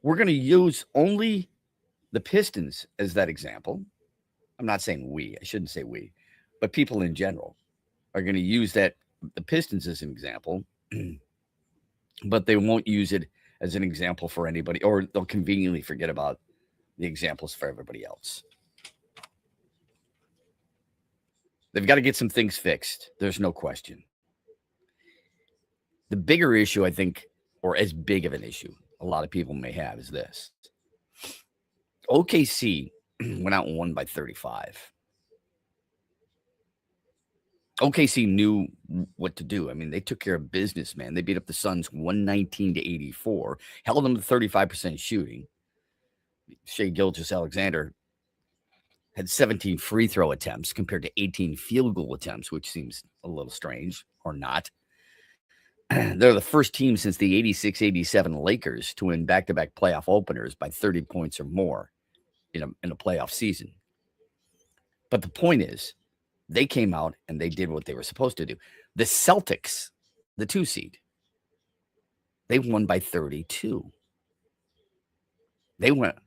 We're going to use only the Pistons as that example. I'm not saying we, I shouldn't say we, but people in general are going to use the Pistons as an example, but they won't use it as an example for anybody, or they'll conveniently forget about the examples for everybody else. They've got to get some things fixed. There's no question. The bigger issue, I think, or as big of an issue a lot of people may have is this. OKC went out and won by 35. OKC knew what to do. I mean, they took care of business, man. They beat up the Suns 119 to 84, held them to 35% shooting. Shai Gilgeous-Alexander had 17 free throw attempts compared to 18 field goal attempts, which seems a little strange or not. They're the first team since the 86-87 Lakers to win back-to-back playoff openers by 30 points or more in a playoff season. But the point is, they came out and they did what they were supposed to do. The Celtics, the 2 seed, they won by 32. They went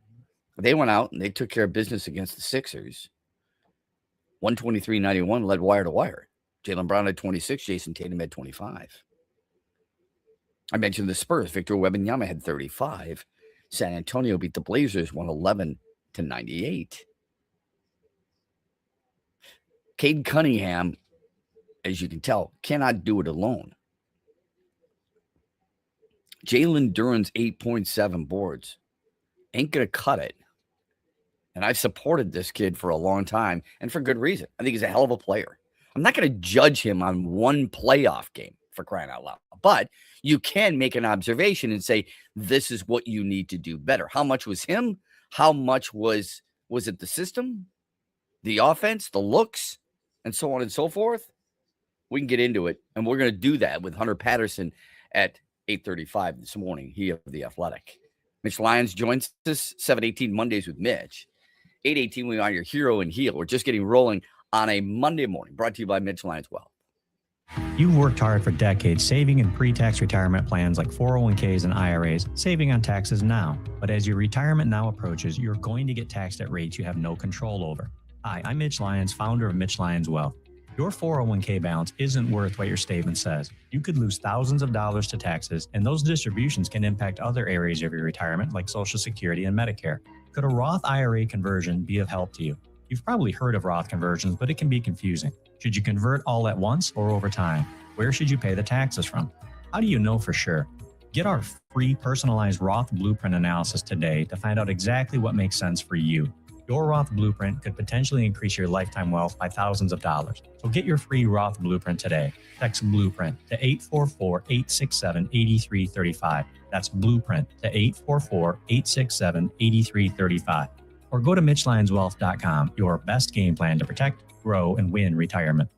out and they took care of business against the Sixers. 123-91 led wire to wire. Jaylen Brown had 26. Jason Tatum had 25. I mentioned the Spurs. Victor Wembanyama had 35. San Antonio beat the Blazers 111-98. Cade Cunningham, as you can tell, cannot do it alone. Jalen Duren's 8.7 boards ain't going to cut it. And I've supported this kid for a long time, and for good reason. I think he's a hell of a player. I'm not going to judge him on one playoff game, for crying out loud. But you can make an observation and say, this is what you need to do better. How much was him? How much was it the system, the offense, the looks, and so on and so forth? We can get into it, and we're going to do that with Hunter Patterson at 8:35 this morning, he of The Athletic. Mitch Lyons joins us, 7:18 Mondays with Mitch. 8:18, we are your hero and heel. We're just getting rolling on a Monday morning, brought to you by Mitch Lyons Wealth. You've worked hard for decades saving in pre-tax retirement plans like 401ks and IRAs, saving on taxes now. But as your retirement now approaches, you're going to get taxed at rates you have no control over. Hi, I'm Mitch Lyons, founder of Mitch Lyons Wealth. Your 401k balance isn't worth what your statement says. You could lose thousands of dollars to taxes, and those distributions can impact other areas of your retirement like Social Security and Medicare. Could a Roth IRA conversion be of help to you? You've probably heard of Roth conversions, but it can be confusing. Should you convert all at once or over time? Where should you pay the taxes from? How do you know for sure? Get our free personalized Roth Blueprint analysis today to find out exactly what makes sense for you. Your Roth Blueprint could potentially increase your lifetime wealth by thousands of dollars. So get your free Roth Blueprint today. Text Blueprint to 844-867-8335. That's Blueprint to 844-867-8335. Or go to MitchLyonsWealth.com, your best game plan to protect, grow, and win retirement.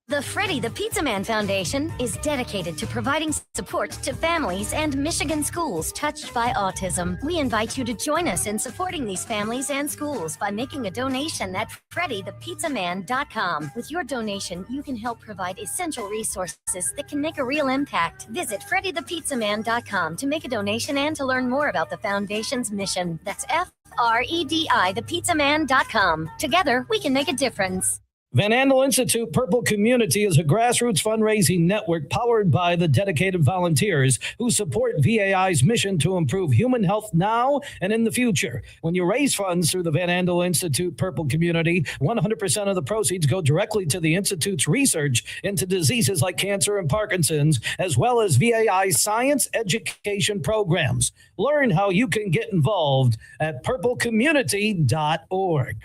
The Freddie the Pizza Man Foundation is dedicated to providing support to families and Michigan schools touched by autism. We invite you to join us in supporting these families and schools by making a donation at FreddieThePizzaMan.com. With your donation, you can help provide essential resources that can make a real impact. Visit FreddieThePizzaMan.com to make a donation and to learn more about the foundation's mission. That's FREDIThePizzaMan.com. Together, we can make a difference. Van Andel Institute Purple Community is a grassroots fundraising network powered by the dedicated volunteers who support VAI's mission to improve human health now and in the future. When you raise funds through the Van Andel Institute Purple Community, 100% of the proceeds go directly to the Institute's research into diseases like cancer and Parkinson's, as well as VAI's science education programs. Learn how you can get involved at purplecommunity.org.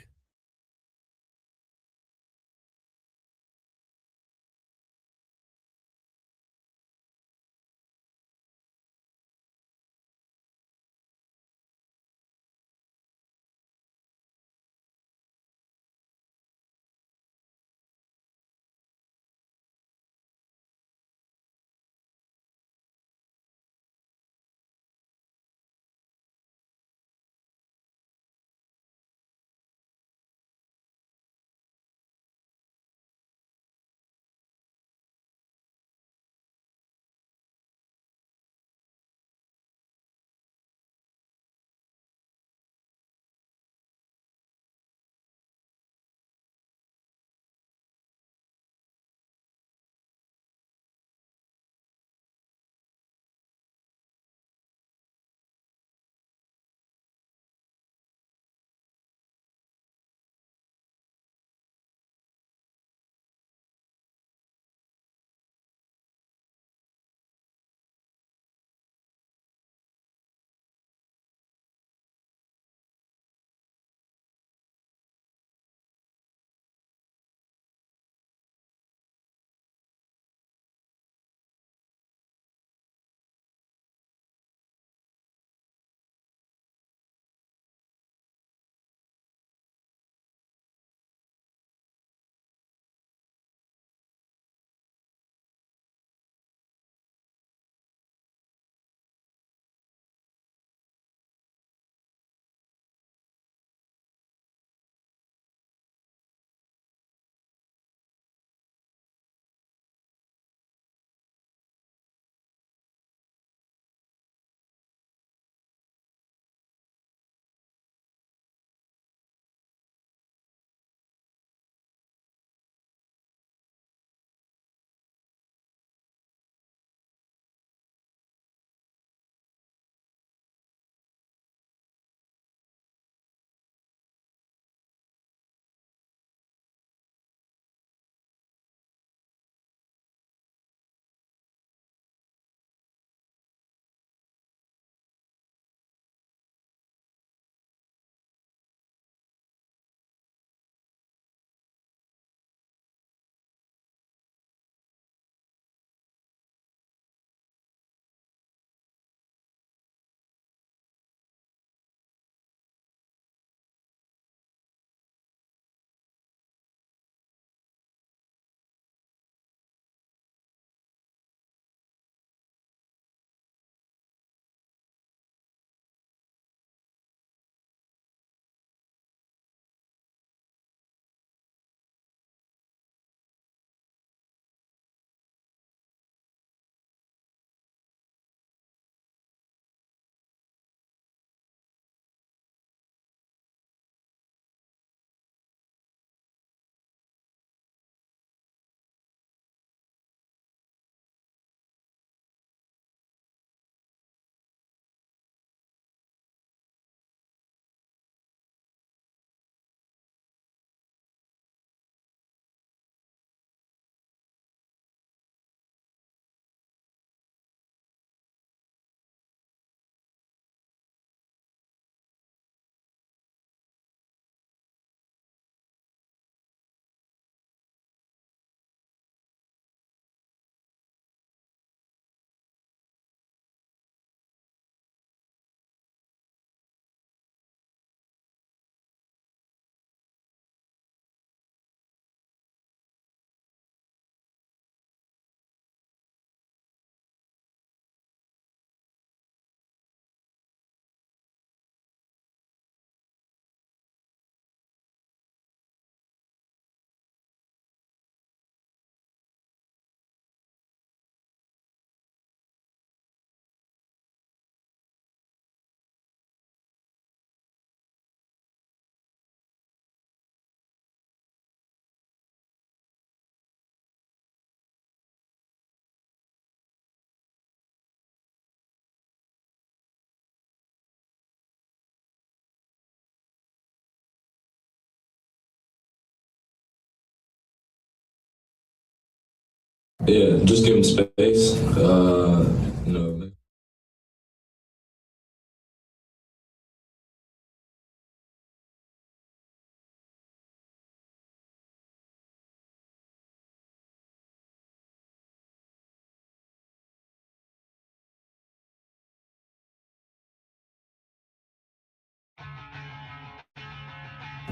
Yeah, just give him space. You know.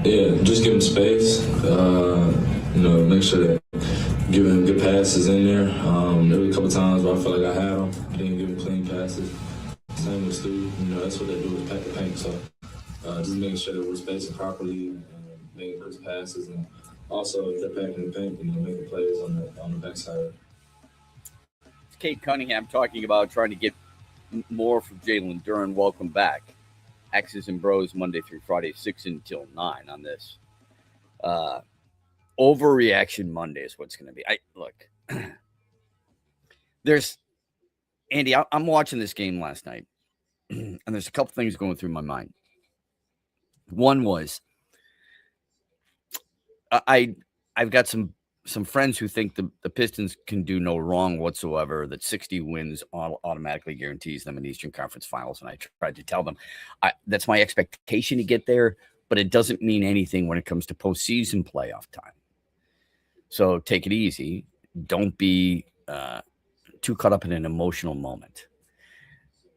Yeah, just give him space. You know, make sure that giving him good passes in there. There were a couple times where I felt like I had him, didn't give him clean passes. Same with Stu. You know, that's what they do is pack the paint. So just making sure that we're spacing properly, making good passes, and also if they're packing the paint, you know, making plays on the backside. It's Kate Cunningham talking about trying to get more from Jalen Duren. Welcome back. X's and Bros Monday through Friday, 6 until 9 on this. Overreaction Monday is what's going to be. Look, there's Andy. I'm watching this game last night, and there's a couple things going through my mind. One was I've got some friends who think the Pistons can do no wrong whatsoever, that 60 wins automatically guarantees them an Eastern Conference Finals. And I tried to tell them that's my expectation to get there, but it doesn't mean anything when it comes to postseason playoff time. So take it easy. Don't be too caught up in an emotional moment.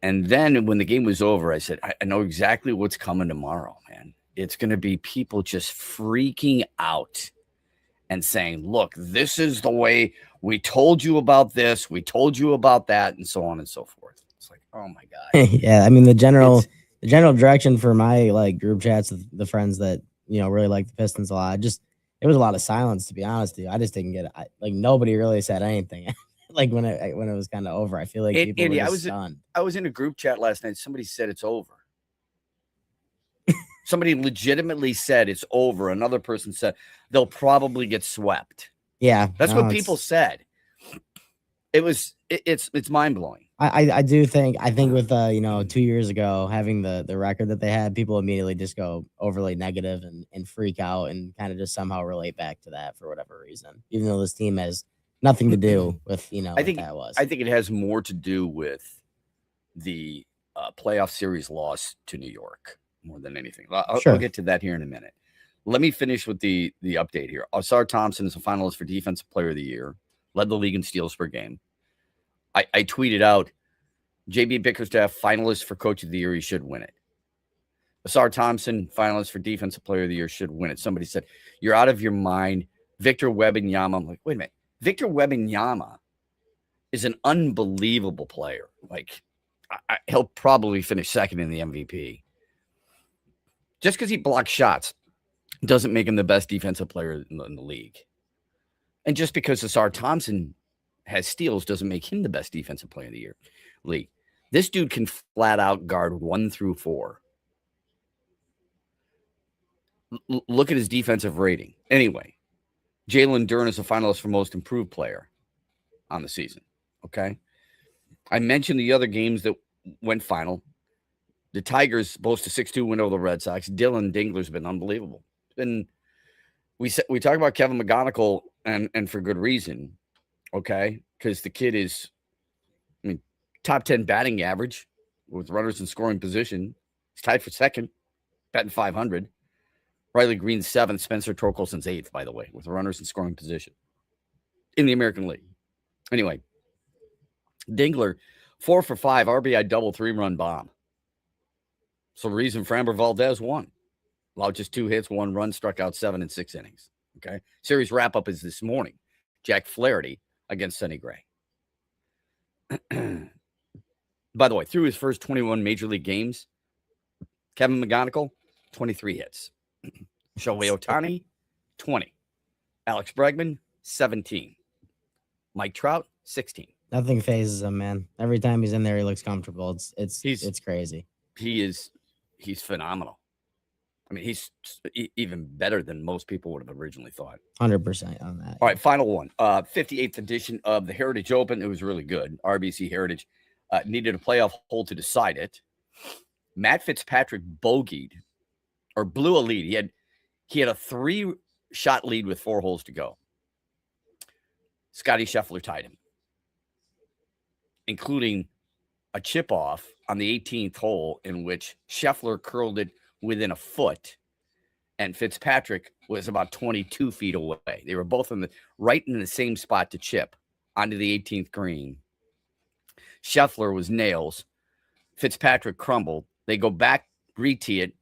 And then when the game was over, I said, I know exactly what's coming tomorrow, man. It's going to be people just freaking out and saying, look, this is the way we told you about this. We told you about that, and so on and so forth. It's like, oh my God. Yeah. I mean, the general direction for my like group chats with the friends that, you know, really like the Pistons a lot. It was a lot of silence, to be honest with you. I just didn't get it. Like nobody really said anything. Like when it was kind of over, I feel like people Andy, were just stunned. I was in a group chat last night. Somebody said it's over. Somebody legitimately said it's over. Another person said they'll probably get swept. Yeah, that's what people said. It's mind blowing. I think with 2 years ago having the record that they had, people immediately just go overly negative and freak out and kind of just somehow relate back to that for whatever reason, even though this team has nothing to do with I think that was. I think it has more to do with the playoff series loss to New York more than anything. I'll get to that here in a minute. Let me finish with the update here. Ausar Thompson is a finalist for Defensive Player of the Year, led the league in steals per game. I tweeted out, JB Bickerstaff, finalist for Coach of the Year, he should win it. Ausar Thompson, finalist for Defensive Player of the Year, should win it. Somebody said, you're out of your mind. Victor Wembanyama. I'm like, wait a minute. Victor Wembanyama is an unbelievable player. Like, he'll probably finish second in the MVP. Just because he blocks shots doesn't make him the best defensive player in the league. And just because Ausar Thompson has steals doesn't make him the best defensive player of the year league. This dude can flat out guard 1 through 4. Look at his defensive rating. Anyway, Jalen Duren is a finalist for most improved player on the season. Okay. I mentioned the other games that went final. The Tigers boast a 6-2 win over the Red Sox. Dylan Dingler's been unbelievable. We talk about Kevin McGonigal and for good reason. Okay. Because the kid is, top 10 batting average with runners in scoring position. He's tied for second, batting 500. Riley Green 7th, Spencer Torkelson's 8th, by the way, with runners in scoring position in the American League. Anyway, Dingler, 4 for 5, RBI double, 3-run bomb. So reason Framber Valdez won. Allowed just 2 hits, 1 run, struck out 7 in 6 innings. Okay. Series wrap-up is this morning. Jack Flaherty against Sonny Gray. By the way, through his first 21 Major League games, Kevin McGonigal, 23 hits. Shohei Ohtani, 20. Alex Bregman, 17. Mike Trout, 16. Nothing phases him, man. Every time he's in there, he looks comfortable. It's crazy. He's phenomenal. I mean, he's even better than most people would have originally thought. 100% on that. All right, final one. 58th edition of the Heritage Open. It was really good. RBC Heritage needed a playoff hole to decide it. Matt Fitzpatrick bogeyed or blew a lead. He had a 3-shot lead with 4 holes to go. Scotty Scheffler tied him, including a chip off on the 18th hole in which Scheffler curled it within a foot and Fitzpatrick was about 22 feet away. They were both right in the same spot to chip onto the 18th green. Scheffler was nails. Fitzpatrick crumbled. They go back, re-tee it,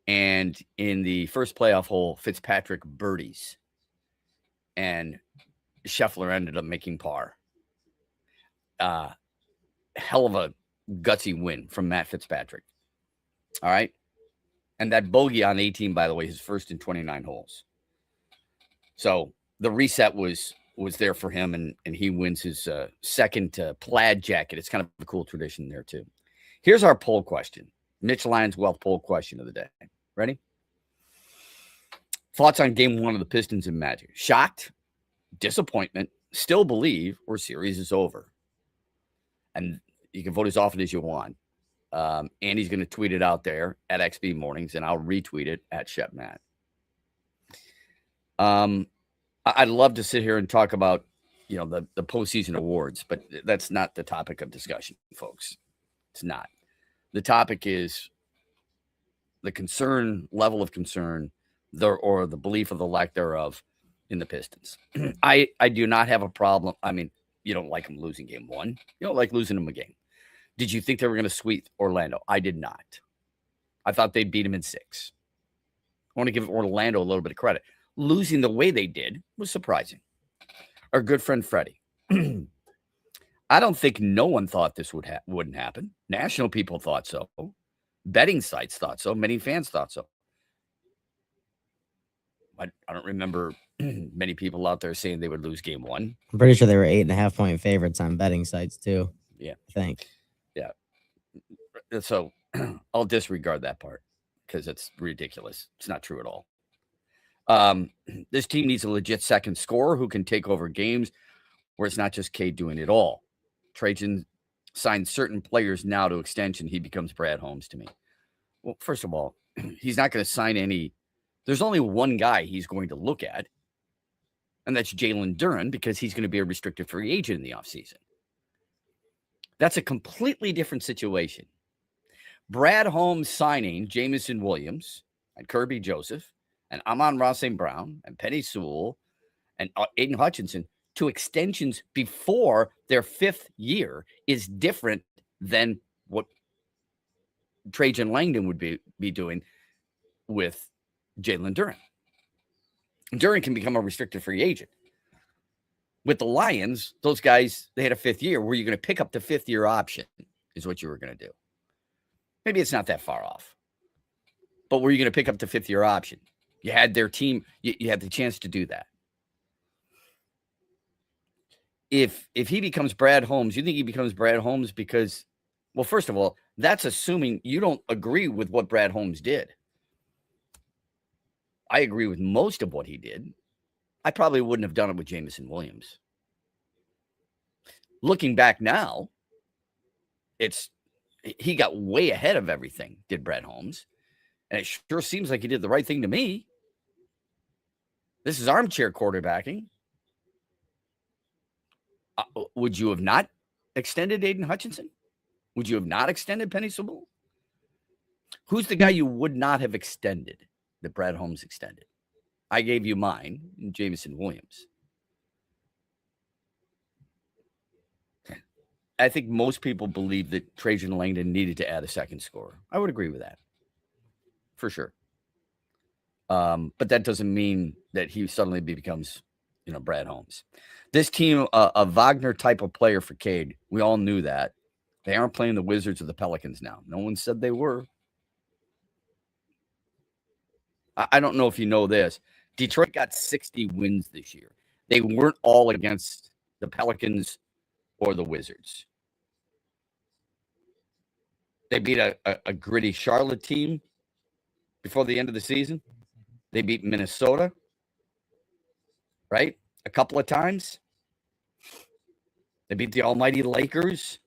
and in the first playoff hole, Fitzpatrick birdies, and Scheffler ended up making par. Hell of a gutsy win from Matt Fitzpatrick. All right. And that bogey on 18, by the way, his first in 29 holes. So the reset was there for him, and he wins his second plaid jacket. It's kind of a cool tradition there, too. Here's our poll question. Mitch Lyons Wealth poll question of the day. Ready? Thoughts on game one of the Pistons and Magic? Shocked, disappointment, still believe, or series is over. And you can vote as often as you want. Andy's going to tweet it out there at XB Mornings, and I'll retweet it at ShepMatt. I'd love to sit here and talk about, the postseason awards, but that's not the topic of discussion, folks. It's not. The topic is the level of concern, or the belief of the lack thereof in the Pistons. I do not have a problem. I mean, you don't like them losing game one. You don't like losing them a game. Did you think they were going to sweep Orlando? I did not. I thought they'd beat them in 6. I want to give Orlando a little bit of credit. Losing the way they did was surprising. Our good friend Freddie. I don't think no one thought this wouldn't happen. National people thought so. Betting sites thought so. Many fans thought so. I don't remember many people out there saying they would lose game one. I'm pretty sure they were 8.5-point favorites on betting sites too. Yeah. I think. Yeah. So I'll disregard that part because it's ridiculous. It's not true at all. This team needs a legit second scorer who can take over games where it's not just Cade doing it all. Trajan signed certain players now to extension. He becomes Brad Holmes to me. Well, first of all, he's not going to sign any. There's only one guy he's going to look at, and that's Jalen Duren, because he's going to be a restricted free agent in the offseason. That's a completely different situation. Brad Holmes signing Jamison Williams and Kirby Joseph and Amon-Ra St. Brown and Penny Sewell and Aiden Hutchinson to extensions before their 5th year is different than what Trajan Langdon would be doing with Jalen Duren. Duren can become a restricted free agent. With the Lions, those guys, they had a 5th year. Were you going to pick up the 5th year option is what you were going to do. Maybe it's not that far off. But were you going to pick up the 5th year option? You had their team. You had the chance to do that. If he becomes Brad Holmes, you think he becomes Brad Holmes because, well, first of all, that's assuming you don't agree with what Brad Holmes did. I agree with most of what he did. I probably wouldn't have done it with Jamison Williams. Looking back now, he got way ahead of everything, did Brad Holmes. And it sure seems like he did the right thing to me. This is armchair quarterbacking. Would you have not extended Aiden Hutchinson? Would you have not extended Penny Sewell? Who's the guy you would not have extended that Brad Holmes extended? I gave you mine, Jamison Williams. I think most people believe that Trajan Langdon needed to add a second scorer. I would agree with that. For sure. But that doesn't mean that he suddenly becomes, Brad Holmes. This team, a Wagner type of player for Cade. We all knew that. They aren't playing the Wizards or the Pelicans now. No one said they were. I don't know if you know this. Detroit got 60 wins this year. They weren't all against the Pelicans or the Wizards. They beat a gritty Charlotte team before the end of the season. They beat Minnesota, right? A couple of times. They beat the almighty Lakers.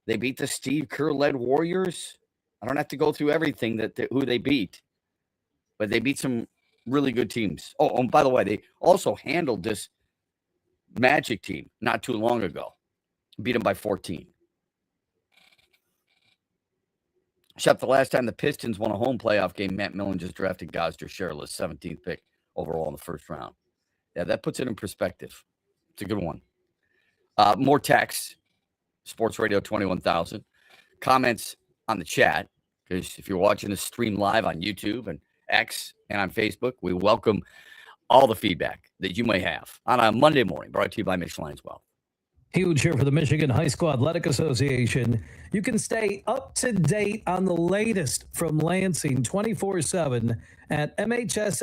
They beat the Steve Kerr-led Warriors. I don't have to go through everything who they beat, but they beat some really good teams. Oh, and by the way, they also handled this Magic team not too long ago. Beat them by 14. Except the last time the Pistons won a home playoff game, Matt Millen just drafted Gosder Sherless, 17th pick overall in the first round. Yeah, that puts it in perspective. It's a good one. More texts, Sports Radio 21,000. Comments on the chat, because if you're watching this stream live on YouTube and X and on Facebook, we welcome all the feedback that you may have on a Monday morning, brought to you by Michelin as well. Huge here for the Michigan High School Athletic Association. You can stay up to date on the latest from Lansing 24/7 at MHSAA.com,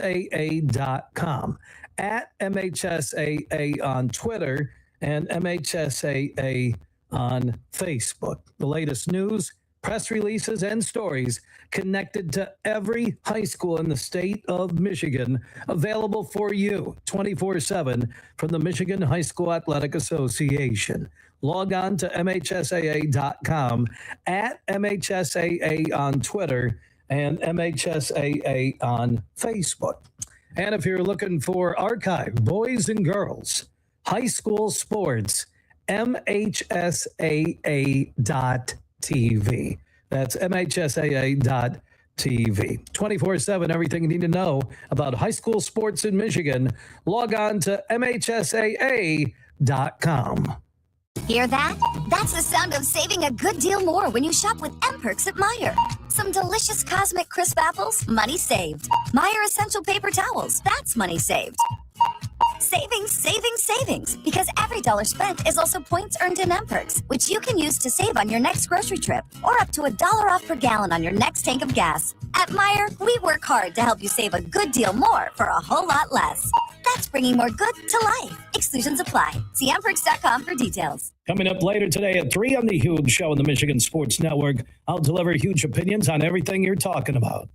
at MHSAA on Twitter, and MHSAA on Facebook. The latest news, press releases, and stories connected to every high school in the state of Michigan, available for you 24/7 from the Michigan High School Athletic Association. Log on to MHSAA.com, at MHSAA on Twitter, and MHSAA on Facebook. And if you're looking for archive, boys and girls, high school sports, MHSAA.TV. That's MHSAA.TV. 24/7, everything you need to know about high school sports in Michigan. Log on to MHSAA.com. Hear that? That's the sound of saving a good deal more when you shop with M-Perks at Meijer. Some delicious Cosmic Crisp apples, money saved. Meijer Essential Paper Towels, that's money saved. Savings, savings, savings. Because every dollar spent is also points earned in M-Perks, which you can use to save on your next grocery trip, or up to $1 off per gallon on your next tank of gas. At Meijer, we work hard to help you save a good deal more for a whole lot less. That's bringing more good to life. Exclusions apply. See mperks.com for details. Coming up later today at 3 on the Huge Show on the Michigan Sports Network, I'll deliver huge opinions on everything you're talking about.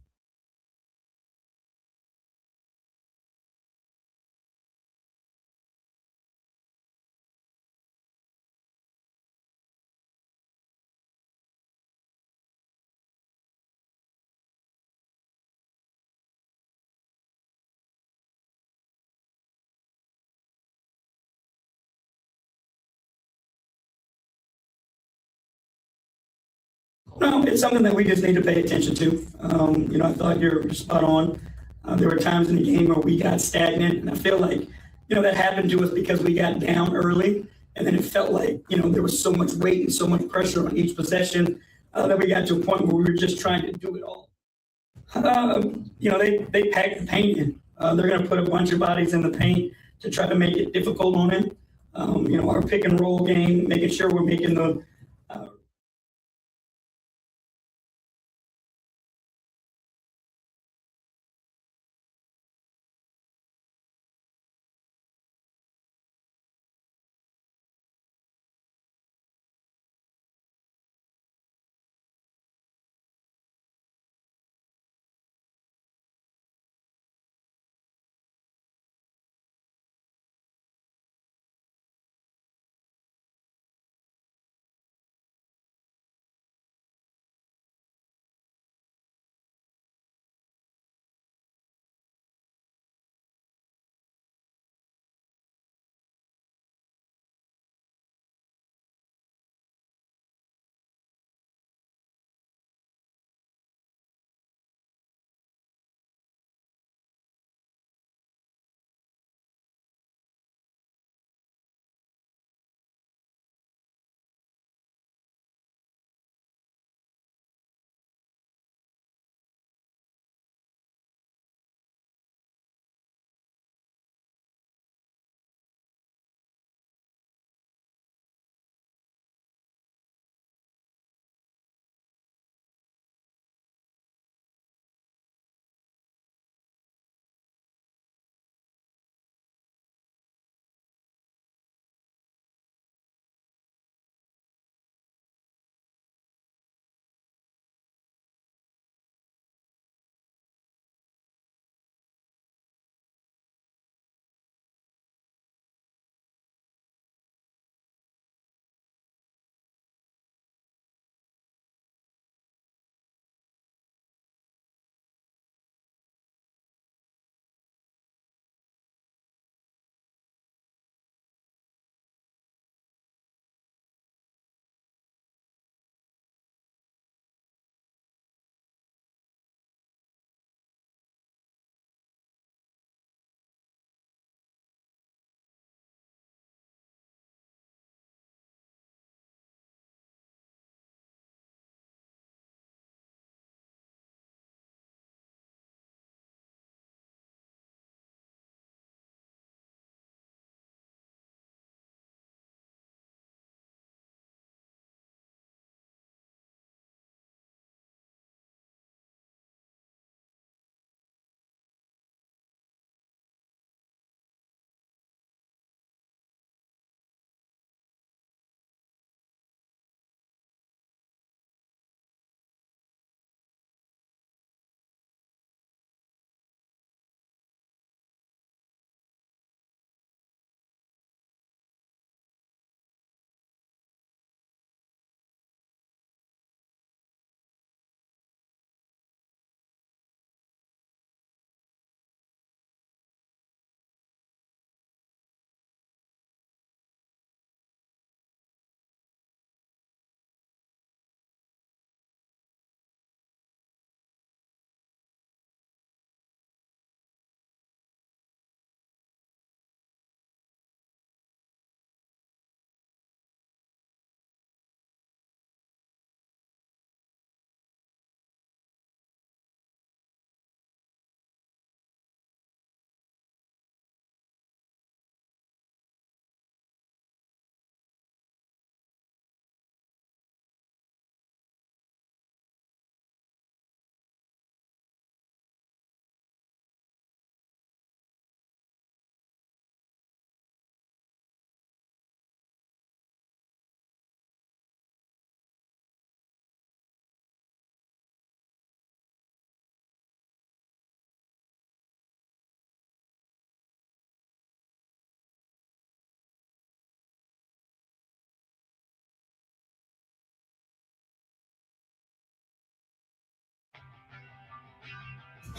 No, it's something that we just need to pay attention to. I thought you're spot on. There were times in the game where we got stagnant, and I feel like, that happened to us because we got down early, and then it felt like, there was so much weight and so much pressure on each possession that we got to a point where we were just trying to do it all. They packed the paint in. They're going to put a bunch of bodies in the paint to try to make it difficult on him. Our pick and roll game, making sure we're making the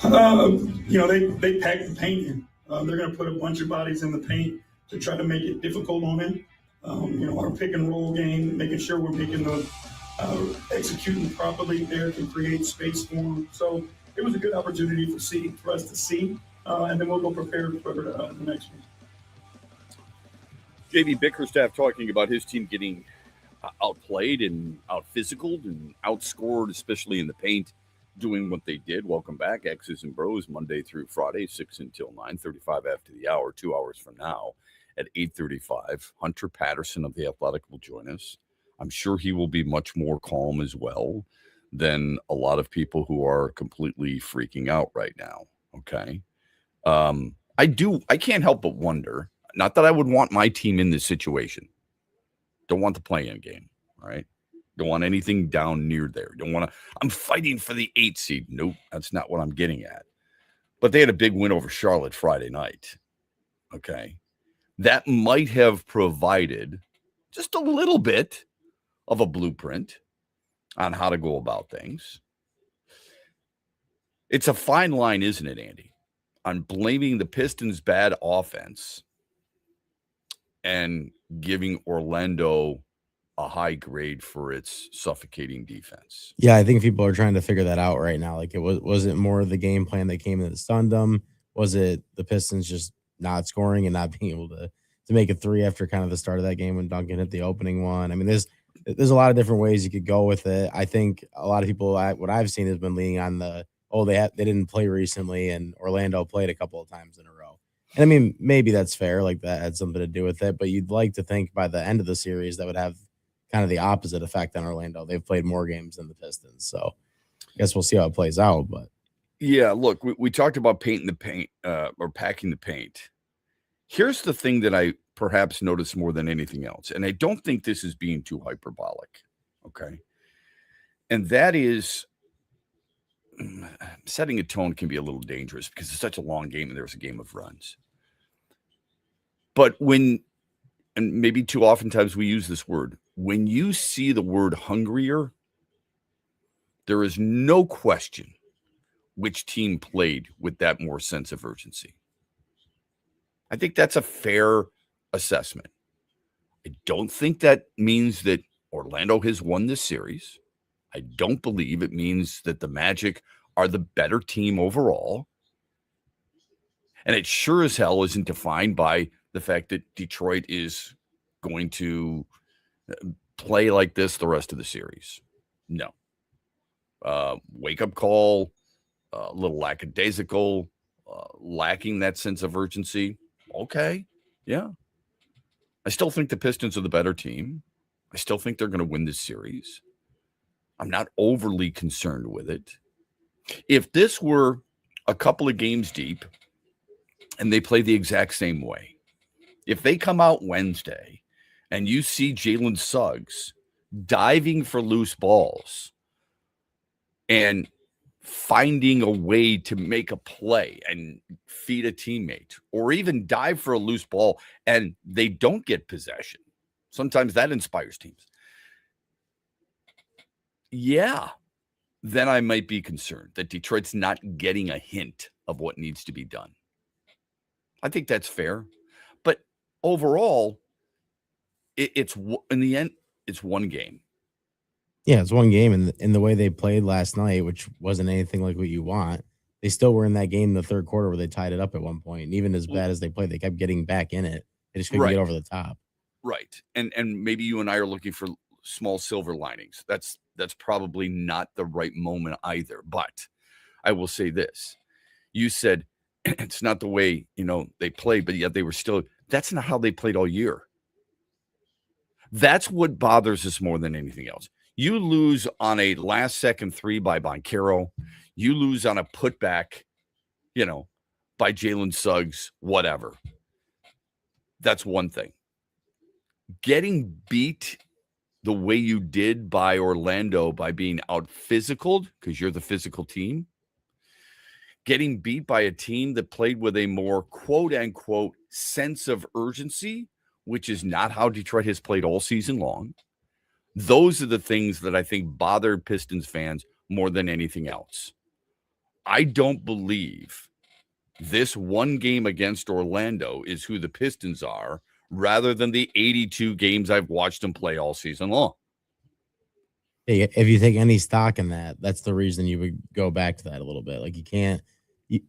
They pack the paint in. They're going to put a bunch of bodies in the paint to try to make it difficult on him. Our pick and roll game, making sure we're making the executing properly there can create space for him. So it was a good opportunity for us to see, and then we'll go prepared for the next one. JB Bickerstaff talking about his team getting outplayed and out-physicaled and outscored, especially in the paint, doing what they did. Welcome back, X's and Bros, Monday through Friday, 6 until 9:35 after the hour, 2 hours from now at 8:35. Hunter Patterson of The Athletic will join us. I'm sure he will be much more calm as well than a lot of people who are completely freaking out right now, okay? I can't help but wonder, not that I would want my team in this situation. Don't want the play-in game, all right? Don't want anything down near there. I'm fighting for the 8 seed. Nope, that's not what I'm getting at. But they had a big win over Charlotte Friday night, okay? That might have provided just a little bit of a blueprint on how to go about things. It's a fine line, isn't it, Andy, on blaming the Pistons' bad offense and giving Orlando a high grade for its suffocating defense. Yeah, I think people are trying to figure that out right now. Like, was it more of the game plan that came in that stunned them? Was it the Pistons just not scoring and not being able to make a three after kind of the start of that game when Duncan hit the opening one? I mean, there's a lot of different ways you could go with it. I think a lot of people, what I've seen, has been leaning on they didn't play recently, and Orlando played a couple of times in a row. And I mean, maybe that's fair, like that had something to do with it. But you'd like to think by the end of the series that would have kind of the opposite effect on Orlando. They've played more games than the Pistons, so I guess we'll see how it plays out. But yeah, look, we talked about painting the paint or packing the paint. Here's the thing that I perhaps notice more than anything else, and I don't think this is being too hyperbolic, okay? And that is, setting a tone can be a little dangerous because it's such a long game and there's a game of runs. But and maybe too oftentimes we use this word, when you see the word hungrier, there is no question which team played with that more sense of urgency. I think that's a fair assessment. I don't think that means that Orlando has won this series. I don't believe it means that the Magic are the better team overall. And it sure as hell isn't defined by the fact that Detroit is going to play like this the rest of the series. No. Wake-up call, a little lackadaisical, lacking that sense of urgency. Okay, yeah. I still think the Pistons are the better team. I still think they're going to win this series. I'm not overly concerned with it. If this were a couple of games deep and they play the exact same way, if they come out Wednesday and you see Jalen Suggs diving for loose balls and finding a way to make a play and feed a teammate, or even dive for a loose ball and they don't get possession, sometimes that inspires teams. Yeah, then I might be concerned that Detroit's not getting a hint of what needs to be done. I think that's fair. But overall, it's in the end, it's one game. Yeah, it's one game. And in the way they played last night, which wasn't anything like what you want, they still were in that game in the third quarter where they tied it up at one point. And even as bad as they played, they kept getting back in it. They just couldn't get over the top. Right. And maybe you and I are looking for small silver linings. That's probably not the right moment either. But I will say this. You said it's not the way, they played, but yet they were still, that's not how they played all year. That's what bothers us more than anything else. You lose on a last-second three by Boncaro. You lose on a putback, by Jalen Suggs, whatever. That's one thing. Getting beat the way you did by Orlando by being out-physicaled, because you're the physical team, getting beat by a team that played with a more quote-unquote sense of urgency, which is not how Detroit has played all season long. Those are the things that I think bothered Pistons fans more than anything else. I don't believe this one game against Orlando is who the Pistons are, rather than the 82 games I've watched them play all season long. Hey, if you take any stock in that, that's the reason you would go back to that a little bit. Like, you can't.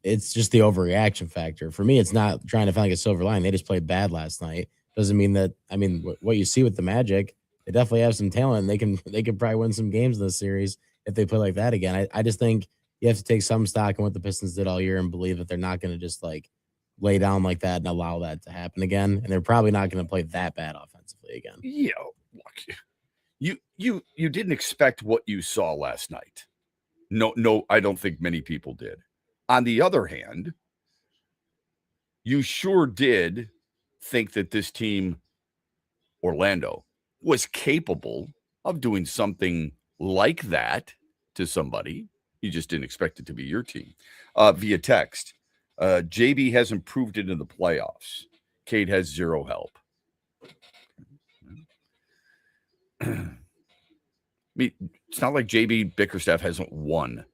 It's just the overreaction factor. For me, it's not trying to find like a silver line. They just played bad last night. Doesn't mean that. I mean, what you see with the Magic, they definitely have some talent. They can probably win some games in this series if they play like that again. I just think you have to take some stock in what the Pistons did all year and believe that they're not going to just like lay down like that and allow that to happen again. And they're probably not going to play that bad offensively again. Yeah, look, you didn't expect what you saw last night. No, I don't think many people did. On the other hand, you sure did think that this team, Orlando, was capable of doing something like that to somebody. You just didn't expect it to be your team. Via text, JB has improved it in the playoffs. Cade has zero help. I mean, it's not like JB Bickerstaff hasn't won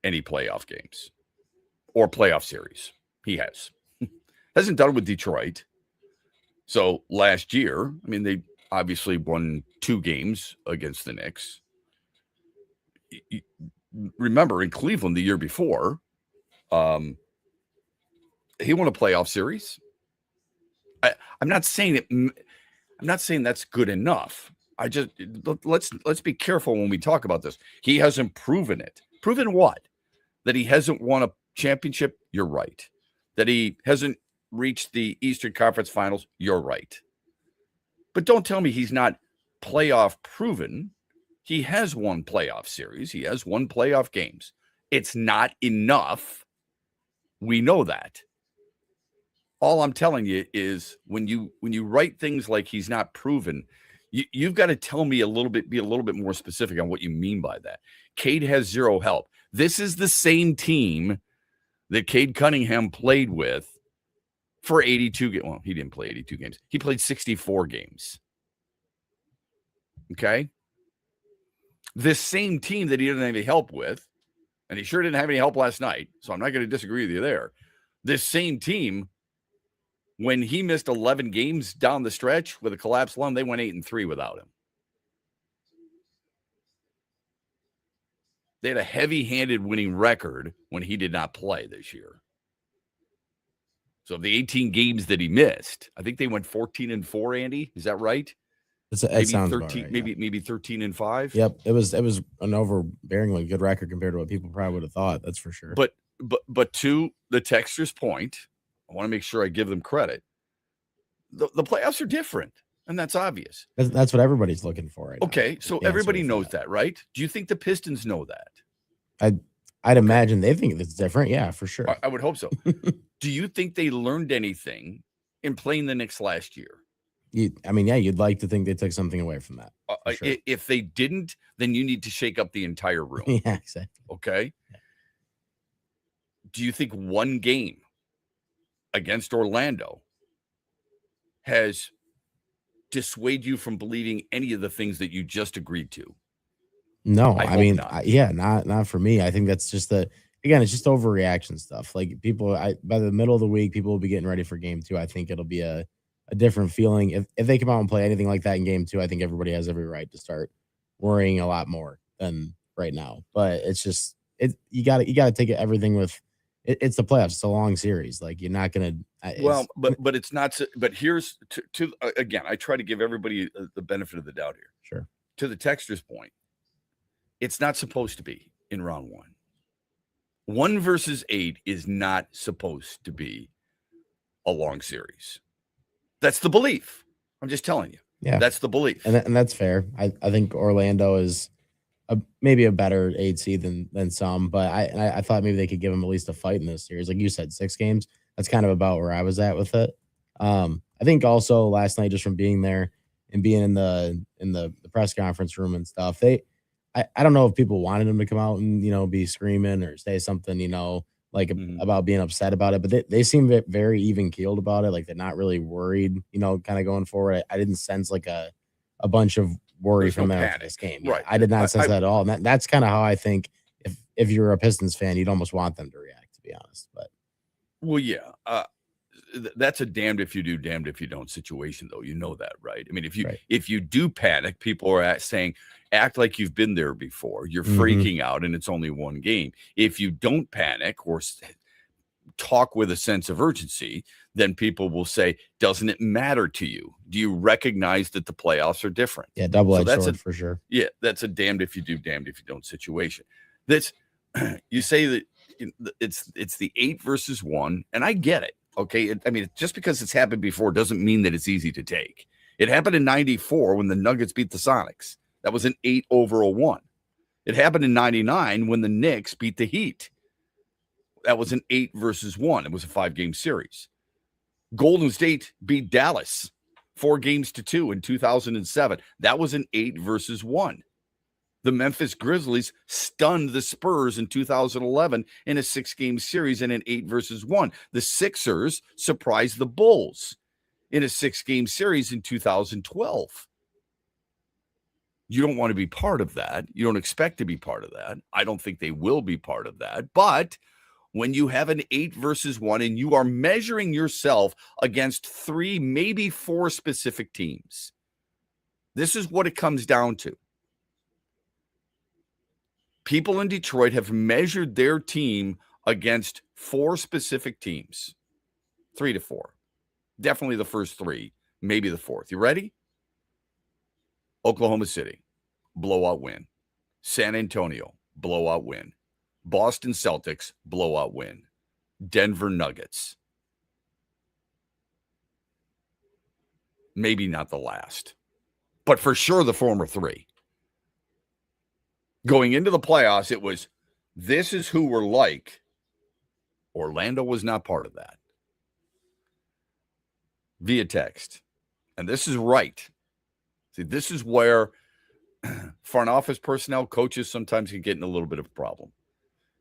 any playoff games or playoff series. He hasn't done it with Detroit. So last year, I mean, they obviously won 2 games against the Knicks. Remember, in Cleveland the year before, he won a playoff series. I'm not saying it. I'm not saying that's good enough. Let's be careful when we talk about this. He hasn't proven it. Proven what? That he hasn't won a championship? You're right. That he hasn't reached the Eastern Conference Finals? You're right. But don't tell me he's not playoff proven. He has won playoff series. He has won playoff games. It's not enough. We know that. All I'm telling you is when you write things like he's not proven, you've got to tell me be a little bit more specific on what you mean by that. Cade has zero help. This is the same team that Cade Cunningham played with for 82 games. Well, he didn't play 82 games. He played 64 games. Okay? This same team that he didn't have any help with, and he sure didn't have any help last night, so I'm not going to disagree with you there. This same team, when he missed 11 games down the stretch with a collapsed lung, they went 8-3 without him. They had a heavy-handed winning record when he did not play this year. So of the 18 games that he missed, I think they went 14-4, Andy. Is that right? It sounds 13, about right, maybe 13-5. Yep. It was an overbearingly good record compared to what people probably would have thought. That's for sure. But to the texter's point, I want to make sure I give them credit. The playoffs are different, and that's obvious. That's what everybody's looking for right now. Okay, so everybody knows that, right? Do you think the Pistons know that? I'd imagine they think it's different. Yeah, for sure. I would hope so. Do you think they learned anything in playing the Knicks last year? You'd like to think they took something away from that. Sure. If they didn't, then you need to shake up the entire room. Yeah, exactly. Okay. Yeah. Do you think one game against Orlando has dissuaded you from believing any of the things that you just agreed to? No, not. Not for me. I think that's just it's just overreaction stuff. Like by the middle of the week, people will be getting ready for game 2. I think it'll be a different feeling. If they come out and play anything like that in game 2, I think everybody has every right to start worrying a lot more than right now. But it's just, you got to take everything with, it's the playoffs. It's a long series. Like, you're not going to. But it's not. But here's to again, I try to give everybody the benefit of the doubt here. Sure. To the texter's point, it's not supposed to be in round 1. 1 versus 8 is not supposed to be a long series. That's the belief. I'm just telling you. Yeah, that's the belief, and that's fair. I think Orlando is maybe a better 8 seed than some, but I thought maybe they could give them at least a fight in this series. Like you said, 6 games. That's kind of about where I was at with it. I think also last night, just from being there and being in the press conference room and stuff, I don't know if people wanted them to come out and be screaming or say something about being upset about it, but they seem very even keeled about it. Like, they're not really worried, kind of going forward. I didn't sense like a bunch of worry from them for this game. Right. I did not sense that at all. And that's kind of how I think if you're a Pistons fan, you'd almost want them to react, to be honest. But well, yeah, that's a damned if you do, damned if you don't situation, though. You know that, right? I mean, if you do panic, people are saying, act like you've been there before. You're freaking out, and it's only one game. If you don't panic or talk with a sense of urgency, then people will say, doesn't it matter to you? Do you recognize that the playoffs are different? Yeah, double-edged sword for sure. Yeah, that's a damned if you do, damned if you don't situation. That's you say that it's the 8 versus 1, and I get it. Okay, I mean, just because it's happened before doesn't mean that it's easy to take. It happened in '94 when the Nuggets beat the Sonics. That was an 8-1. It happened in '99 when the Knicks beat the Heat. That was an 8 versus 1. It was a 5-game series. Golden State beat Dallas 4-2 in 2007. That was an 8 versus 1. The Memphis Grizzlies stunned the Spurs in 2011 in a 6-game series in an 8 versus 1. The Sixers surprised the Bulls in a 6-game series in 2012. You don't want to be part of that. You don't expect to be part of that. I don't think they will be part of that. But when you have an 8 versus 1 and you are measuring yourself against 3, maybe 4 specific teams, this is what it comes down to. People in Detroit have measured their team against 4 specific teams, 3 to 4. Definitely the first 3, maybe the 4th. You ready? Oklahoma City, blowout win. San Antonio, blowout win. Boston Celtics, blowout win. Denver Nuggets. Maybe not the last, but for sure the former 3. Going into the playoffs, it was, this is who we're like. Orlando was not part of that. Via text. And this is right. See, this is where front office personnel, coaches sometimes can get in a little bit of a problem.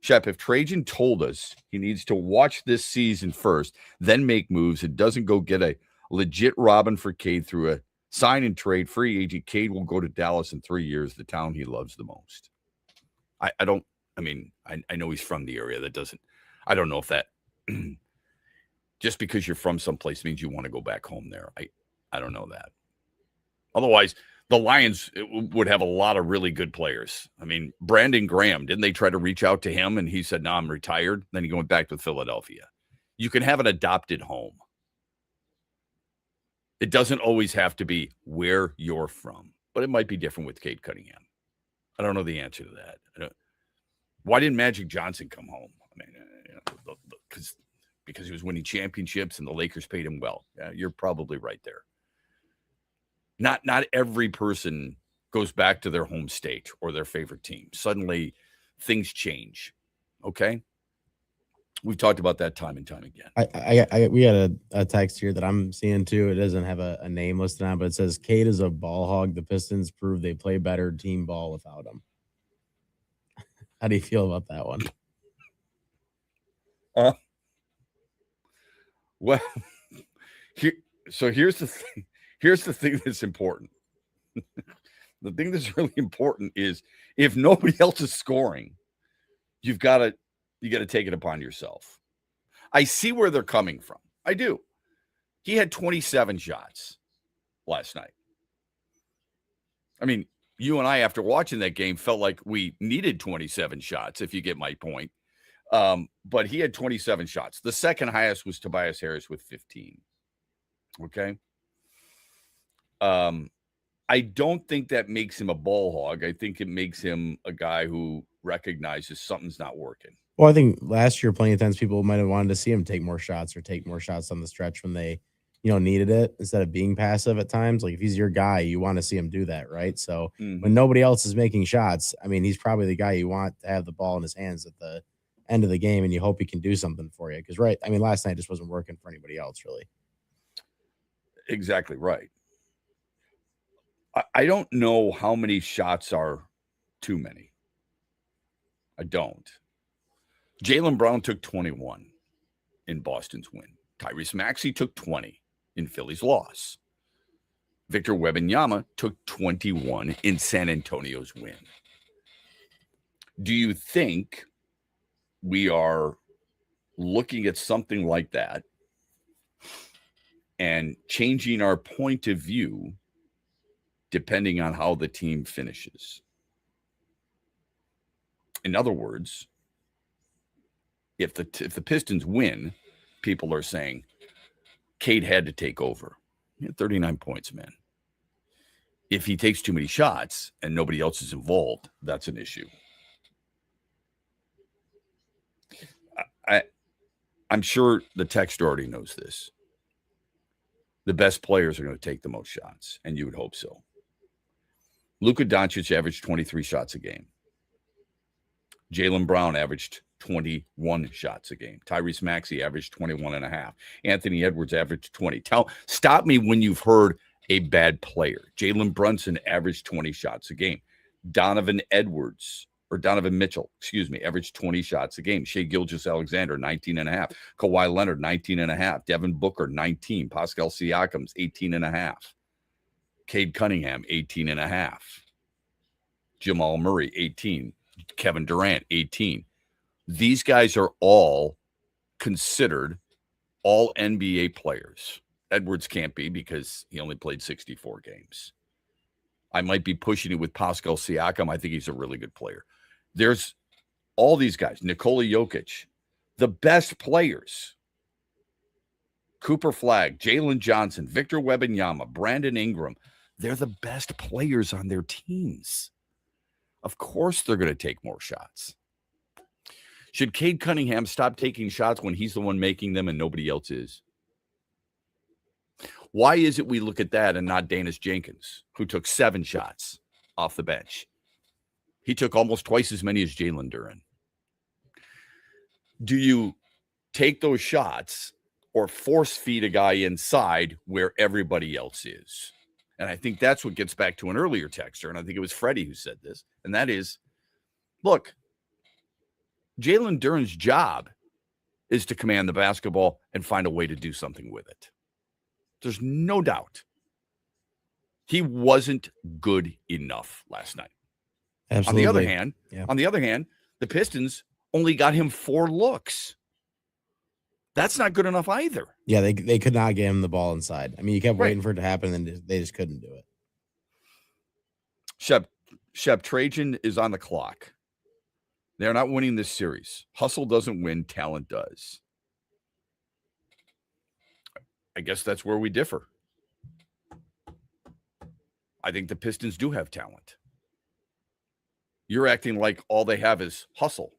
Shep, if Trajan told us he needs to watch this season first, then make moves, and doesn't go get a legit Robin for Cade through a sign and trade free agent, Cade will go to Dallas in 3 years, the town he loves the most. I know he's from the area. I don't know if that just because you're from someplace means you want to go back home there. I don't know that. Otherwise, the Lions would have a lot of really good players. I mean, Brandon Graham, didn't they try to reach out to him and he said, no, I'm retired. Then he went back to Philadelphia. You can have an adopted home. It doesn't always have to be where you're from, but it might be different with Cade Cunningham. I don't know the answer to that. Why didn't Magic Johnson come home? I mean, because he was winning championships and the Lakers paid him well. Yeah, you're probably right there. Not every person goes back to their home state or their favorite team. Suddenly, things change. Okay, we've talked about that time and time again. We got a text here that I'm seeing too. It doesn't have a name listed on it, but it says Cade is a ball hog. The Pistons prove they play better team ball without him. How do you feel about that one? Well, here's the thing. Here's the thing that's important. The thing that's really important is if nobody else is scoring, you got to take it upon yourself. I see where they're coming from. I do. He had 27 shots last night. I mean, you and I, after watching that game, felt like we needed 27 shots, if you get my point. But he had 27 shots. The second highest was Tobias Harris with 15. Okay. I don't think that makes him a ball hog. I think it makes him a guy who recognizes something's not working. Well, I think last year, plenty of times people might have wanted to see him take more shots or take more shots on the stretch when they, needed it instead of being passive at times. Like if he's your guy, you want to see him do that, right? So when nobody else is making shots, I mean, he's probably the guy you want to have the ball in his hands at the end of the game, and you hope he can do something for you. Because, right, I mean, last night just wasn't working for anybody else, really. Exactly right. I don't know how many shots are too many. I don't. Jaylen Brown took 21 in Boston's win. Tyrese Maxey took 20 in Philly's loss. Victor Wembanyama took 21 in San Antonio's win. Do you think we are looking at something like that and changing our point of view depending on how the team finishes? In other words, if the Pistons win, people are saying Cade had to take over. He had 39 points, man. If he takes too many shots and nobody else is involved, that's an issue. I'm sure the texter already knows this. The best players are going to take the most shots, and you would hope so. Luka Doncic averaged 23 shots a game. Jaylen Brown averaged 21 shots a game. Tyrese Maxey averaged 21 and a half. Anthony Edwards averaged 20. Stop me when you've heard a bad player. Jalen Brunson averaged 20 shots a game. Donovan Mitchell, averaged 20 shots a game. Shai Gilgeous-Alexander, 19 and a half. Kawhi Leonard, 19 and a half. Devin Booker, 19. Pascal Siakam's 18 and a half. Cade Cunningham, 18 and a half. Jamal Murray, 18. Kevin Durant, 18. These guys are all considered all NBA players. Edwards can't be because he only played 64 games. I might be pushing it with Pascal Siakam. I think he's a really good player. There's all these guys, Nikola Jokic, the best players. Cooper Flagg, Jalen Johnson, Victor Wembanyama, Brandon Ingram. They're the best players on their teams. Of course they're going to take more shots. Should Cade Cunningham stop taking shots when he's the one making them and nobody else is? Why is it we look at that and not Danis Jenkins, who took 7 shots off the bench? He took almost twice as many as Jalen Duren. Do you take those shots or force feed a guy inside where everybody else is? And I think that's what gets back to an earlier texter, and I think it was Freddie who said this, and that is, look, Jalen Duren's job is to command the basketball and find a way to do something with it. There's no doubt. He wasn't good enough last night. Absolutely. On the other hand, the Pistons only got him 4 looks. That's not good enough either. Yeah, they could not get him the ball inside. I mean, you kept waiting for it to happen, and they just couldn't do it. Shep Trajan is on the clock. They're not winning this series. Hustle doesn't win, talent does. I guess that's where we differ. I think the Pistons do have talent. You're acting like all they have is hustle.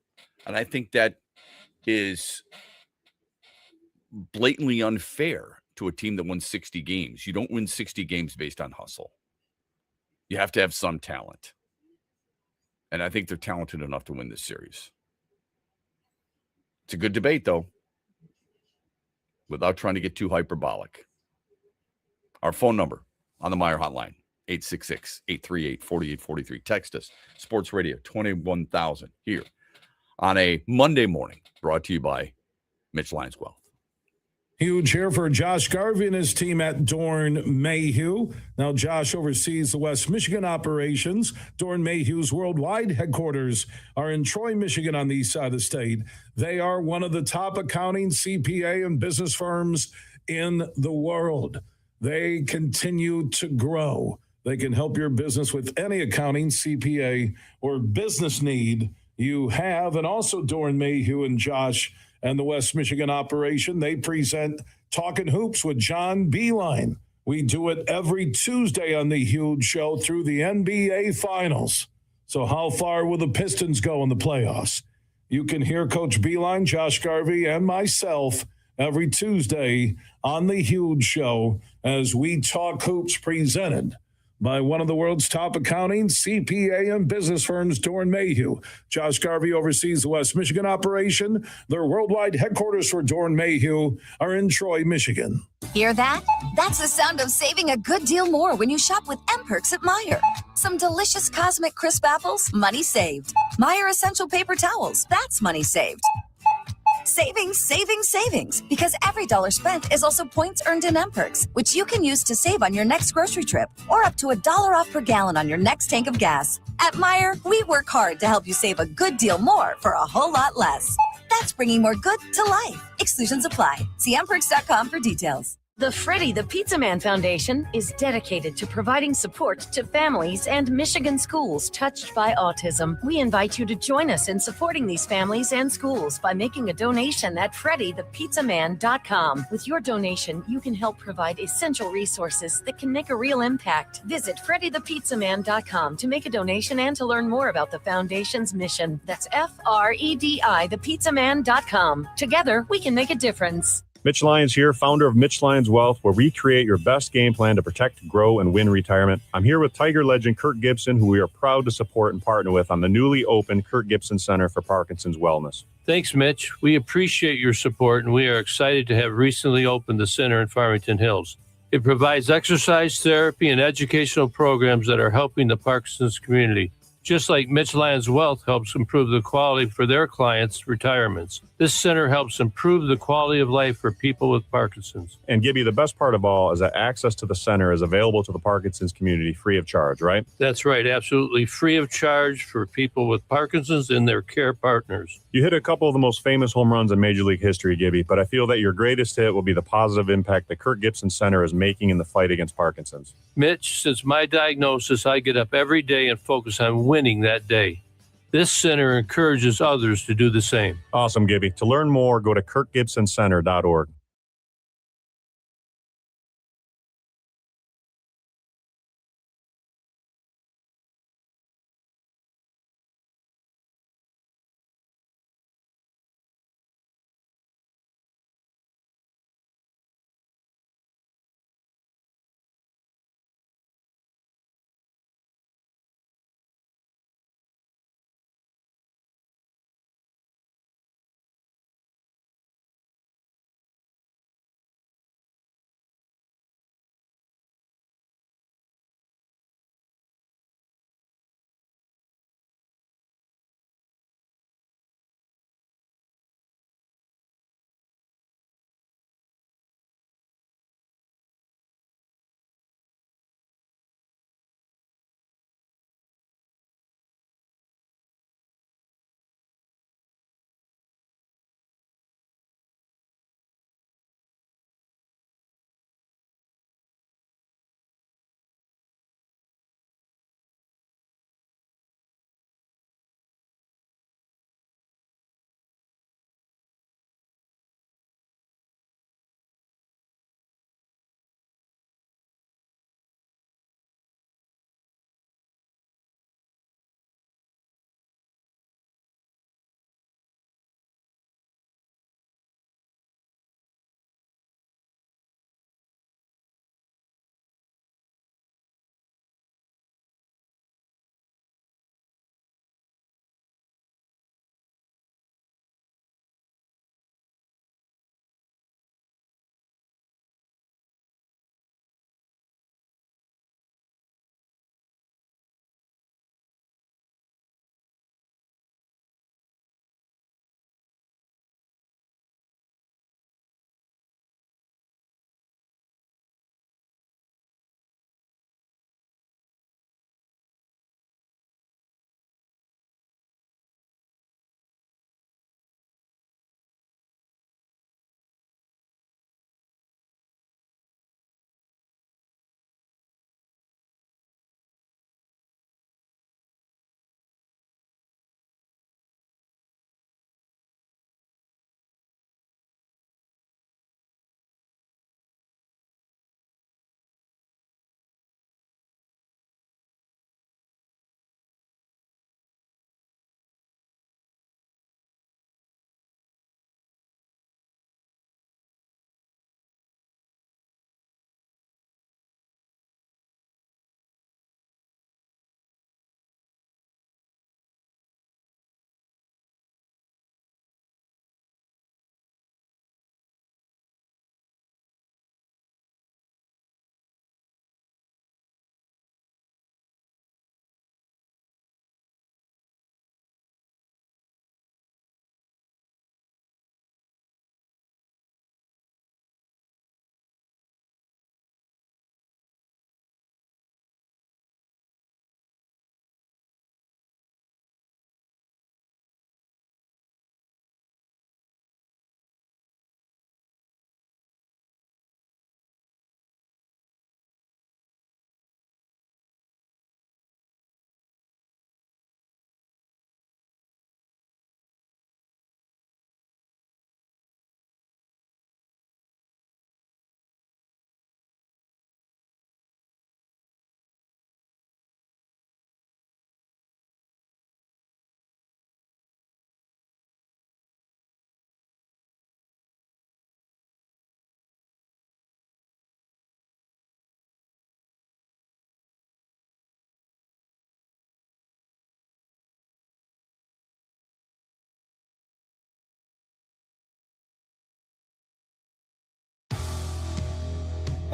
And I think that is blatantly unfair to a team that won 60 games. You don't win 60 games based on hustle. You have to have some talent. And I think they're talented enough to win this series. It's a good debate, though, without trying to get too hyperbolic. Our phone number on the Meyer hotline, 866-838-4843. Text us, Sports Radio 21,000 here on a Monday morning, brought to you by Mitch Lyons Wealth. Huge here for Josh Garvey and his team at Dorn Mayhew. Now, Josh oversees the West Michigan operations. Dorn Mayhew's worldwide headquarters are in Troy, Michigan, on the east side of the state. They are one of the top accounting, CPA, and business firms in the world. They continue to grow. They can help your business with any accounting, CPA, or business need you have. And also Dorn Mayhew and Josh and the West Michigan operation, they present Talking Hoops with John Beilein. We do it every Tuesday on the Huge Show through the NBA Finals. So how far will the Pistons go in the playoffs? You can hear Coach Beilein, Josh Garvey, and myself every Tuesday on the Huge Show as we talk hoops, presented by one of the world's top accounting, CPA, and business firms, Dorn Mayhew. Josh Garvey oversees the West Michigan operation. Their worldwide headquarters for Dorn Mayhew are in Troy, Michigan. Hear that? That's the sound of saving a good deal more when you shop with M-Perks at Meijer. Some delicious Cosmic Crisp apples, money saved. Meijer Essential Paper Towels, that's money saved. Savings, savings, savings. Because every dollar spent is also points earned in M-Perks, which you can use to save on your next grocery trip or up to $1 off per gallon on your next tank of gas. At Meijer, we work hard to help you save a good deal more for a whole lot less. That's bringing more good to life. Exclusions apply. See mperks.com for details. The Freddie the Pizza Man Foundation is dedicated to providing support to families and Michigan schools touched by autism. We invite you to join us in supporting these families and schools by making a donation at freddythepizzaman.com. With your donation, you can help provide essential resources that can make a real impact. Visit freddythepizzaman.com to make a donation and to learn more about the foundation's mission. That's FREDI thepizzaman.com. Together, we can make a difference. Mitch Lyons here, founder of Mitch Lyons Wealth, where we create your best game plan to protect, grow, and win retirement. I'm here with Tiger legend Kirk Gibson, who we are proud to support and partner with on the newly opened Kirk Gibson Center for Parkinson's Wellness. Thanks, Mitch. We appreciate your support, and we are excited to have recently opened the center in Farmington Hills. It provides exercise therapy and educational programs that are helping the Parkinson's community, just like Mitch Lyons Wealth helps improve the quality for their clients' retirements. This center helps improve the quality of life for people with Parkinson's. And Gibby, the best part of all is that access to the center is available to the Parkinson's community free of charge, right? That's right, absolutely free of charge for people with Parkinson's and their care partners. You hit a couple of the most famous home runs in Major League history, Gibby, but I feel that your greatest hit will be the positive impact the Kirk Gibson Center is making in the fight against Parkinson's. Mitch, since my diagnosis, I get up every day and focus on winning that day. This center encourages others to do the same. Awesome, Gibby. To learn more, go to kirkgibsoncenter.org.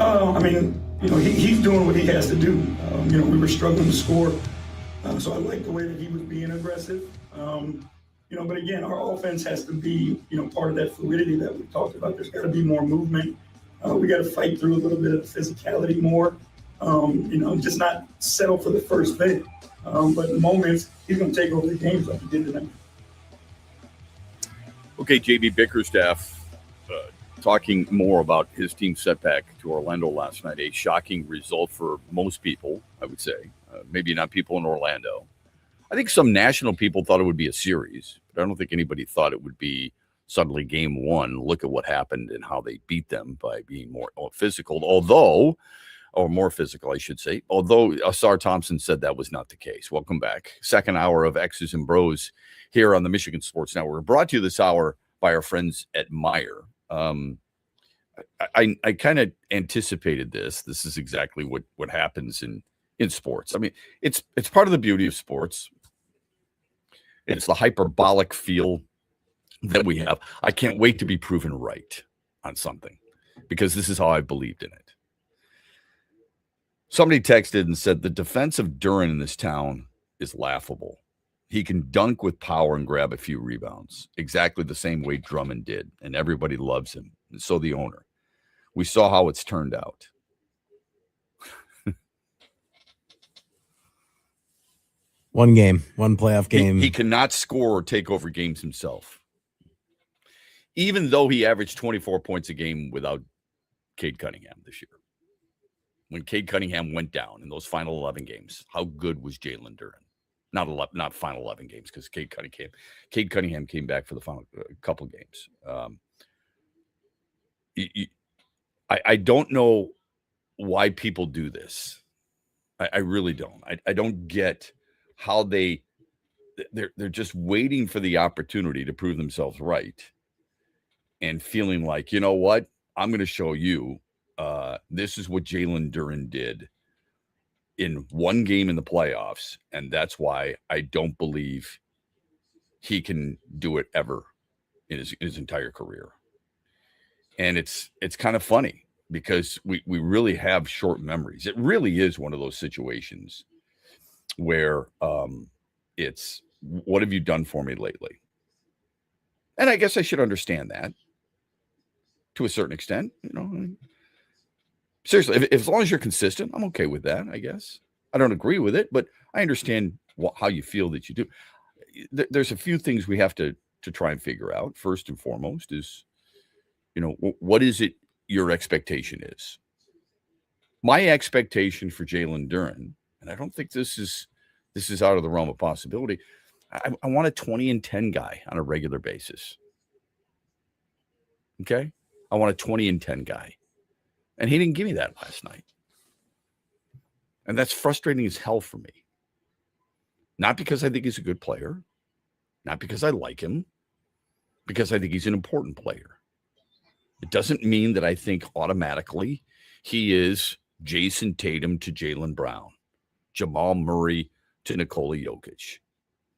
I mean, he's doing what he has to do. We were struggling to score, so I like the way that he was being aggressive. But again, our offense has to be, part of that fluidity that we talked about. There's got to be more movement. We got to fight through a little bit of physicality more. Just not settle for the first bit. But in moments, he's going to take over the games like he did tonight. Okay, JB Bickerstaff talking more about his team's setback to Orlando last night. A shocking result for most people, I would say. Maybe not people in Orlando. I think some national people thought it would be a series, but I don't think anybody thought it would be suddenly game one. Look at what happened and how they beat them by being more physical, more physical, I should say. Although Asar Thompson said that was not the case. Welcome back. Second hour of X's and Bros here on the Michigan Sports Network. Brought to you this hour by our friends at Meijer. I kind of anticipated this. This is exactly what happens in sports. I mean, it's part of the beauty of sports. It's the hyperbolic feel that we have. I can't wait to be proven right on something because this is how I believed in it. Somebody texted and said the defense of Duren in this town is laughable. He can dunk with power and grab a few rebounds, exactly the same way Drummond did, and everybody loves him, and so the owner. We saw how it's turned out. One playoff game. He cannot score or take over games himself. Even though he averaged 24 points a game without Cade Cunningham this year. When Cade Cunningham went down in those final 11 games, how good was Jalen Duren? Not final 11 games because Cade Cunningham came back for the final couple games. I don't know why people do this. I really don't. I don't get how they're just waiting for the opportunity to prove themselves right and feeling like, you know what, I'm going to show you this is what Jalen Duren did in one game in the playoffs, and that's why I don't believe he can do it ever in his entire career. And it's kind of funny because we really have short memories. It really is one of those situations where it's, what have you done for me lately? And I guess I should understand that to a certain extent, seriously, as long as you're consistent, I'm okay with that, I guess. I don't agree with it, but I understand how you feel that you do. There's a few things we have to try and figure out. First and foremost is, what is it your expectation is? My expectation for Jalen Duren, and I don't think this is out of the realm of possibility, I want a 20-10 guy on a regular basis. Okay? I want a 20-10 guy. And he didn't give me that last night. And that's frustrating as hell for me. Not because I think he's a good player, not because I like him, because I think he's an important player. It doesn't mean that I think automatically he is Jason Tatum to Jaylen Brown, Jamal Murray to Nikola Jokic.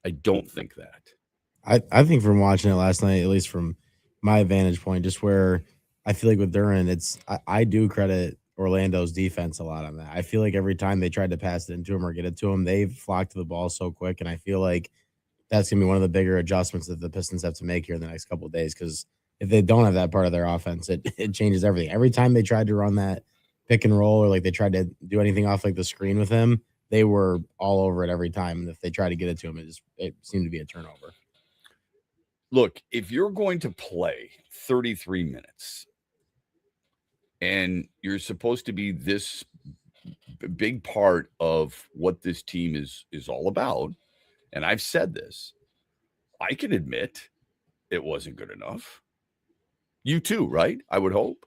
I don't think that. I think from watching it last night, at least from my vantage point, just where I feel like with Duren, I do credit Orlando's defense a lot on that. I feel like every time they tried to pass it into him or get it to him, they flocked to the ball so quick. And I feel like that's going to be one of the bigger adjustments that the Pistons have to make here in the next couple of days. Because if they don't have that part of their offense, it changes everything. Every time they tried to run that pick and roll or like they tried to do anything off like the screen with him, they were all over it every time. And if they tried to get it to him, it seemed to be a turnover. Look, if you're going to play 33 minutes and you're supposed to be this big part of what this team is all about, and I've said this, I can admit it wasn't good enough. You too, right? I would hope.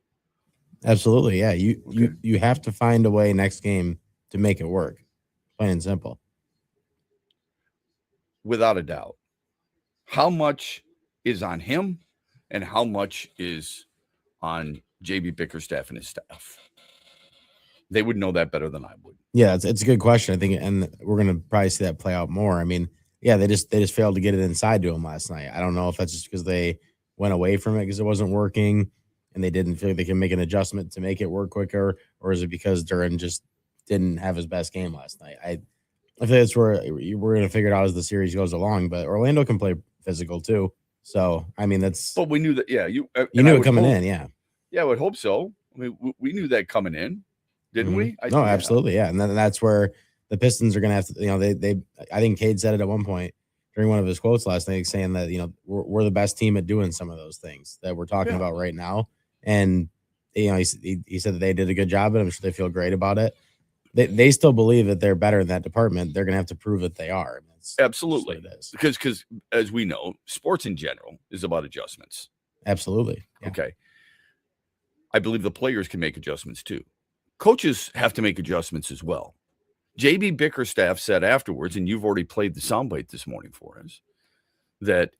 Absolutely, yeah. You have to find a way next game to make it work. Plain and simple. Without a doubt. How much is on him and how much is on JB Bickerstaff and his staff? They would know that better than I would. Yeah, it's a good question. I think, and we're going to probably see that play out more. I mean, yeah, they just failed to get it inside to him last night. I don't know if that's just because they went away from it because it wasn't working. and they didn't feel like they can make an adjustment to make it work quicker, or is it because Duran just didn't have his best game last night? I think that's where we're going to figure it out as the series goes along. But Orlando can play physical too, so I mean that's. But we knew that. Yeah, you knew it coming in. Yeah. Yeah, I would hope so. I mean, we knew that coming in, didn't we? No, absolutely, yeah. And then that's where the Pistons are going to have to. You know, they. I think Cade said it at one point during one of his quotes last night, saying that we're the best team at doing some of those things that we're talking about right now. And he said that they did a good job, and I'm sure they feel great about it. They still believe that they're better in that department. They're going to have to prove that they are. Absolutely, because as we know, sports in general is about adjustments. Absolutely. Yeah. Okay. I believe the players can make adjustments too. Coaches have to make adjustments as well. JB Bickerstaff said afterwards, and you've already played the soundbite this morning for us, that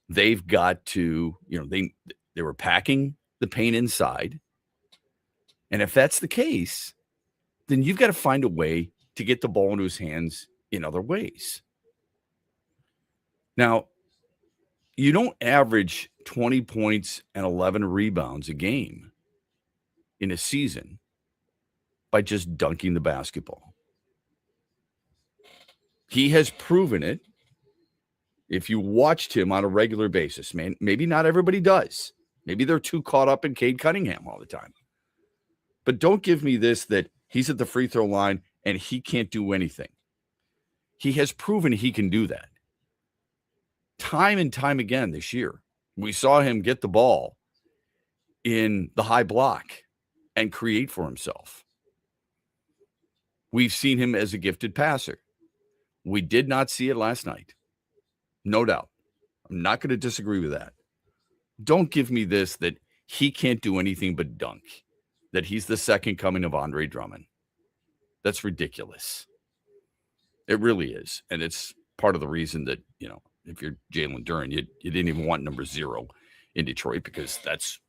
they've got to, they were packing the paint inside. And if that's the case, then you've got to find a way to get the ball into his hands in other ways. Now, you don't average 20 points and 11 rebounds a game in a season by just dunking the basketball. He has proven it. If you watched him on a regular basis, man, maybe not everybody does. Maybe they're too caught up in Cade Cunningham all the time. But don't give me this that he's at the free throw line and he can't do anything. He has proven he can do that. Time and time again this year, we saw him get the ball in the high block and create for himself. We've seen him as a gifted passer. We did not see it last night. No doubt. I'm not going to disagree with that. Don't give me this that he can't do anything but dunk, that he's the second coming of Andre Drummond. That's ridiculous. It really is. And it's part of the reason that, if you're Jalen Duren, you didn't even want number 0 in Detroit, because that's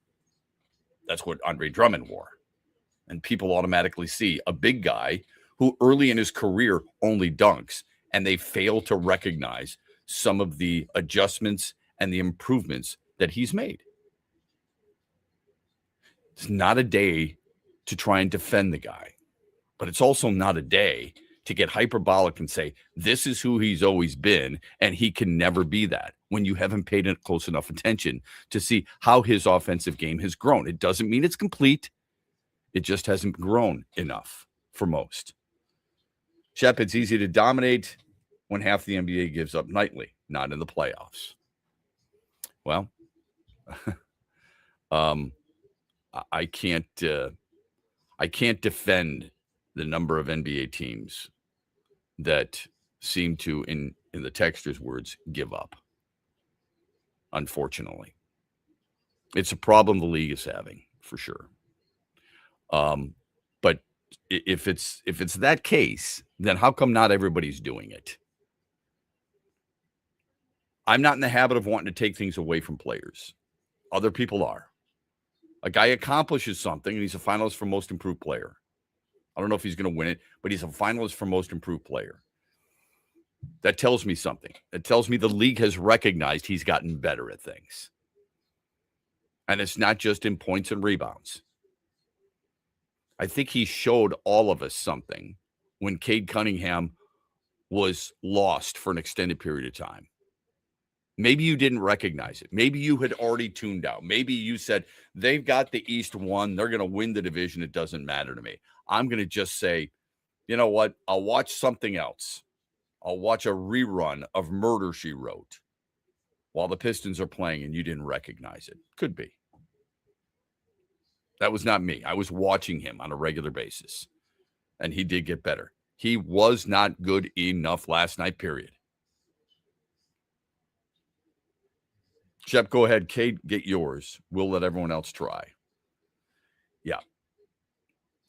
what Andre Drummond wore. And people automatically see a big guy who early in his career only dunks, and they fail to recognize some of the adjustments and the improvements that he's made. It's not a day to try and defend the guy, but it's also not a day to get hyperbolic and say, this is who he's always been, and he can never be that, when you haven't paid close enough attention to see how his offensive game has grown. It doesn't mean it's complete. It just hasn't grown enough for most. Shep, it's easy to dominate when half the NBA gives up nightly, not in the playoffs. Well, I can't defend the number of NBA teams that seem to, in the texter's words, give up. Unfortunately, it's a problem the league is having for sure. But if it's that case, then how come not everybody's doing it? I'm not in the habit of wanting to take things away from players. Other people are. A guy accomplishes something, and he's a finalist for most improved player. I don't know if he's going to win it, but he's a finalist for most improved player. That tells me something. It tells me the league has recognized he's gotten better at things. And it's not just in points and rebounds. I think he showed all of us something when Cade Cunningham was lost for an extended period of time. Maybe you didn't recognize it. Maybe you had already tuned out. Maybe you said, they've got the East won. They're going to win the division. It doesn't matter to me. I'm going to just say, you know what? I'll watch something else. I'll watch a rerun of Murder, She Wrote while the Pistons are playing, and you didn't recognize it. Could be. That was not me. I was watching him on a regular basis, and he did get better. He was not good enough last night, period. Shep, go ahead. Cade, get yours. We'll let everyone else try. Yeah.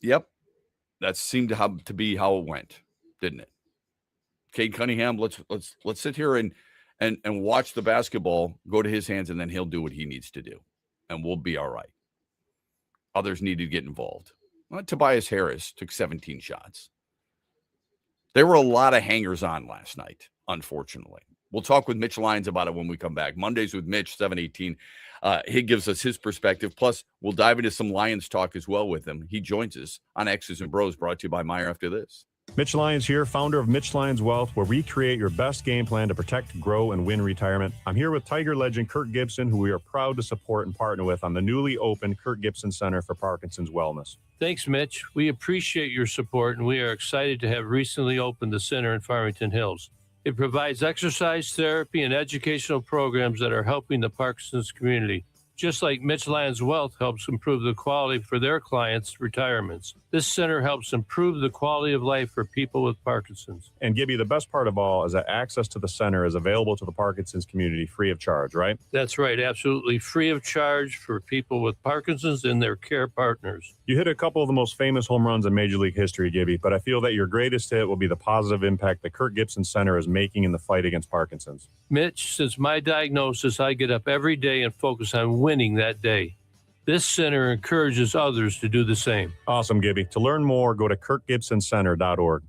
Yep. That seemed to be how it went, didn't it? Cade Cunningham, let's sit here and watch the basketball go to his hands, and then he'll do what he needs to do, and we'll be all right. Others need to get involved. Well, Tobias Harris took 17 shots. There were a lot of hangers on last night, unfortunately. We'll talk with Mitch Lyons about it when we come back. Mondays with Mitch, 718. He gives us his perspective. Plus, we'll dive into some Lions talk as well with him. He joins us on X's and Bros, brought to you by Meyer after this. Mitch Lyons here, founder of Mitch Lyons Wealth, where we create your best game plan to protect, grow, and win retirement. I'm here with Tiger legend Kirk Gibson, who we are proud to support and partner with on the newly opened Kirk Gibson Center for Parkinson's Wellness. Thanks, Mitch. We appreciate your support, and we are excited to have recently opened the center in Farmington Hills. It provides exercise therapy and educational programs that are helping the Parkinson's community. Just like Mitch Lyons Wealth helps improve the quality for their clients' retirements, this center helps improve the quality of life for people with Parkinson's. And Gibby, the best part of all is that access to the center is available to the Parkinson's community free of charge, right? That's right, absolutely free of charge for people with Parkinson's and their care partners. You hit a couple of the most famous home runs in Major League history, Gibby, but I feel that your greatest hit will be the positive impact the Kirk Gibson Center is making in the fight against Parkinson's. Mitch, since my diagnosis, I get up every day and focus on winning that day. This center encourages others to do the same. Awesome, Gibby. To learn more, go to kirkgibsoncenter.org.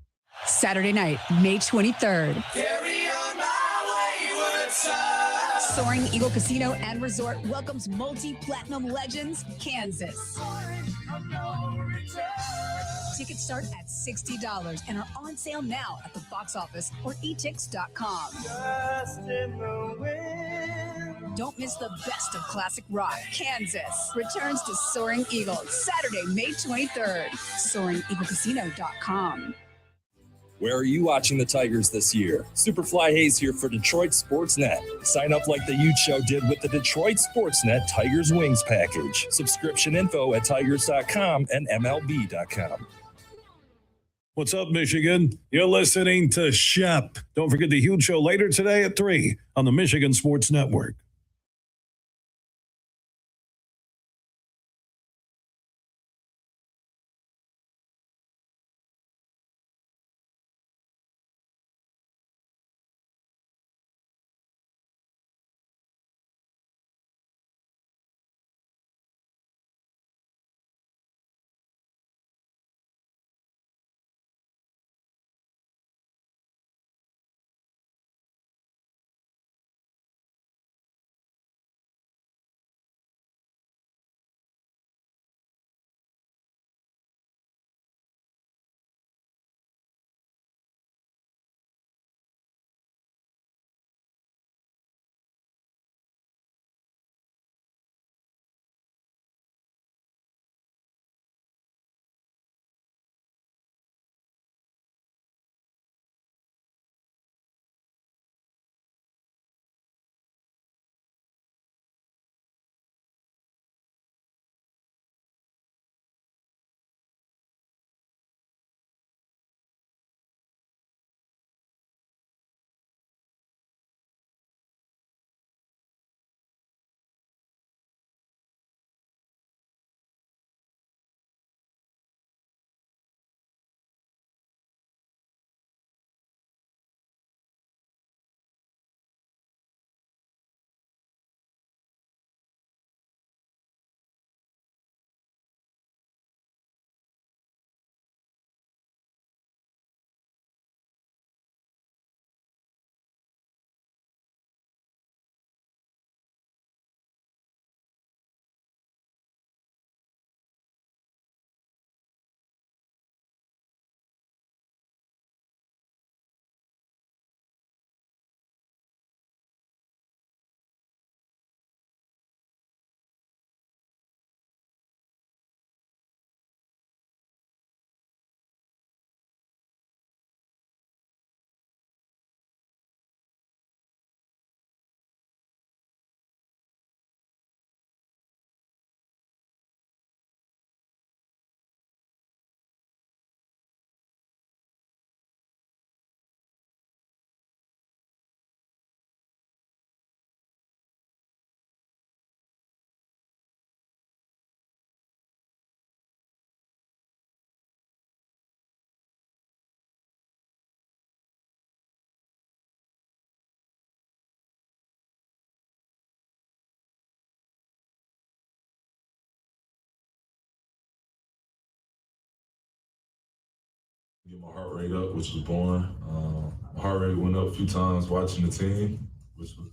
Saturday night, May 23rd. Carry on my wayward son. Soaring Eagle Casino and Resort welcomes multi-platinum legends, Kansas. Tickets start at $60 and are on sale now at the box office or etix.com. Just in the wind. Don't miss the best of classic rock. Kansas returns to Soaring Eagle Saturday, May 23rd. SoaringEagleCasino.com. Where are you watching the Tigers this year? Superfly Hayes here for Detroit Sportsnet. Sign up like the Ute Show did with the Detroit Sportsnet Tigers Wings package. Subscription info at tigers.com and MLB.com. What's up, Michigan? You're listening to Shep. Don't forget the Huge Show later today at 3 on the Michigan Sports Network. Get my heart rate up, which was born. heart rate went up a few times watching the team, which was.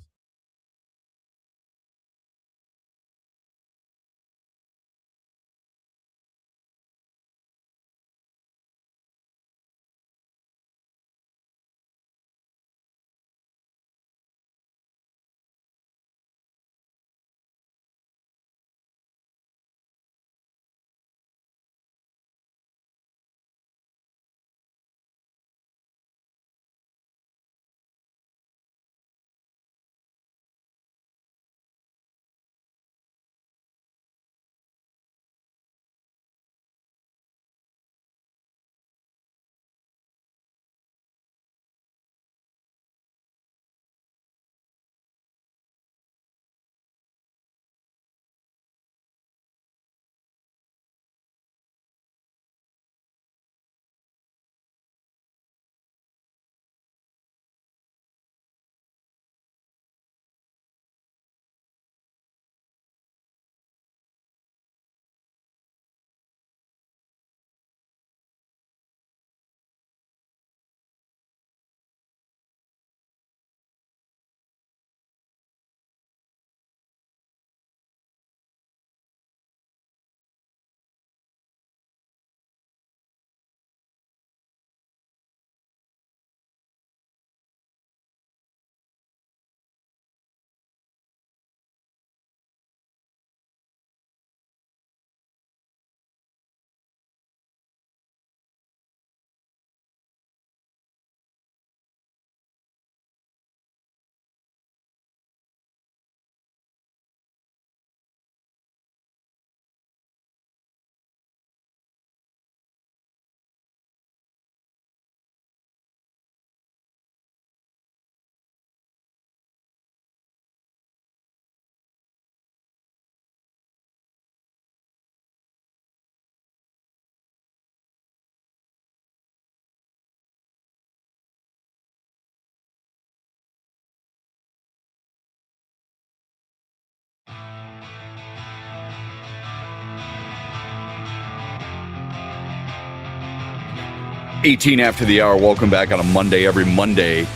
$18 after the hour. Welcome back on a Monday. Every Monday,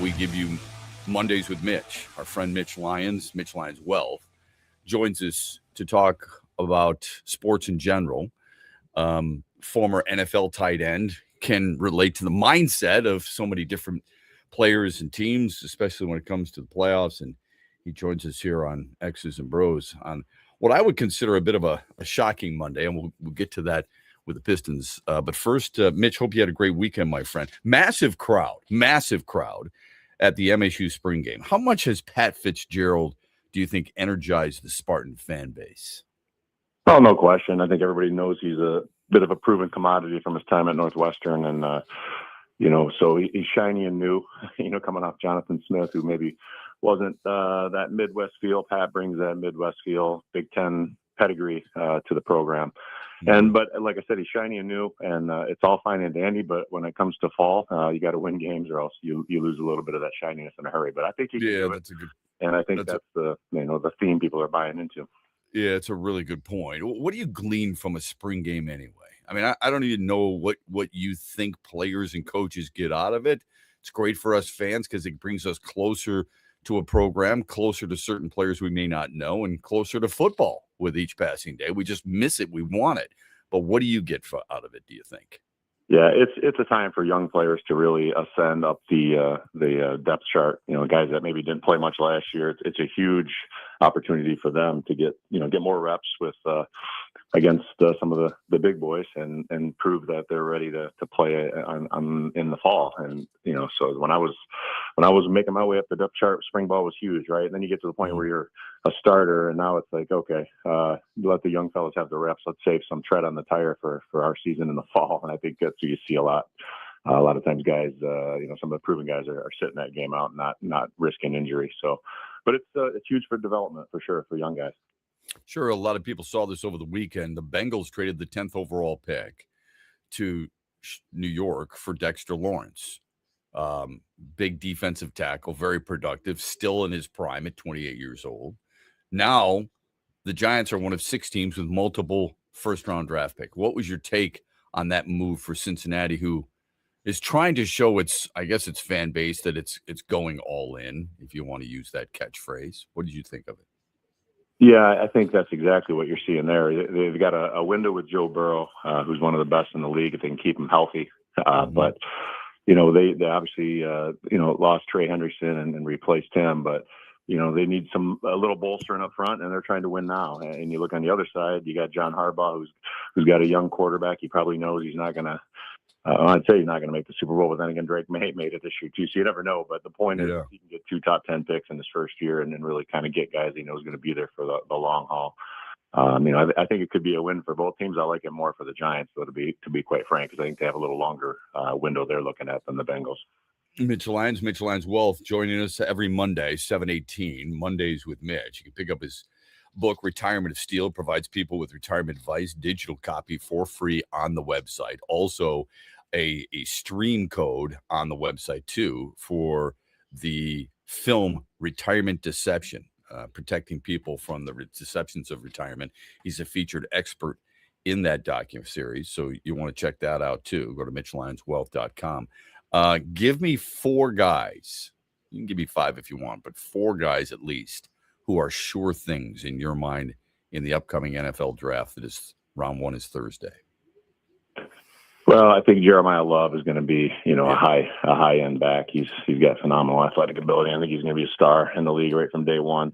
we give you Mondays with Mitch. Our friend Mitch Lyons Wealth, joins us to talk about sports in general. Former NFL tight end, can relate to the mindset of so many different players and teams, especially when it comes to the playoffs. And he joins us here on X's and Bros on what I would consider a bit of a shocking Monday, and we'll get to that with the Pistons. But first, Mitch, hope you had a great weekend, my friend. Massive crowd at the MSU spring game. How much has Pat Fitzgerald, do you think, energized the Spartan fan base? Oh, no question. I think everybody knows he's a bit of a proven commodity from his time at Northwestern. And, so he's shiny and new, coming off Jonathan Smith, who maybe wasn't that Midwest feel. Pat brings that Midwest feel, Big Ten pedigree to the program. But like I said, he's shiny and new, and it's all fine and dandy. But when it comes to fall, you got to win games, or else you lose a little bit of that shininess in a hurry. But I think he can do it. And I think that's the theme people are buying into. Yeah, it's a really good point. What do you glean from a spring game anyway? I mean, I don't even know what you think players and coaches get out of it. It's great for us fans because it brings us closer to a program, closer to certain players we may not know, and closer to football with each passing day. We just miss it. We want it. But what do you get out of it, do you think? Yeah, it's a time for young players to really ascend up the depth chart. Guys that maybe didn't play much last year. It's a huge opportunity for them to get more reps with against some of the big boys and prove that they're ready to play in the fall. And so when I was making my way up the depth chart, spring ball was huge, right? And then you get to the point where you're a starter, and now it's like, okay, let the young fellas have the reps. Let's save some tread on the tire for our season in the fall. And I think that's what you see a lot. A lot of times guys, some of the proven guys are sitting that game out and not risking injury. So, but it's huge for development for sure for young guys. Sure, a lot of people saw this over the weekend. The Bengals traded the 10th overall pick to New York for Dexter Lawrence. Big defensive tackle, very productive, still in his prime at 28 years old. Now, the Giants are one of 6 teams with multiple first-round draft picks. What was your take on that move for Cincinnati, who is trying to show its fan base that it's going all in, if you want to use that catchphrase. What did you think of it? Yeah, I think that's exactly what you're seeing there. They've got a window with Joe Burrow, who's one of the best in the league if they can keep him healthy. But, they obviously, lost Trey Hendrickson and replaced him. But, they need a little bolstering up front, and they're trying to win now. And you look on the other side, you got John Harbaugh, who's got a young quarterback. He probably knows he's not going to I'd say he's not going to make the Super Bowl, but then again, Drake May made it this year too, so you never know. But the point is, he can get 2 top 10 picks in his first year, and then really kind of get guys he knows going to be there for the long haul. I think it could be a win for both teams. I like it more for the Giants, though, to be quite frank, because I think they have a little longer window they're looking at than the Bengals. Mitch Lyons Wealth, joining us every Monday, 7:18, Mondays with Mitch. You can pick up his book, Retirement of Steel, provides people with retirement advice, digital copy for free on the website. Also, a stream code on the website, too, for the film Retirement Deception, protecting people from the deceptions of retirement. He's a featured expert in that docuseries, so you want to check that out, too. Go to MitchLyonsWealth.com. Give me 4 guys. You can give me 5 if you want, but 4 guys at least who are sure things in your mind in the upcoming NFL draft that is round 1 is Thursday. Well, I think Jeremiah Love is going to be, a high end back. He's got phenomenal athletic ability. I think he's going to be a star in the league right from day one.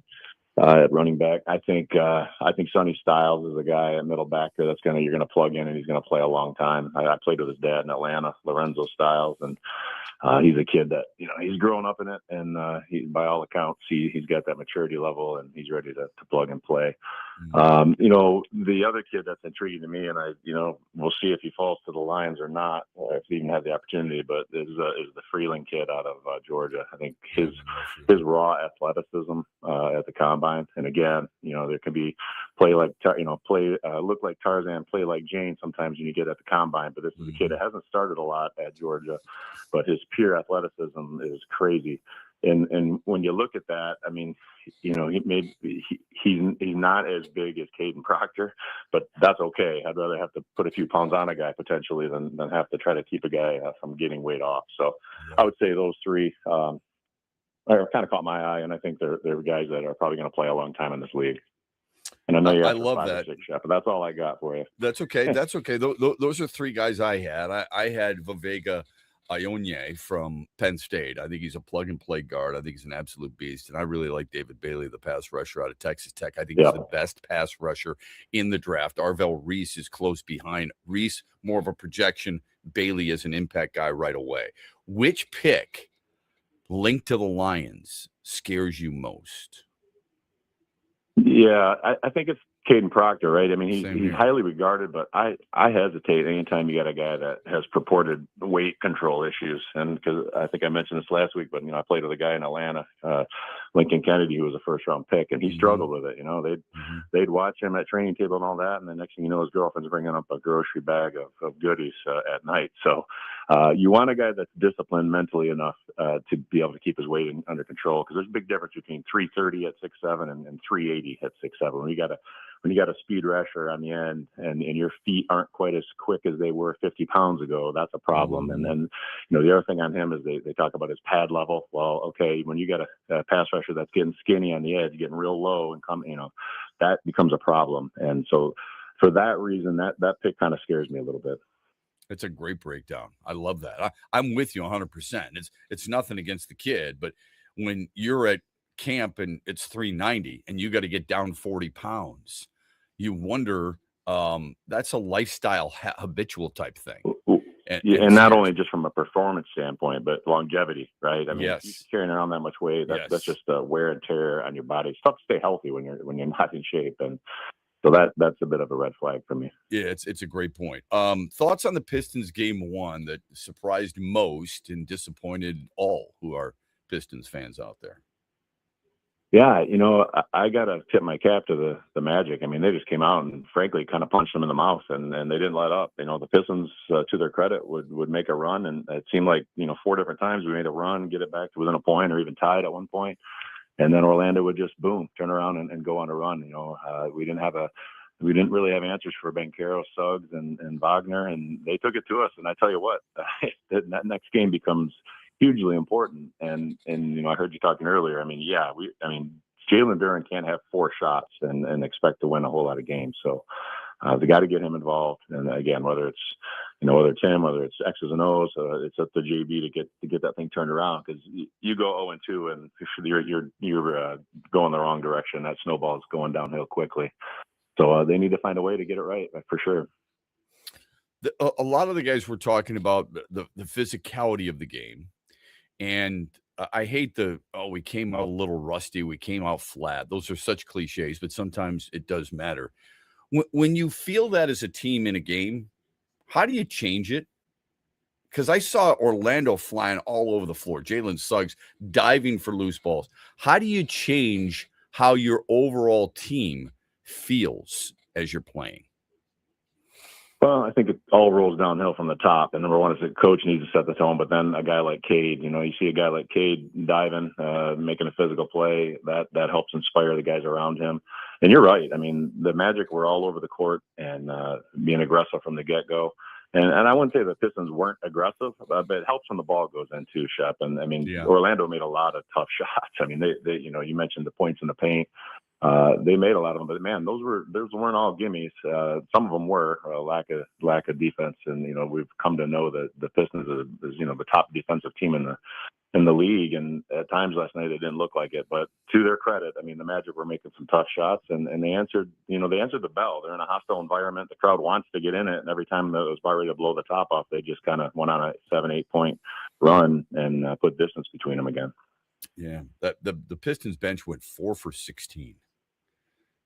At running back, I think Sonny Styles is a guy at middle backer that's you're going to plug in and he's going to play a long time. I played with his dad in Atlanta, Lorenzo Styles, and he's a kid that he's grown up in it, and he, by all accounts, he's got that maturity level and he's ready to plug and play. The other kid that's intriguing to me, and we'll see if he falls to the Lions or not, or if he even have the opportunity, but is the Freeland kid out of Georgia. I think his raw athleticism at the combine, and again, there can be look like Tarzan, play like Jane sometimes when you get at the combine, but this is a kid that hasn't started a lot at Georgia, but his pure athleticism is crazy. And when you look at that, I mean, he's not as big as Caden Proctor, but that's okay. I'd rather have to put a few pounds on a guy potentially than have to try to keep a guy from getting weight off. So I would say those 3 are kind of caught my eye, and I think they're guys that are probably going to play a long time in this league. And I know I love that, but that's all I got for you. That's okay. That's okay. Those are 3 guys I had. I had Viveka Ionye from Penn State. I think he's a plug-and-play guard. I think he's an absolute beast. And I really like David Bailey, the pass rusher out of Texas Tech. I think he's the best pass rusher in the draft. Arvell Reese is close behind. Reese, more of a projection. Bailey is an impact guy right away. Which pick linked to the Lions scares you most? Yeah, I think it's Caden Proctor, right? I mean, he's highly regarded, but I hesitate anytime you got a guy that has purported weight control issues. And because I think I mentioned this last week, but I played with a guy in Atlanta, Lincoln Kennedy, who was a first-round pick, and he struggled with it. They'd watch him at training table and all that, and the next thing you know, his girlfriend's bringing up a grocery bag of goodies at night. So you want a guy that's disciplined mentally enough to be able to keep his weight under control, because there's a big difference between 330 at 6'7" and 380 at 6'7". When you got a speed rusher on the end and your feet aren't quite as quick as they were 50 pounds ago, that's a problem. And then, the other thing on him is they talk about his pad level. Well, okay, when you got a pass rusher that's getting skinny on the edge, getting real low and that becomes a problem. And so for that reason, that pick kind of scares me a little bit. It's a great breakdown. I love that. I'm with you 100%. It's nothing against the kid, but when you're at camp and it's 390 and you got to get down 40 pounds, you wonder, that's a lifestyle habitual type thing. And not only just from a performance standpoint, but longevity, right? I mean, yes. If you're carrying around that much weight, that's just wear and tear on your body. It's tough to stay healthy when you're not in shape. And so that's a bit of a red flag for me. Yeah, it's a great point. Thoughts on the Pistons game 1 that surprised most and disappointed all who are Pistons fans out there? Yeah, I got to tip my cap to the Magic. I mean, they just came out and, frankly, kind of punched them in the mouth, and they didn't let up. The Pistons, to their credit, would make a run, and it seemed like 4 different times we made a run, get it back to within a point, or even tied at one point, and then Orlando would just boom, turn around and go on a run. We didn't have we didn't really have answers for Bencaro, Suggs, and Wagner, and they took it to us. And I tell you what, that next game becomes hugely important. And I heard you talking earlier. I mean, Jalen Duren can't have 4 shots and expect to win a whole lot of games. So they got to get him involved. And again, whether it's him, whether it's X's and O's, it's up to JB to get that thing turned around, because you go 0-2 and you're going the wrong direction. That snowball is going downhill quickly. So they need to find a way to get it right, for sure. A lot of the guys were talking about the physicality of the game. And I hate we came out a little rusty, we came out flat. Those are such cliches, but sometimes it does matter. When you feel that as a team in a game, how do you change it? Because I saw Orlando flying all over the floor, Jalen Suggs diving for loose balls. How do you change how your overall team feels as you're playing? Well, I think it all rolls downhill from the top. And number one is the coach needs to set the tone. But then a guy like Cade, you see a guy like Cade diving, making a physical play, that helps inspire the guys around him. And you're right. I mean, the Magic were all over the court and being aggressive from the get-go. And I wouldn't say the Pistons weren't aggressive, but it helps when the ball goes in too, Shep. And I mean, Orlando made a lot of tough shots. I mean, they you mentioned the points in the paint. They made a lot of them, but man, those weren't all gimmies. Some of them were lack of defense, and we've come to know that the Pistons is the top defensive team in the league. And at times last night it didn't look like it, but to their credit, I mean, the Magic were making some tough shots, and they answered the bell. They're in a hostile environment. The crowd wants to get in it, and every time it was about ready to blow the top off, they just kind of went on a 7-8 point run and put distance between them again. Yeah, the Pistons bench went 4 for 16.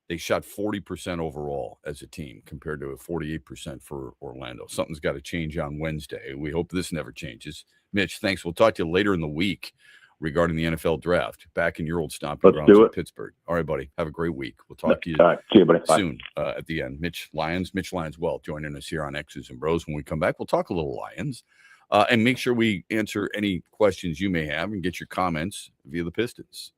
They shot 40% overall as a team compared to a 48% for Orlando. Something's got to change on Wednesday. We hope this never changes. Mitch, thanks. We'll talk to you later in the week regarding the NFL draft back in your old stomping grounds in Pittsburgh. All right, buddy. Have a great week. We'll talk to you, see you buddy. soon at the end. Mitch Lyons Well joining us here on X's and Bros. When we come back, we'll talk a little Lions and make sure we answer any questions you may have and get your comments via the Pistons.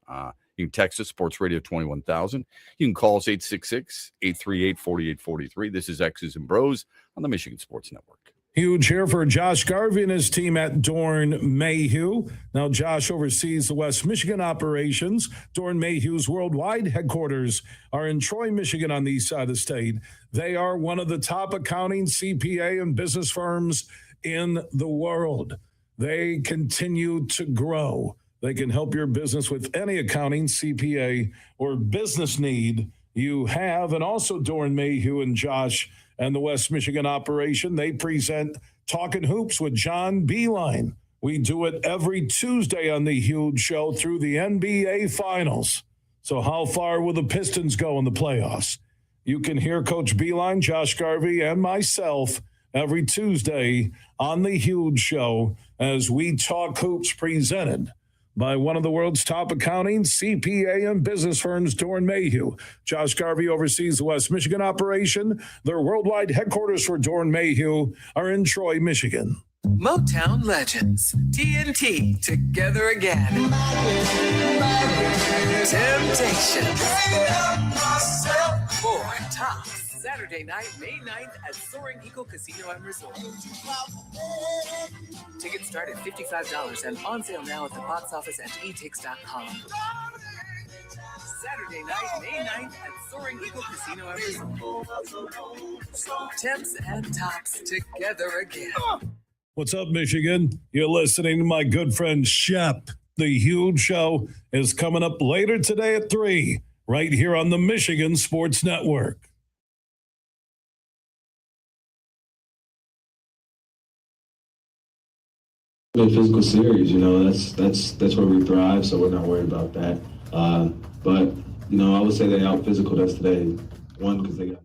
You can text us, Sports Radio 21,000. You can call us 866-838-4843. This is X's and Bros on the Michigan Sports Network. Huge here for Josh Garvey and his team at Dorn Mayhew. Now, Josh oversees the West Michigan operations. Dorn Mayhew's worldwide headquarters are in Troy, Michigan, on the east side of the state. They are one of the top accounting, CPA, and business firms in the world. They continue to grow. They can help your business with any accounting, CPA, or business need you have. And also Dorn Mayhew and Josh and the West Michigan operation, they present Talking Hoops with John Beeline. We do it every Tuesday on the Huge Show through the NBA Finals. So how far will the Pistons go in the playoffs? You can hear Coach Beeline, Josh Garvey, and myself every Tuesday on the Huge Show as we talk hoops, presented by one of the world's top accounting, CPA, and business firms, Dorn Mayhew. Josh Garvey oversees the West Michigan operation. Their worldwide headquarters for Dorn Mayhew are in Troy, Michigan. Motown Legends, TNT, together again. Temptation. For Tops, Saturday night, May 9th at Soaring Eagle Casino and Resort. Tickets start at $55 and on sale now at the box office at etix.com. Saturday night, May 9th at Soaring Eagle Casino and Resort. Temps and Tops, together again. What's up, Michigan? You're listening to my good friend Shep. The Huge Show is coming up later today at 3, right here on the Michigan Sports Network. A physical series, that's where we thrive, so we're not worried about that. But I would say they out physical us today. One, because they got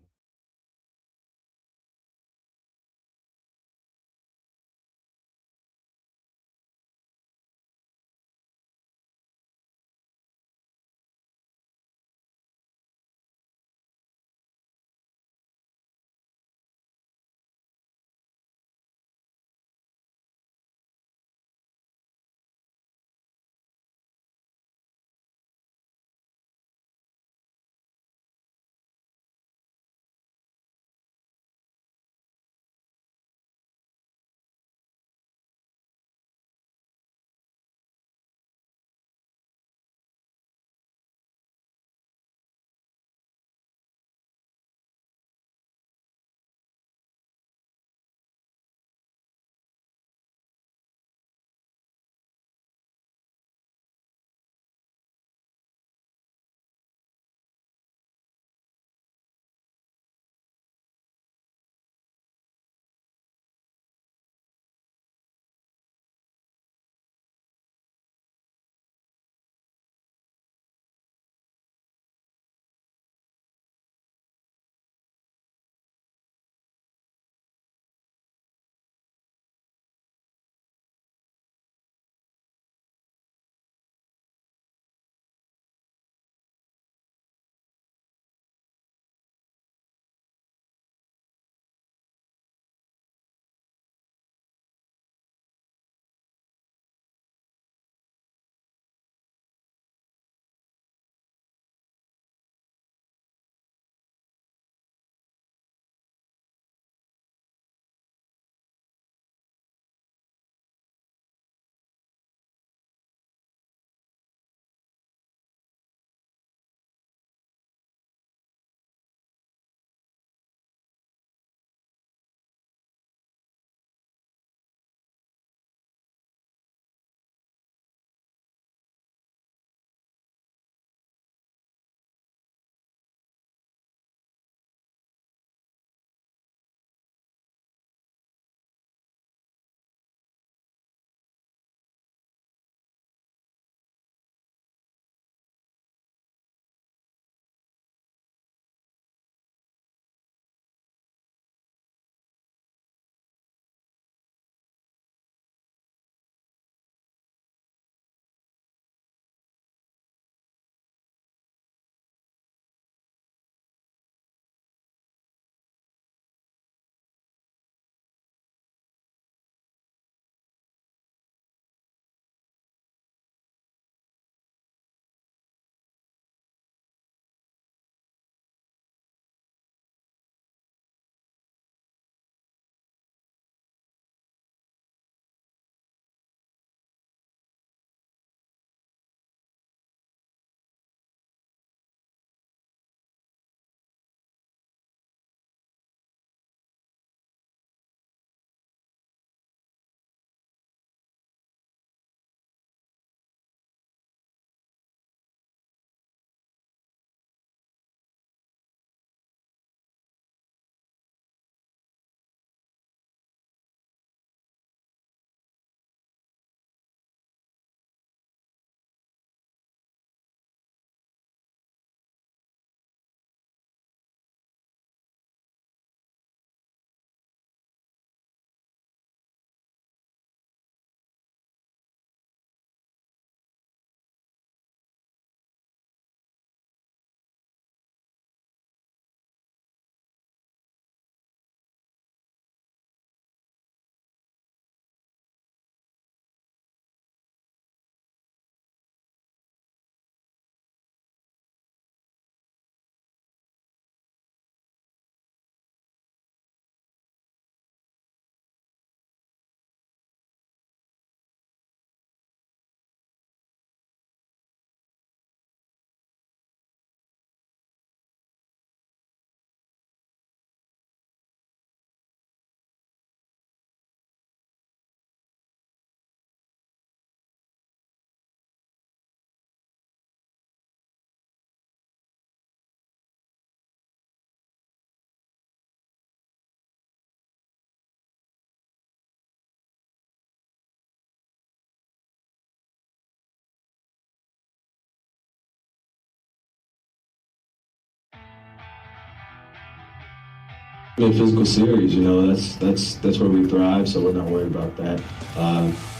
Physical series, that's where we thrive, so we're not worried about that.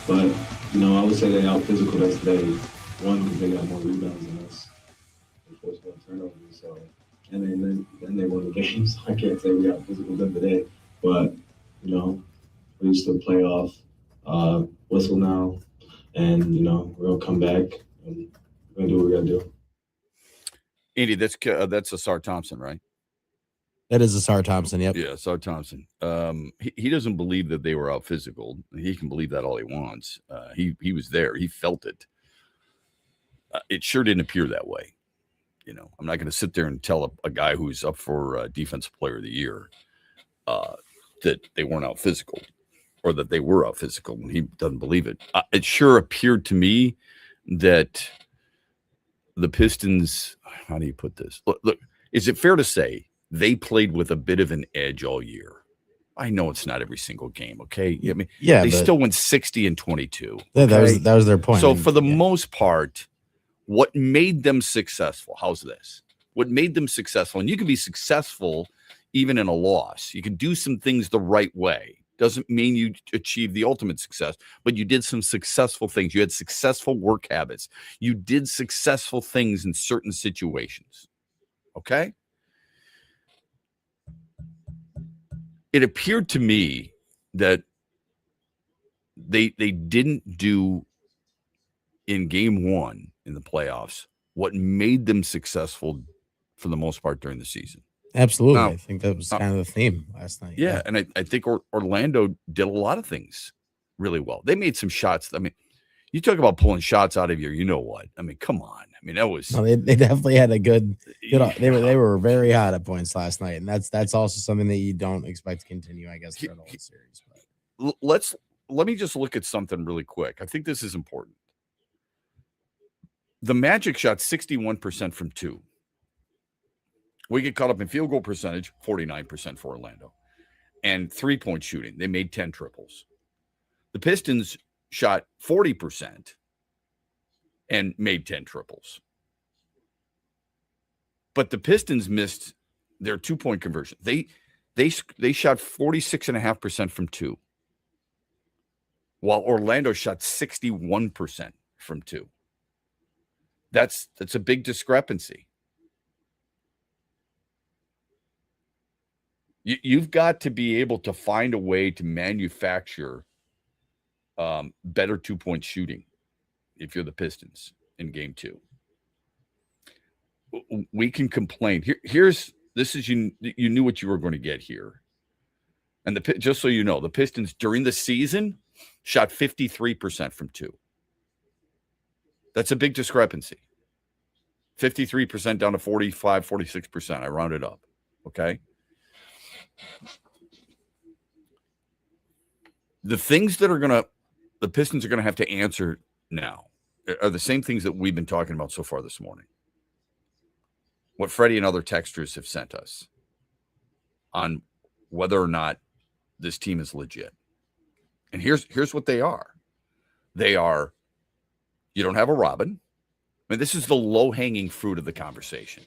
But I would say they out physical us today. One, because they got more rebounds than us, and forced more turnovers. So, and then they won the game. So I can't say we out physical them today. But we still play off whistle now, and we're gonna come back and we're gonna do what we gotta do. Andy, that's Asar Thompson, right? That is Asar Thompson. Yep. Yeah, Asar Thompson. He doesn't believe that they were out physical. He can believe that all he wants. He was there. He felt it. It sure didn't appear that way. I'm not going to sit there and tell a guy who's up for Defensive Player of the Year that they weren't out physical or that they were out physical when he doesn't believe it. It sure appeared to me that the Pistons, how do you put this? Look, is it fair to say they played with a bit of an edge all year? I know it's not every single game, okay? I mean, they still went 60-22. Yeah, that was their point. So for the most part, what made them successful? How's this? What made them successful? And you can be successful even in a loss. You can do some things the right way. Doesn't mean you achieve the ultimate success, but you did some successful things. You had successful work habits. You did successful things in certain situations. Okay? It appeared to me that they didn't do in game one in the playoffs what made them successful for the most part during the season. Absolutely. Now, I think that was kind of the theme last night. Yeah, and I think Orlando did a lot of things really well. They made some shots. I mean, you talk about pulling shots out of your, you know what? I mean, come on. I mean, that was. No, they definitely had a good. They were very hot at points last night, and that's also something that you don't expect to continue, I guess, throughout the whole series. But. Let me just look at something really quick. I think this is important. The Magic shot 61% from two. We get caught up in field goal percentage, 49% for Orlando. And three-point shooting, they made 10 triples. The Pistons shot 40% and made 10 triples. But the Pistons missed their two-point conversion. They shot 46.5% from two, while Orlando shot 61% from two. That's a big discrepancy. You've got to be able to find a way to manufacture better two-point shooting if you're the Pistons in game two. We can complain. You knew what you were going to get here. And just so you know, the Pistons during the season shot 53% from two. That's a big discrepancy. 53% down to 45, 46%. I rounded up. Okay. The things that the Pistons are going to have to answer now are the same things that we've been talking about so far this morning. What Freddie and other texters have sent us on whether or not this team is legit. And here's what they are. They are, you don't have a Robin. I mean, this is the low-hanging fruit of the conversation.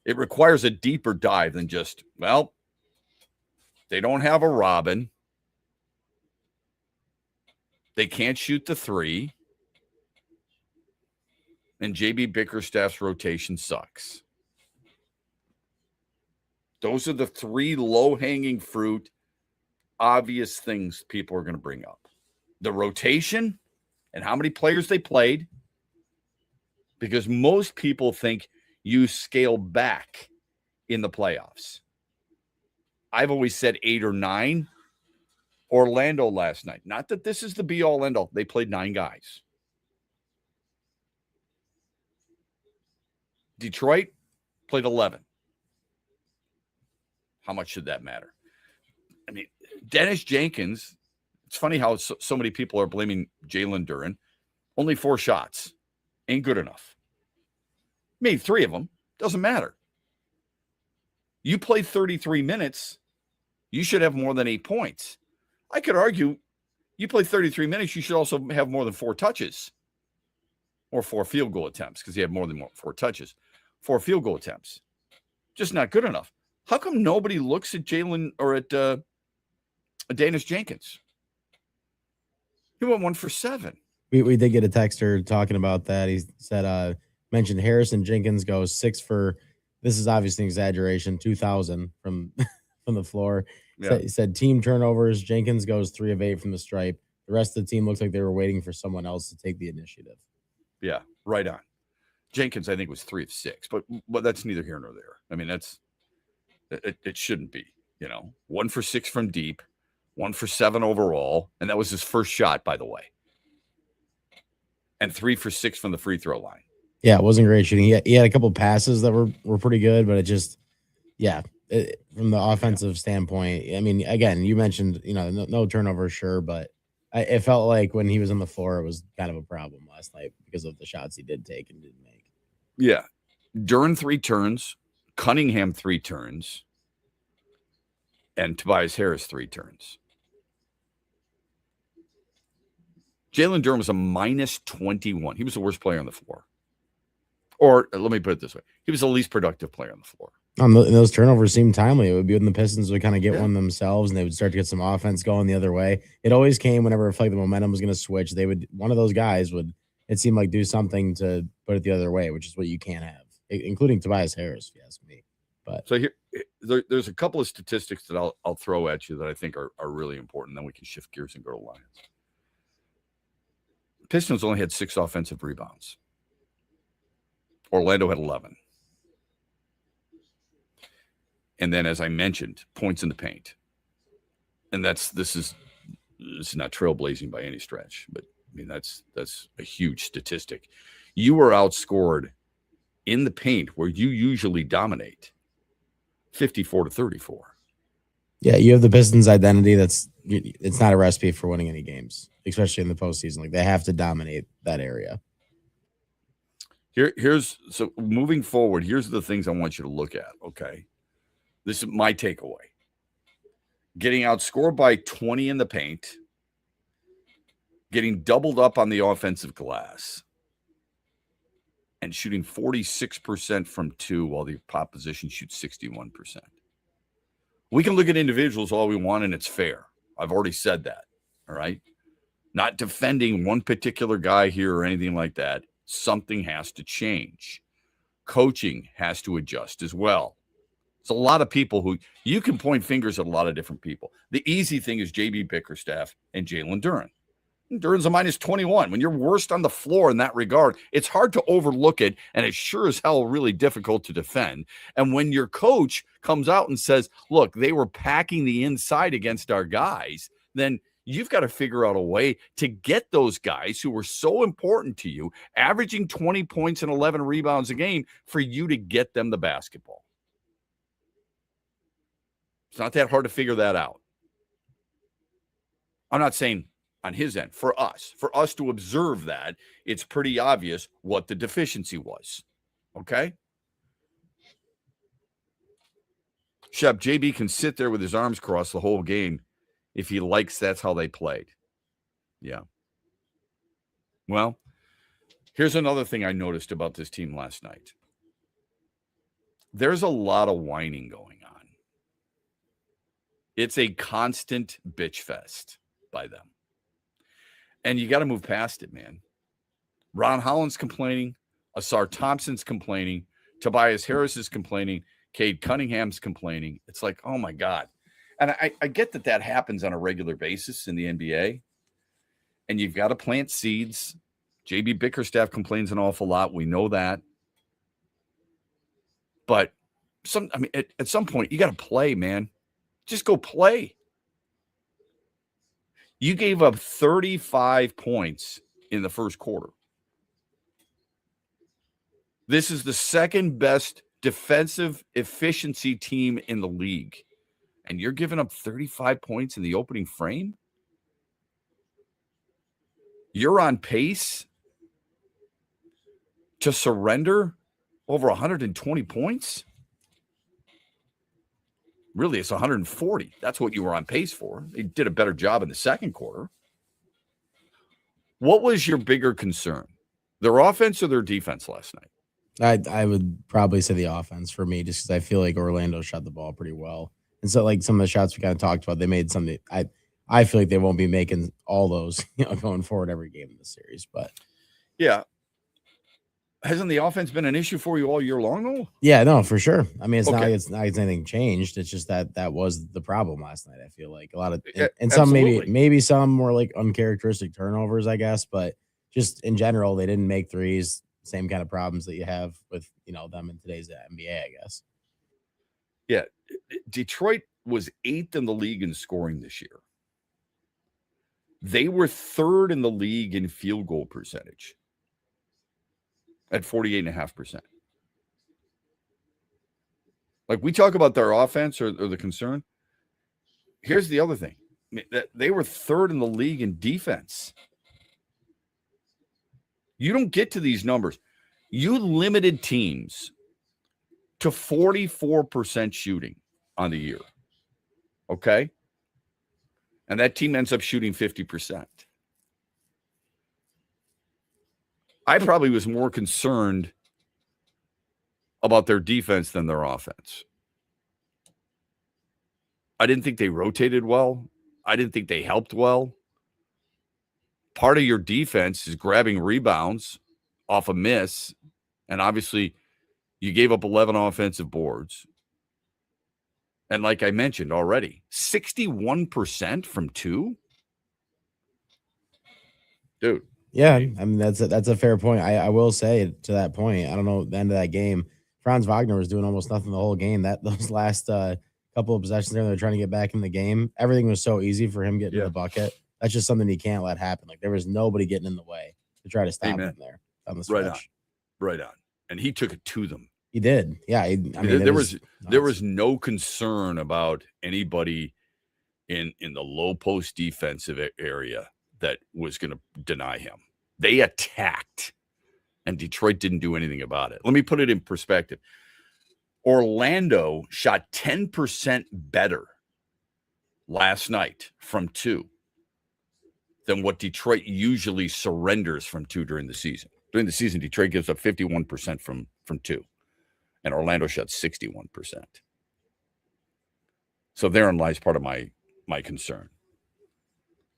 It requires a deeper dive than just, well, they don't have a Robin. They can't shoot the three. And JB Bickerstaff's rotation sucks. Those are the three low-hanging fruit, obvious things people are going to bring up. The rotation and how many players they played. Because most people think you scale back in the playoffs. I've always said 8 or 9. Orlando last night. Not that this is the be-all, end-all. They played 9 guys. Detroit played 11. How much should that matter? I mean, Dennis Jenkins, it's funny how so many people are blaming Jalen Duren. Only 4 shots. Ain't good enough. Made 3 of them. Doesn't matter. You played 33 minutes. You should have more than 8 points. I could argue you played 33 minutes. You should also have more than 4 touches or 4 field goal attempts because you have more than 4 touches. 4 field goal attempts. Just not good enough. How come nobody looks at Jalen or at Danis Jenkins? He went 1 for 7. We did get a texter talking about that. He said, mentioned Harrison Jenkins goes 6 for, this is obviously an exaggeration, 2,000 from from the floor. Yeah. He said team turnovers. Jenkins goes 3 of 8 from the stripe. The rest of the team looks like they were waiting for someone else to take the initiative. Yeah, right on. Jenkins, I think, was 3 of 6, but that's neither here nor there. I mean, it shouldn't be. 1 for 6 from deep, 1 for 7 overall, and that was his first shot, by the way. And 3 for 6 from the free throw line. Yeah, it wasn't great shooting. He had a couple passes that were pretty good, but it just, from the offensive standpoint, I mean, again, you mentioned, no turnovers, sure, but it felt like when he was on the floor, it was kind of a problem last night because of the shots he did take and didn't make. Yeah. Duren 3 turns, Cunningham 3 turns, and Tobias Harris 3 turns. Jalen Duren was a minus 21. He was the worst player on the floor. Or let me put it this way. He was the least productive player on the floor. Those turnovers seemed timely. It would be when the Pistons would kind of get one themselves and they would start to get some offense going the other way. It always came whenever it felt like the momentum was going to switch. One of those guys would, it seemed like, do something to put it the other way, which is what you can't have, including Tobias Harris, if you ask me. But so there's a couple of statistics that I'll throw at you that I think are really important. Then we can shift gears and go to Lions. Pistons only had 6 offensive rebounds. Orlando had 11. And then, as I mentioned, points in the paint. And this is not trailblazing by any stretch, but I mean that's a huge statistic. You were outscored in the paint where you usually dominate, 54-34. Yeah, you have the Pistons' identity. It's not a recipe for winning any games, especially in the postseason. Like, they have to dominate that area. So moving forward, here's the things I want you to look at. Okay, this is my takeaway: getting outscored by 20 in the paint, getting doubled up on the offensive glass, and shooting 46% from 2 while the opposition shoots 61%. We can look at individuals all we want, and it's fair. I've already said that. All right. Not defending one particular guy here or anything like that. Something has to change. Coaching has to adjust as well. It's a lot of people who you can point fingers at a lot of different people. The easy thing is JB Bickerstaff and Jalen Duren. Duren's a minus 21. When you're worst on the floor in that regard, it's hard to overlook it, and it's sure as hell really difficult to defend. And when your coach comes out and says, look, they were packing the inside against our guys, then you've got to figure out a way to get those guys who were so important to you, averaging 20 points and 11 rebounds a game, for you to get them the basketball. It's not that hard to figure that out. I'm not saying on his end, for us to observe that, it's pretty obvious what the deficiency was. Okay? Shep, JB can sit there with his arms crossed the whole game if he likes that's how they played. Yeah. Well, here's another thing I noticed about this team last night. There's a lot of whining going on. It's a constant bitch fest by them. And you got to move past it, man. Ron Holland's complaining. Asar Thompson's complaining. Tobias Harris is complaining. Cade Cunningham's complaining. It's like, oh, my God. And I get that happens on a regular basis in the NBA. And you've got to plant seeds. JB Bickerstaff complains an awful lot. We know that. But at some point, you got to play, man. Just go play. You gave up 35 points in the first quarter. This is the second best defensive efficiency team in the league. And you're giving up 35 points in the opening frame? You're on pace to surrender over 120 points? Really, it's 140. That's what you were on pace for. They did a better job in the second quarter. What was your bigger concern? Their offense or their defense last night? I would probably say the offense for me, just because I feel like Orlando shot the ball pretty well. And so, like, some of the shots we kind of talked about, they made something. I feel like they won't be making all those, going forward every game in the series. But yeah, hasn't the offense been an issue for you all year long, though? yeah, no, for sure. I mean, it's not Okay. like it's not like anything changed. It's just that was the problem last night. I feel like a lot of Yeah, and some absolutely. maybe some were like uncharacteristic turnovers, I guess, but just in general, they didn't make threes. Same kind of problems that you have with them in today's NBA, I guess. Yeah, Detroit was 8th in the league in scoring this year. They were 3rd in the league in field goal percentage at 48.5%. Like, we talk about their offense or the concern. Here's the other thing. They were 3rd in the league in defense. You don't get to these numbers. You limited teams to 44% shooting on the year. Okay? And that team ends up shooting 50%. I probably was more concerned about their defense than their offense. I didn't think they rotated well. I didn't think they helped well. Part of your defense is grabbing rebounds off a miss, and obviously you gave up 11 offensive boards. And like I mentioned already, 61% from 2? Dude. Yeah, I mean that's a fair point. I will say to that point, I don't know, the end of that game, Franz Wagner was doing almost nothing the whole game. That those last couple of possessions there, they're trying to get back in the game. Everything was so easy for him getting to the bucket. That's just something he can't let happen. Like, there was nobody getting in the way to try to stop him there on the stretch. Right on. And he took it to them. He did. Yeah. I mean, there was no concern about anybody in the low post defensive area that was going to deny him. They attacked, and Detroit didn't do anything about it. Let me put it in perspective. Orlando shot 10% better last night from 2 than what Detroit usually surrenders from 2 during the season. During the season, Detroit gives up 51% from 2, and Orlando shot 61%. So therein lies part of my concern.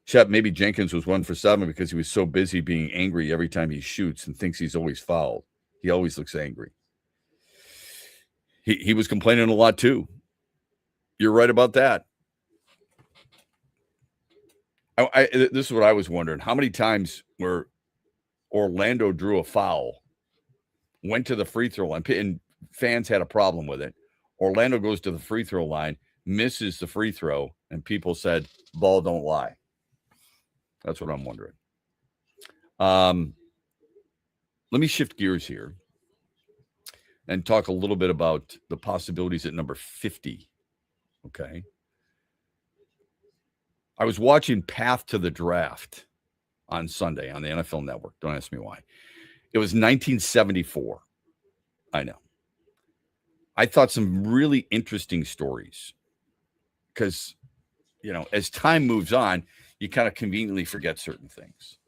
Shep, maybe Jenkins was 1 for 7 because he was so busy being angry every time he shoots and thinks he's always fouled. He always looks angry. He was complaining a lot too. You're right about that. This is what I was wondering. How many times where Orlando drew a foul, went to the free throw line, and fans had a problem with it. Orlando goes to the free throw line, misses the free throw, and people said, ball don't lie. That's what I'm wondering. Let me shift gears here and talk a little bit about the possibilities at number 50. Okay. I was watching Path to the Draft on Sunday on the NFL Network. Don't ask me why. It was 1974. I know. I thought some really interesting stories because, as time moves on, you kind of conveniently forget certain things.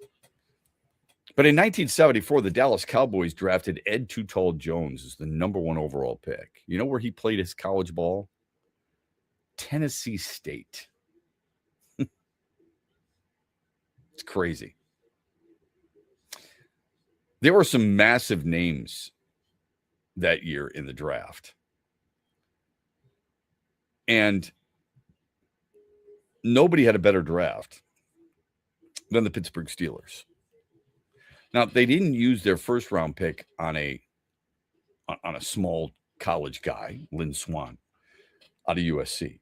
But in 1974, the Dallas Cowboys drafted Ed Too Tall Jones as the number 1 overall pick. You know where he played his college ball? Tennessee State. It's crazy. There were some massive names that year in the draft. And nobody had a better draft than the Pittsburgh Steelers. Now, they didn't use their first round pick on a small college guy, Lynn Swann, out of USC.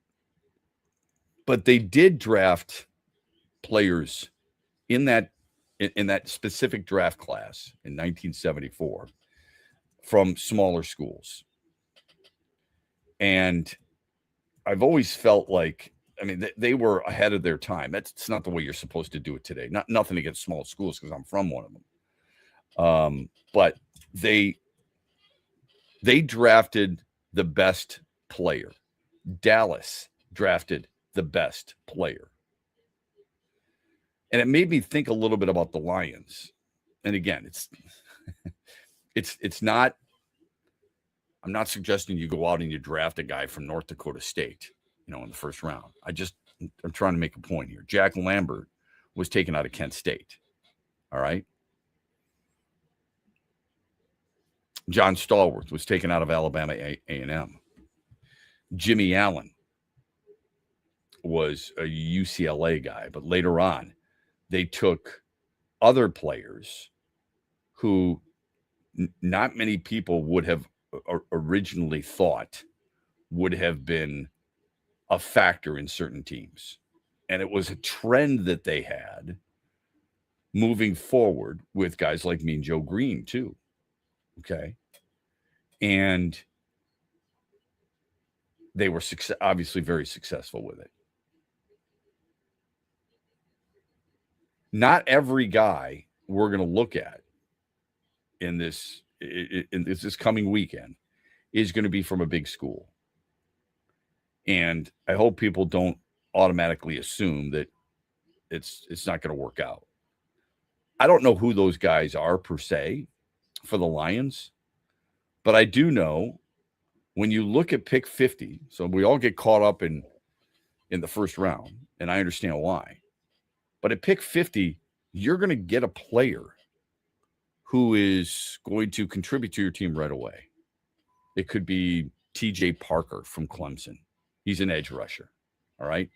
But they did draft players in that specific draft class in 1974 from smaller schools. And I've always felt like, they were ahead of their time. That's not the way you're supposed to do it today. Nothing against small schools because I'm from one of them. But they drafted the best player. Dallas drafted the best player. And it made me think a little bit about the Lions. And again, it's not I'm not suggesting you go out and you draft a guy from North Dakota State, in the first round. I'm trying to make a point here. Jack Lambert was taken out of Kent State. All right. John Stallworth was taken out of Alabama A&M. Jimmy Allen was a UCLA guy, but later on, they took other players who not many people would have originally thought would have been a factor in certain teams. And it was a trend that they had moving forward with guys like Mean Joe Green too. Okay. And they were obviously very successful with it. Not every guy we're going to look at in this coming weekend is going to be from a big school. And I hope people don't automatically assume that it's not going to work out. I don't know who those guys are per se for the Lions, but I do know when you look at pick 50, so we all get caught up in the first round, and I understand why. But at pick 50, you're going to get a player who is going to contribute to your team right away. It could be TJ Parker from Clemson. He's an edge rusher. All right.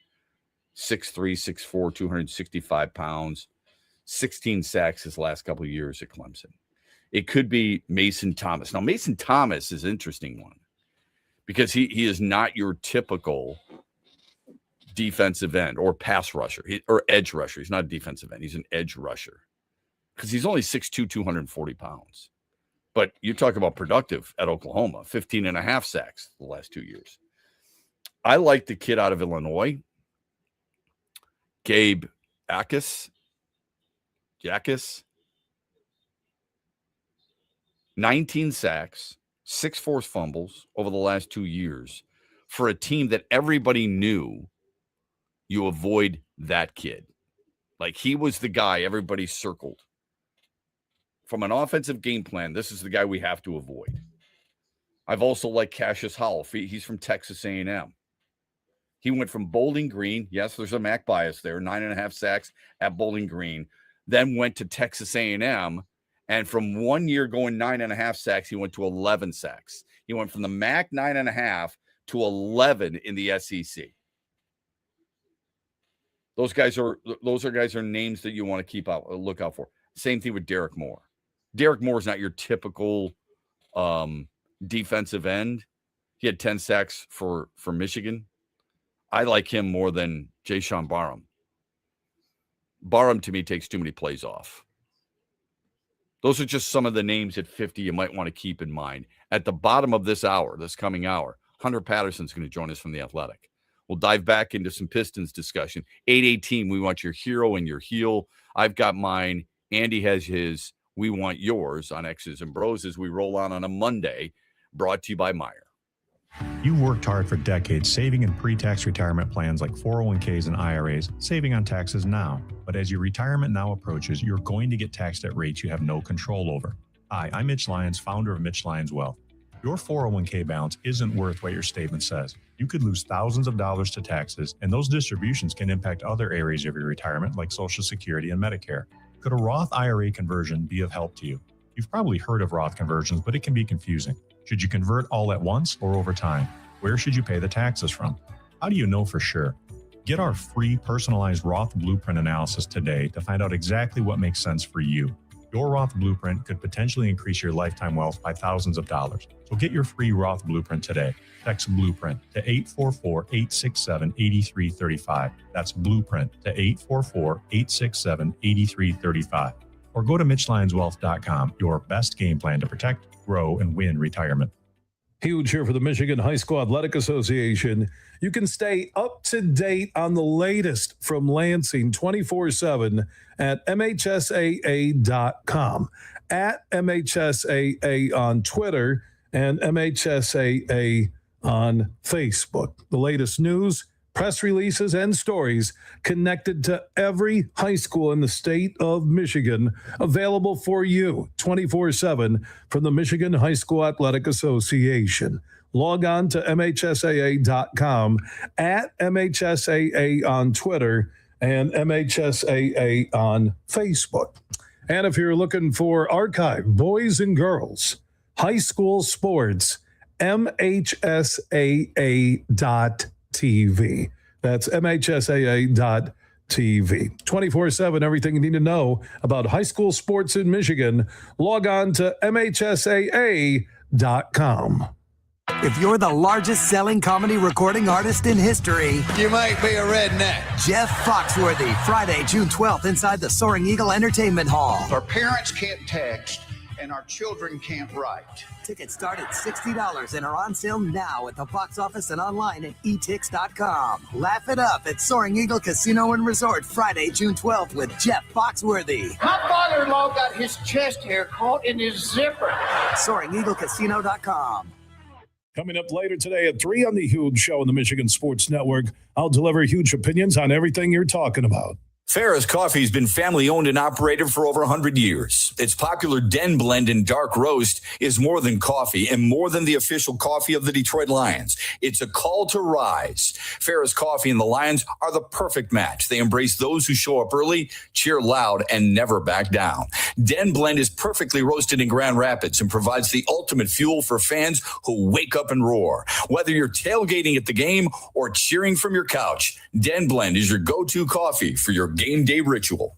6'3", 6'4", 265 pounds, 16 sacks his last couple of years at Clemson. It could be Mason Thomas. Now, Mason Thomas is an interesting one because he is not your typical defensive end or pass rusher or edge rusher. He's not a defensive end. He's an edge rusher because he's only 6'2", 240 pounds. But you talk about productive at Oklahoma, 15 and a half sacks the last 2 years. I like the kid out of Illinois, Gabe Jacas. 19 sacks, 6 forced fumbles over the last 2 years for a team that everybody knew you avoid that kid. Like he was the guy everybody circled. From an offensive game plan, this is the guy we have to avoid. I've also liked Cassius Howell. He's from Texas A&M. He went from Bowling Green. Yes, there's a MAC bias there. 9.5 sacks at Bowling Green. Then went to Texas A&M. And from 1 year going 9.5 sacks, he went to 11 sacks. He went from the MAC 9.5 to 11 in the SEC. Those guys are names that you want to look out for. Same thing with Derek Moore. Derek Moore is not your typical defensive end. He had 10 sacks for Michigan. I like him more than Jayshon Barham. Barham, to me, takes too many plays off. Those are just some of the names at 50 you might want to keep in mind. At the bottom of this coming hour, Hunter Patterson's going to join us from The Athletic. We'll dive back into some Pistons discussion. 818, we want your hero and your heel. I've got mine. Andy has his. We want yours on X's and Bros as we roll on a Monday, brought to you by Meijer. You've worked hard for decades saving in pre-tax retirement plans like 401ks and IRAs, saving on taxes now. But as your retirement now approaches, you're going to get taxed at rates you have no control over. Hi, I'm Mitch Lyons, founder of Mitch Lyons Wealth. Your 401k balance isn't worth what your statement says. You could lose thousands of dollars to taxes, and those distributions can impact other areas of your retirement like Social Security and Medicare. Could a Roth IRA conversion be of help to you? You've probably heard of Roth conversions, but it can be confusing. Should you convert all at once or over time? Where should you pay the taxes from? How do you know for sure? Get our free personalized Roth Blueprint analysis today to find out exactly what makes sense for you. Your Roth Blueprint could potentially increase your lifetime wealth by thousands of dollars. So get your free Roth Blueprint today. Text Blueprint to 844-867-8335. That's Blueprint to 844-867-8335. Or go to MitchLyonsWealth.com, your best game plan to protect, grow, and win retirement. Huge here for the Michigan High School Athletic Association. You can stay up to date on the latest from Lansing 24/7 at MHSAA.com, at MHSAA on Twitter, and MHSAA on Facebook. The latest news, press releases, and stories connected to every high school in the state of Michigan, available for you 24/7 from the Michigan High School Athletic Association. Log on to MHSAA.com, at MHSAA on Twitter, and MHSAA on Facebook. And if you're looking for archive boys and girls high school sports, MHSAA.TV. That's MHSAA.TV. 24/7, everything you need to know about high school sports in Michigan. Log on to MHSAA.com. If you're the largest selling comedy recording artist in history, you might be a redneck. Jeff Foxworthy, Friday, June 12th, inside the Soaring Eagle Entertainment Hall. Our parents can't text, and our children can't write. Tickets start at $60 and are on sale now at the box office and online at etix.com. Laugh it up at Soaring Eagle Casino and Resort, Friday, June 12th with Jeff Foxworthy. My father-in-law got his chest hair caught in his zipper. SoaringEagleCasino.com. Coming up later today at 3 on The Huge Show on the Michigan Sports Network, I'll deliver huge opinions on everything you're talking about. Farrah's Coffee has been family-owned and operated for over 100 years. Its popular Den Blend and Dark Roast is more than coffee and more than the official coffee of the Detroit Lions. It's a call to rise. Farrah's Coffee and the Lions are the perfect match. They embrace those who show up early, cheer loud, and never back down. Den Blend is perfectly roasted in Grand Rapids and provides the ultimate fuel for fans who wake up and roar. Whether you're tailgating at the game or cheering from your couch, Den Blend is your go-to coffee for your game day ritual.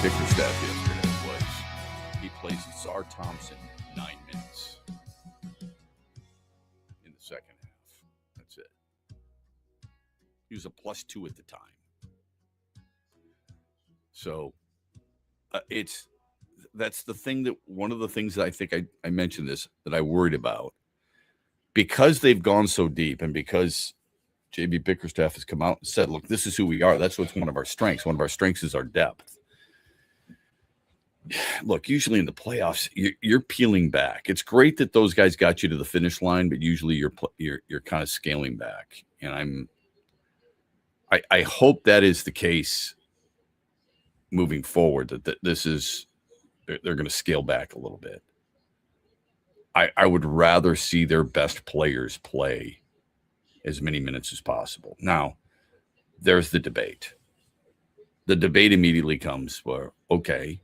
Bickerstaff yesterday was he plays Czar Thompson 9 minutes in the second half. That's it. He was a +2 at the time. So that's the thing that one of the things that I think I mentioned this that I worried about because they've gone so deep and because JB Bickerstaff has come out and said, look, this is who we are. That's what's one of our strengths. One of our strengths is our depth. Look, usually in the playoffs, you're peeling back. It's great that those guys got you to the finish line, but usually you're kind of scaling back. And I hope that is the case moving forward. That this is they're going to scale back a little bit. I would rather see their best players play as many minutes as possible. Now, there's the debate. The debate immediately comes where, okay,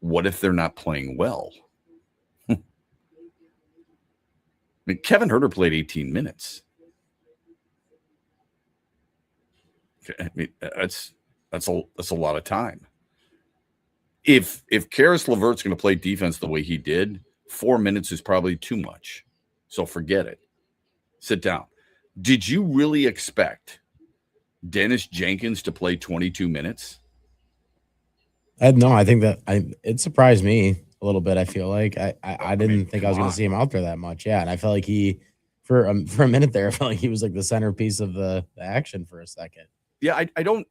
what if they're not playing well? I mean, Kevin Huerter played 18 minutes. I mean, that's a lot of time. If Karis LeVert's going to play defense the way he did, 4 minutes is probably too much. So forget it. Sit down. Did you really expect Dennis Jenkins to play 22 minutes? No, I think that it surprised me a little bit. I feel like I didn't think I was going to see him out there that much. Yeah, and I felt like he for a minute there, I felt like he was like the centerpiece of the action for a second. Yeah, I don't.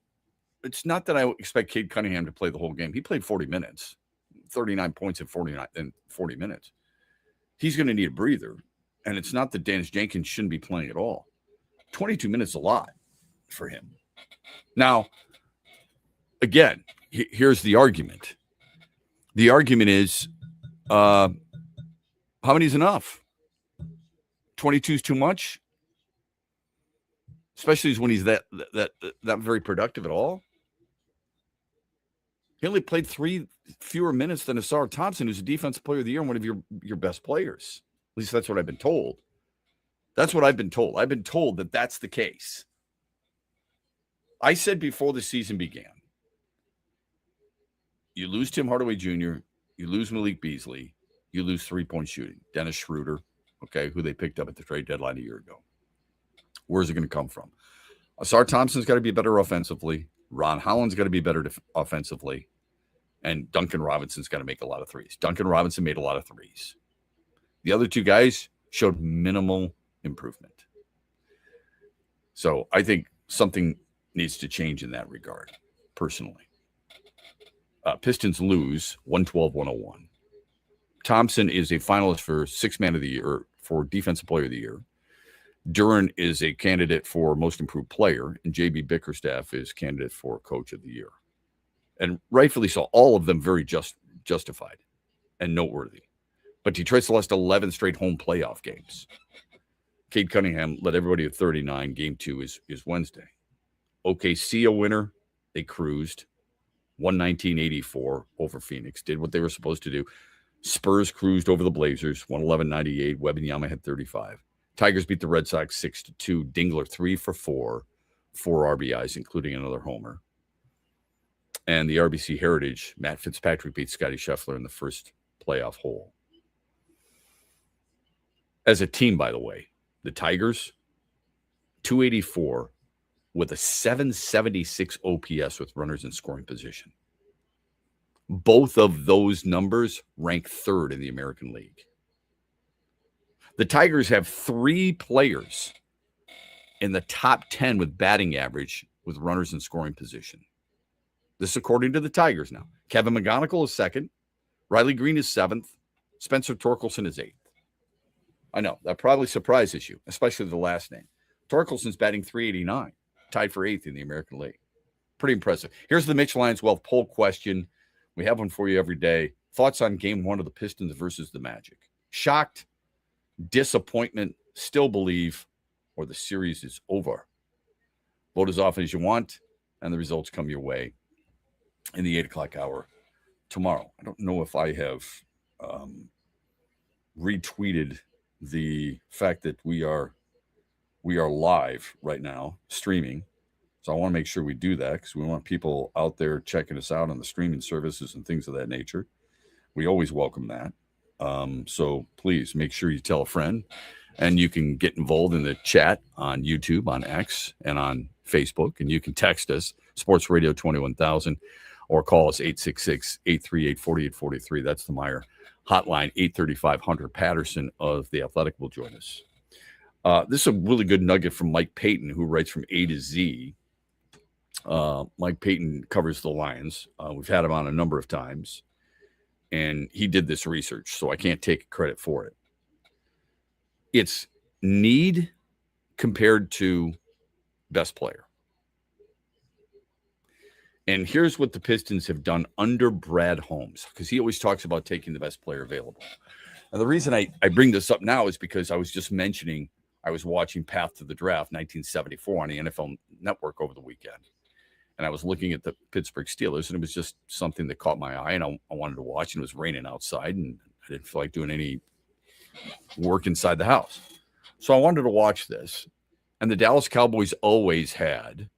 It's not that I expect Cade Cunningham to play the whole game. He played 40 minutes, 39 points in 40 minutes. He's going to need a breather, and it's not that Dennis Jenkins shouldn't be playing at all. 22 minutes is a lot for him. Now, again, here's the argument. The argument is, how many is enough? 22 is too much, especially when he's that very productive at all. He only played 3 fewer minutes than Czar Thompson, who's a defensive player of the year and one of your best players. At least that's what I've been told. That's what I've been told. I've been told that that's the case. I said before the season began, you lose Tim Hardaway Jr., you lose Malik Beasley, you lose 3-point shooting. Dennis Schroeder, okay, who they picked up at the trade deadline a year ago. Where's it going to come from? Czar Thompson's got to be better offensively. Ron Holland's got to be better offensively. And Duncan Robinson's got to make a lot of threes. Duncan Robinson made a lot of threes. The other two guys showed minimal improvement. So I think something needs to change in that regard, personally. Pistons lose 112-101. Thompson is a finalist for Sixth Man of the Year, for Defensive Player of the Year. Duren is a candidate for Most Improved Player, and JB Bickerstaff is candidate for Coach of the Year. And rightfully so, all of them very justified and noteworthy. But Detroit's lost 11 straight home playoff games. Cade Cunningham led everybody at 39. Game 2 is Wednesday. OKC a winner. They cruised. 119-84 over Phoenix. Did what they were supposed to do. Spurs cruised over the Blazers. 111-98. Wembanyama had 35. Tigers beat the Red Sox 6-2. Dingler 3 for 4. 4 RBIs, including another homer. And the RBC Heritage, Matt Fitzpatrick beat Scotty Scheffler in the first playoff hole. As a team, by the way, the Tigers, 284 with a 776 OPS with runners in scoring position. Both of those numbers rank 3rd in the American League. The Tigers have 3 players in the top 10 with batting average with runners in scoring position. This is according to the Tigers now. Kevin McGonigal is 2nd. Riley Green is 7th. Spencer Torkelson is 8th. I know, that probably surprises you, especially the last name. Torkelson's batting .389, tied for 8th in the American League. Pretty impressive. Here's the Mitch Lions Wealth poll question. We have one for you every day. Thoughts on Game 1 of the Pistons versus the Magic? Shocked, disappointment, still believe, or the series is over. Vote as often as you want, and the results come your way in the 8 o'clock hour tomorrow. I don't know if I have retweeted the fact that we are live right now, streaming So I want to make sure we do that because we want people out there checking us out on the streaming services and things of that nature. We always welcome that. So please make sure you tell a friend, and you can get involved in the chat on YouTube, on X, and on Facebook. And you can text us, Sports Radio 21,000, or call us 866-838-4843. That's the Meyer hotline. 835 Hunter Patterson of The Athletic will join us. This is a really good nugget from Mike Payton, who writes from A to Z. Mike Payton covers the Lions. We've had him on a number of times, and he did this research, so I can't take credit for it. It's need compared to best player. And here's what the Pistons have done under Brad Holmes, because he always talks about taking the best player available. And the reason I bring this up now is because I was just mentioning I was watching Path to the Draft 1974 on the NFL Network over the weekend. And I was looking at the Pittsburgh Steelers, and it was just something that caught my eye, and I wanted to watch, and it was raining outside, and I didn't feel like doing any work inside the house. So I wanted to watch this. And the Dallas Cowboys always had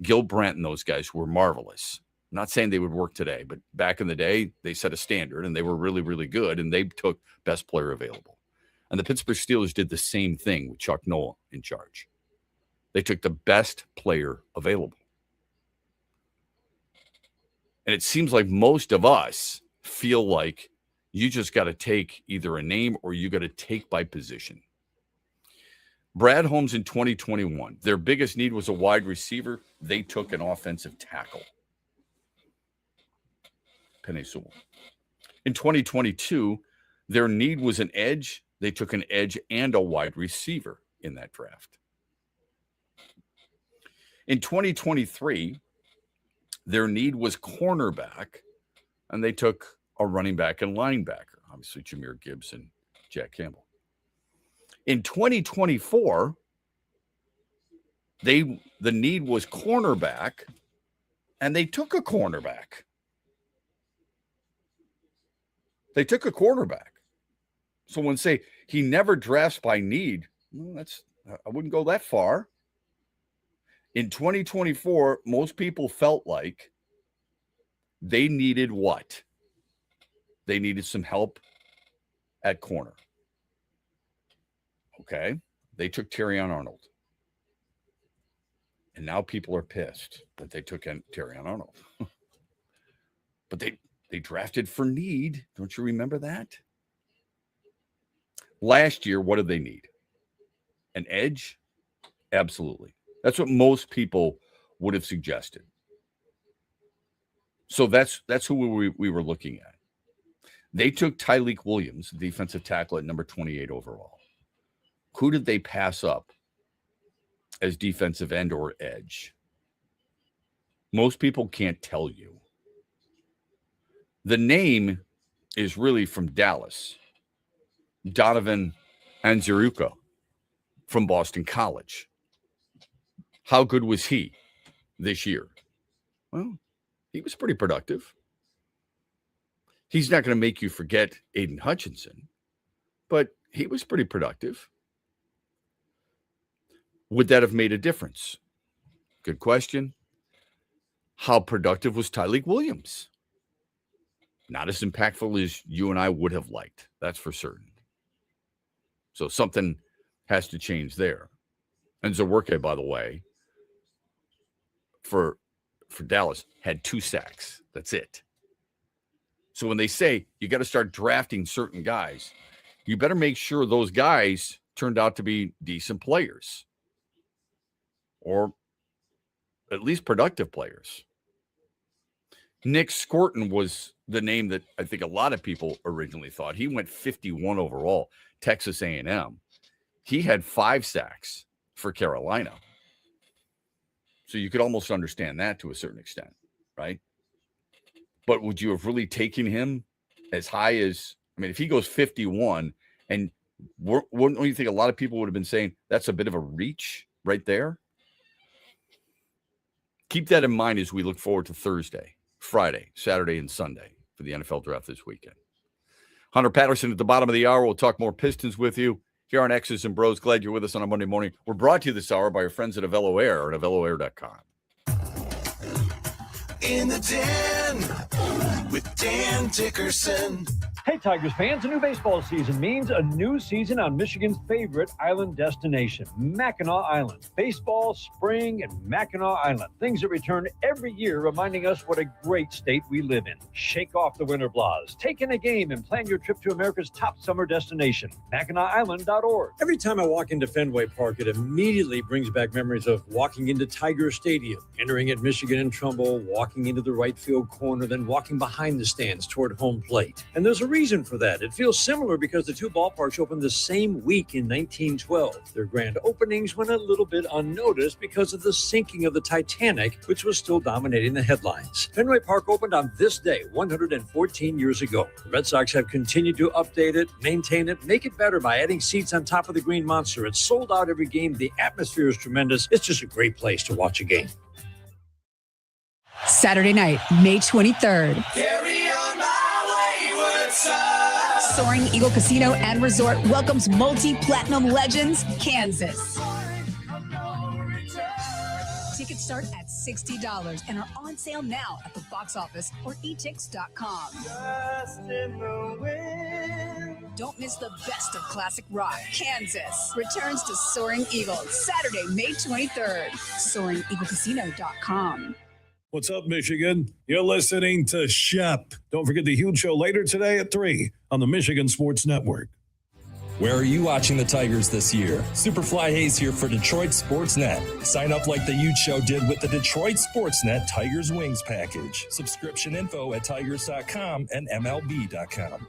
Gil Brandt and those guys who were marvelous. I'm not saying they would work today, but back in the day, they set a standard, and they were really, really good, and they took best player available. And the Pittsburgh Steelers did the same thing with Chuck Noll in charge. They took the best player available. And it seems like most of us feel like you just got to take either a name or you got to take by position. Brad Holmes in 2021, their biggest need was a wide receiver. They took an offensive tackle. Penei Sewell. In 2022, their need was an edge. They took an edge and a wide receiver in that draft. In 2023, their need was cornerback, and they took a running back and linebacker, obviously Jahmyr Gibbs and Jack Campbell. In 2024, the need was cornerback, and they took a cornerback. They took a quarterback. So when say he never drafts by need, well, I wouldn't go that far. In 2024, most people felt like they needed what? They needed some help at corner. Okay. They took Terrion Arnold. And now people are pissed that they took Terrion Arnold. But they drafted for need. Don't you remember that? Last year, what did they need? An edge? Absolutely. That's what most people would have suggested. So that's who we were looking at. They took Tyleik Williams, defensive tackle, at number 28 overall. Who did they pass up as defensive end or edge? Most people can't tell you. The name is really from Dallas. Donovan Anziruka from Boston College. How good was he this year? Well, he was pretty productive. He's not going to make you forget Aiden Hutchinson, but he was pretty productive. Would that have made a difference? Good question. How productive was Tyleik Williams? Not as impactful as you and I would have liked. That's for certain. So something has to change there. And Zawerke, by the way, for Dallas, had 2 sacks. That's it. So when they say you got to start drafting certain guys, you better make sure those guys turned out to be decent players or at least productive players. Nick Scorton was the name that I think a lot of people originally thought. He went 51 overall, Texas A&M. He had 5 sacks for Carolina. So you could almost understand that to a certain extent, right? But would you have really taken him as high as, I mean, if he goes 51, and wouldn't you think a lot of people would have been saying that's a bit of a reach right there? Keep that in mind as we look forward to Thursday, Friday, Saturday, and Sunday for the NFL draft this weekend. Hunter Patterson at the bottom of the hour. We'll talk more Pistons with you here on X's and Bros. Glad you're with us on a Monday morning. We're brought to you this hour by our friends at Avello Air at AvelloAir.com. In the Den with Dan Dickerson. Hey, Tigers fans, a new baseball season means a new season on Michigan's favorite island destination, Mackinac Island. Baseball, spring, and Mackinac Island. Things that return every year, reminding us what a great state we live in. Shake off the winter blahs, take in a game, and plan your trip to America's top summer destination, MackinacIsland.org. Every time I walk into Fenway Park, it immediately brings back memories of walking into Tiger Stadium, entering at Michigan and Trumbull, walking into the right field corner, then walking behind the stands toward home plate. And there's a reason for that. It feels similar because the two ballparks opened the same week in 1912. Their grand openings went a little bit unnoticed because of the sinking of the Titanic, which was still dominating the headlines. Fenway Park opened on this day 114 years ago. The Red Sox have continued to update it, maintain it, make it better by adding seats on top of the Green Monster. It's sold out every game. The atmosphere is tremendous. It's just a great place to watch a game. Saturday night, May 23rd. Carry on my wayward son. Soaring Eagle Casino and Resort welcomes multi-platinum legends, Kansas. Tickets start at $60 and are on sale now at the box office or etix.com. Just in the wind. Don't miss the best of classic rock. Kansas returns to Soaring Eagle Saturday, May 23rd. SoaringEagleCasino.com. What's up, Michigan? You're listening to Shep. Don't forget the huge show later today at 3 on the Michigan Sports Network. Where are you watching the Tigers this year? Superfly Hayes here for Detroit Sports Net. Sign up like the Ute Show did with the Detroit Sports Net Tigers Wings package. Subscription info at tigers.com and MLB.com.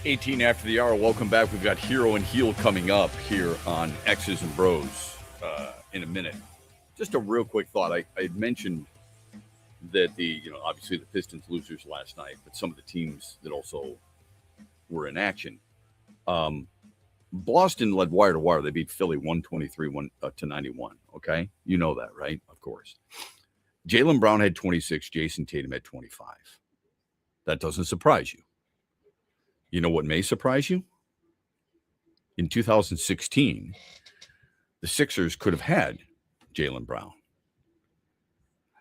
18 after the hour. Welcome back. We've got Hero and Heel coming up here on X's and Bros in a minute. Just a real quick thought. I had mentioned that obviously the Pistons losers last night, but some of the teams that also were in action. Boston led wire to wire. They beat Philly 123-91. Okay. You know that, right? Of course. Jaylen Brown had 26. Jason Tatum had 25. That doesn't surprise you. You know what may surprise you? In 2016, the Sixers could have had Jaylen Brown.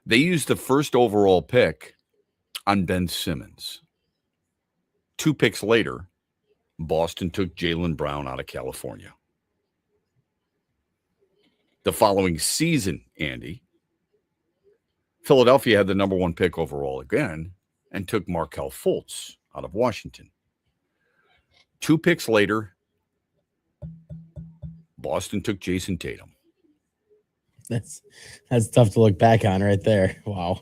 They used the first overall pick on Ben Simmons. 2 picks later, Boston took Jaylen Brown out of California. The following season, Andy, Philadelphia had the number 1 pick overall again and took Markelle Fultz out of Washington. 2 picks later, Boston took Jason Tatum. That's tough to look back on right there. Wow.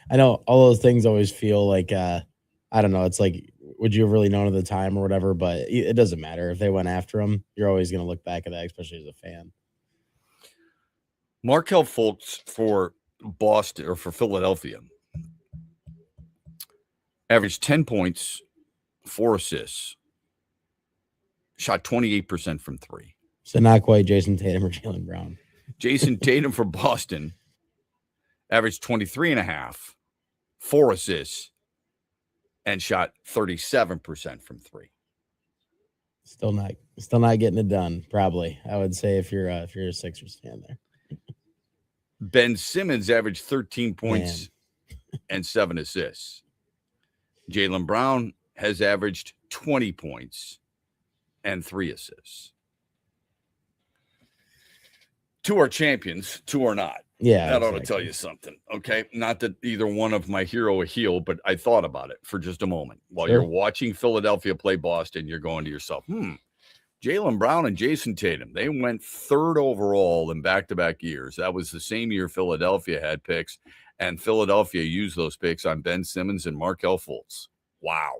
I know all those things always feel like, I don't know. It's like, would you have really known at the time or whatever? But it doesn't matter. If they went after him, you're always going to look back at that, especially as a fan. Markelle Fultz for Boston or for Philadelphia averaged 10 points, 4 assists, shot 28% from 3. So not quite Jason Tatum or Jaylen Brown. Jason Tatum for Boston averaged 23.5, 4 assists, and shot 37% from 3. Still not getting it done. Probably, I would say if you're a Sixers fan there. Ben Simmons averaged 13 points and 7 assists. Jaylen Brown has averaged 20 points and 3 assists. 2 are champions, 2 are not. Yeah, that ought to tell you something. Okay, not that either one of my hero or heel, but I thought about it for just a moment while you're watching Philadelphia play Boston. You're going to yourself, Jaylen Brown and Jason Tatum, they went 3rd overall in back-to-back years. That was the same year Philadelphia had picks, and Philadelphia used those picks on Ben Simmons and Markelle Fultz. Wow.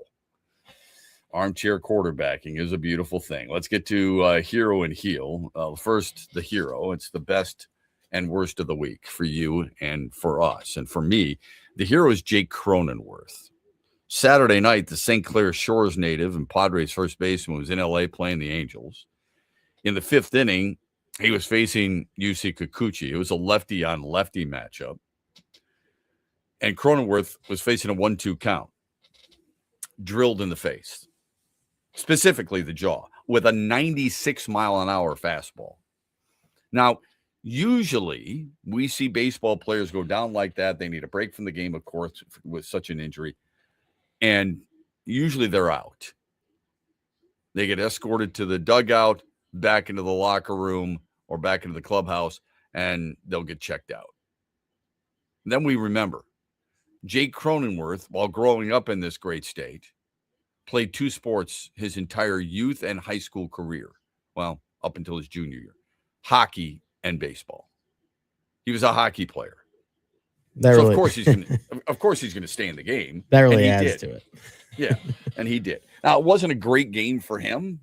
Armchair quarterbacking is a beautiful thing. Let's get to hero and heel. First, the hero. It's the best and worst of the week for you and for us. And for me, the hero is Jake Cronenworth. Saturday night, the St. Clair Shores native and Padres first baseman was in L.A. playing the Angels. In the 5th inning, he was facing Yusei Kikuchi. It was a lefty-on-lefty matchup. And Cronenworth was facing a 1-2 count. Drilled in the face. Specifically the jaw, with a 96-mile-an-hour fastball. Now, usually we see baseball players go down like that. They need a break from the game, of course, with such an injury. And usually they're out. They get escorted to the dugout, back into the locker room, or back into the clubhouse, and they'll get checked out. And then we remember, Jake Cronenworth, while growing up in this great state, played 2 sports his entire youth and high school career. Well, up until his junior year. Hockey and baseball. He was a hockey player. Of course he's going to stay in the game. That really adds to it. Yeah, and he did. Now, it wasn't a great game for him,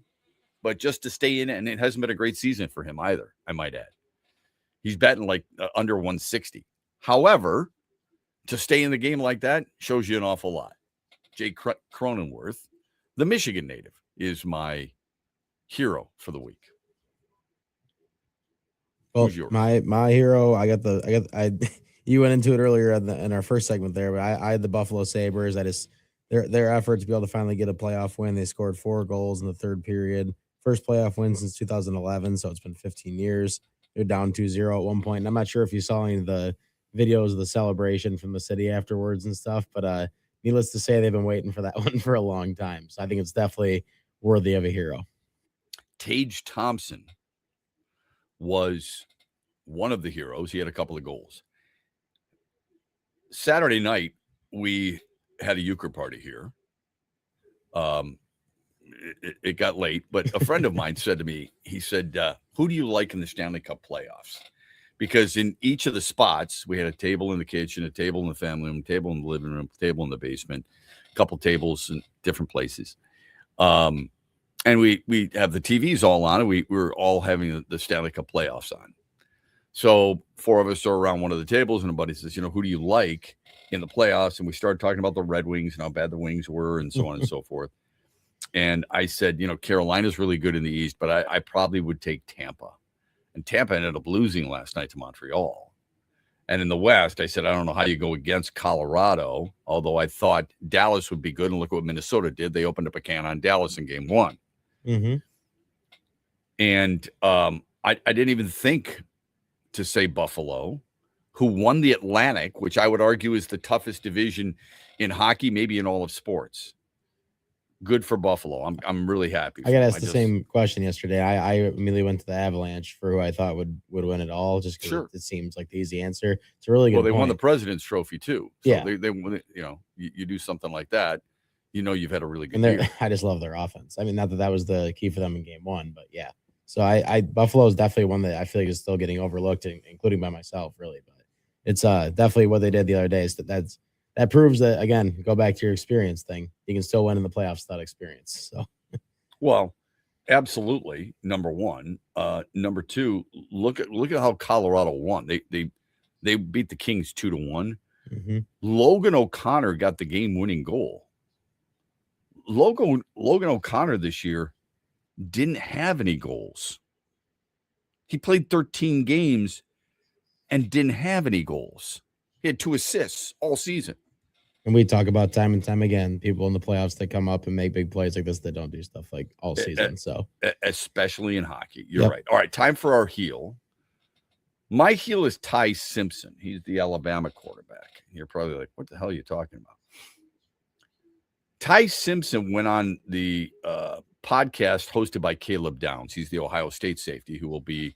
but just to stay in it, and it hasn't been a great season for him either, I might add. He's batting like under 160. However, to stay in the game like that shows you an awful lot. Jake Cronenworth, the Michigan native, is my hero for the week. Well, my hero, you went into it earlier in our first segment there, but I had the Buffalo Sabres. Their effort to be able to finally get a playoff win. They scored 4 goals in the 3rd period. First playoff win since 2011, so it's been 15 years. They're down 2-0 at one point, and I'm not sure if you saw any of the videos of the celebration from the city afterwards and stuff, but needless to say, they've been waiting for that one for a long time. So I think it's definitely worthy of a hero. Tage Thompson was one of the heroes. He had a couple of goals. Saturday night, we had a euchre party here. It got late, but a friend of mine said to me, he said, who do you like in the Stanley Cup playoffs? Because in each of the spots, we had a table in the kitchen, a table in the family room, a table in the living room, a table in the basement, a couple tables in different places. And we have the TVs all on, and we're all having the Stanley Cup playoffs on. So 4 of us are around one of the tables, and a buddy says, who do you like in the playoffs? And we started talking about the Red Wings and how bad the Wings were and so on and so forth. And I said, Carolina's really good in the East, but I probably would take Tampa. And Tampa ended up losing last night to Montreal. And in the West, I said, I don't know how you go against Colorado, although I thought Dallas would be good. And look what Minnesota did. They opened up a can on Dallas in game 1. Mm-hmm. And I didn't even think to say Buffalo, who won the Atlantic, which I would argue is the toughest division in hockey, maybe in all of sports. Good for Buffalo. I'm really happy. I got asked the same question yesterday. I immediately went to the Avalanche for who I thought would win it all, just because it seems like the easy answer. It's a really good. Well, they won point. the President's Trophy too. So yeah, they you do something like that, you've had a really good year. I just love their offense. I mean, not that was the key for them in game 1, but yeah. So Buffalo is definitely one that I feel like is still getting overlooked, including by myself, really. But it's definitely what they did the other day. So that proves that, again, go back to your experience thing. You can still win in the playoffs without experience. So, well, absolutely. Number one. Number two, look at how Colorado won. They beat the Kings 2-1. Mm-hmm. Logan O'Connor got the game-winning goal. Logan O'Connor this year didn't have any goals. He played 13 games and didn't have any goals. He had 2 assists all season. And we talk about time and time again, people in the playoffs that come up and make big plays like this that don't do stuff like all season. So especially in hockey. You're right. All right, time for our heel. My heel is Ty Simpson. He's the Alabama quarterback. You're probably like, what the hell are you talking about? Ty Simpson went on the podcast hosted by Caleb Downs. He's the Ohio State safety who will be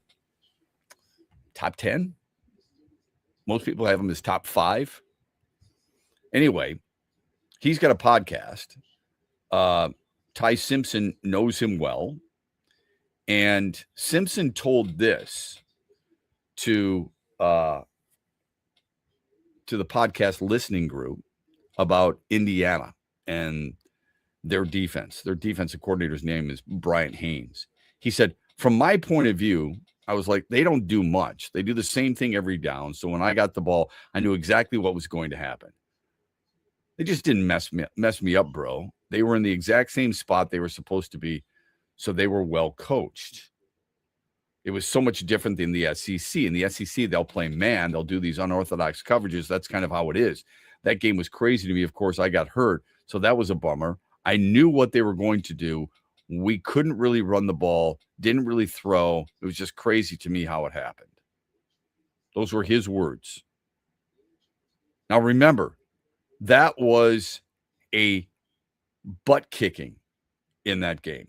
top 10. Most people have him as top 5. Anyway, he's got a podcast. Ty Simpson knows him well. And Simpson told this to the podcast listening group about Indiana and their defense. Their defensive coordinator's name is Brian Haynes. He said, from my point of view, I was like, they don't do much. They do the same thing every down. So when I got the ball, I knew exactly what was going to happen. They just didn't mess me up, bro. They were in the exact same spot they were supposed to be, so they were well coached. It was so much different than the SEC. In the SEC, they'll play man. They'll do these unorthodox coverages. That's kind of how it is. That game was crazy to me. Of course, I got hurt, so that was a bummer. I knew what they were going to do. We couldn't really run the ball, didn't really throw. It was just crazy to me how it happened. Those were his words. Now, remember, that was a butt kicking in that game.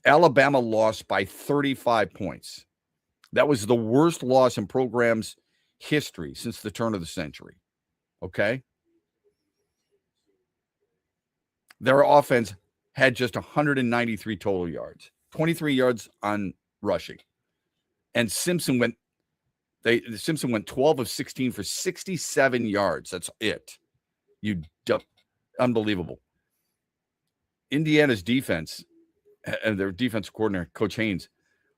Alabama lost by 35 points. That was the worst loss in program's history since the turn of the century. Okay? Their offense had just 193 total yards, 23 yards on rushing. And Simpson went 12 of 16 for 67 yards. That's it. Unbelievable. Indiana's defense and their defensive coordinator, Coach Haynes,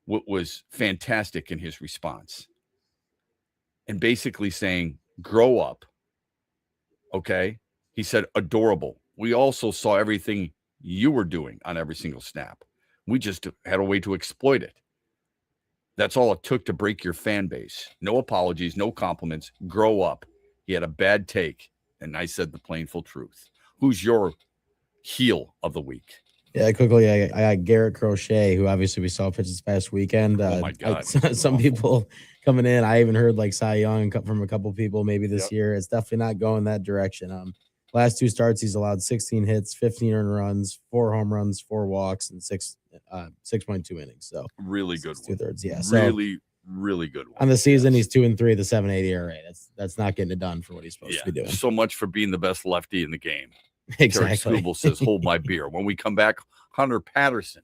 was fantastic in his response. And basically saying, grow up. Okay? He said, adorable. We also saw everything you were doing on every single snap. We just had a way to exploit it. That's all it took to break your fan base. No apologies, no compliments. Grow up. He had a bad take. And I said the plainful truth. Who's your heel of the week? Yeah, quickly, I got Garrett Crochet, who obviously we saw pitch this past weekend. Oh, my God. Some people coming in. I even heard like Cy Young from a couple people maybe this year. It's definitely not going that direction. Last 2 starts, he's allowed 16 hits, 15 earned runs, 4 home runs, 4 walks, and 6.2 innings. So really good. 2/3, yeah. Really good one. On the season, he's 2-3, the 7.8 ERA. That's not getting it done for what he's supposed to be doing. So much for being the best lefty in the game. Exactly. Terry Skubal says, hold my beer. When we come back, Hunter Patterson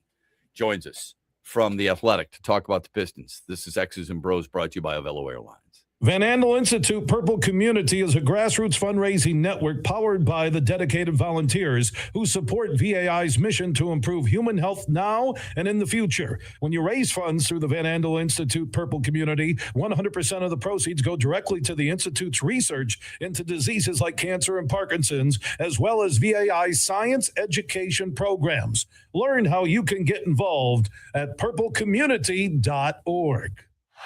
joins us from The Athletic to talk about the Pistons. This is X's and Bros brought to you by Avello Airlines. Van Andel Institute Purple Community is a grassroots fundraising network powered by the dedicated volunteers who support VAI's mission to improve human health now and in the future. When you raise funds through the Van Andel Institute Purple Community, 100% of the proceeds go directly to the Institute's research into diseases like cancer and Parkinson's, as well as VAI's science education programs. Learn how you can get involved at purplecommunity.org.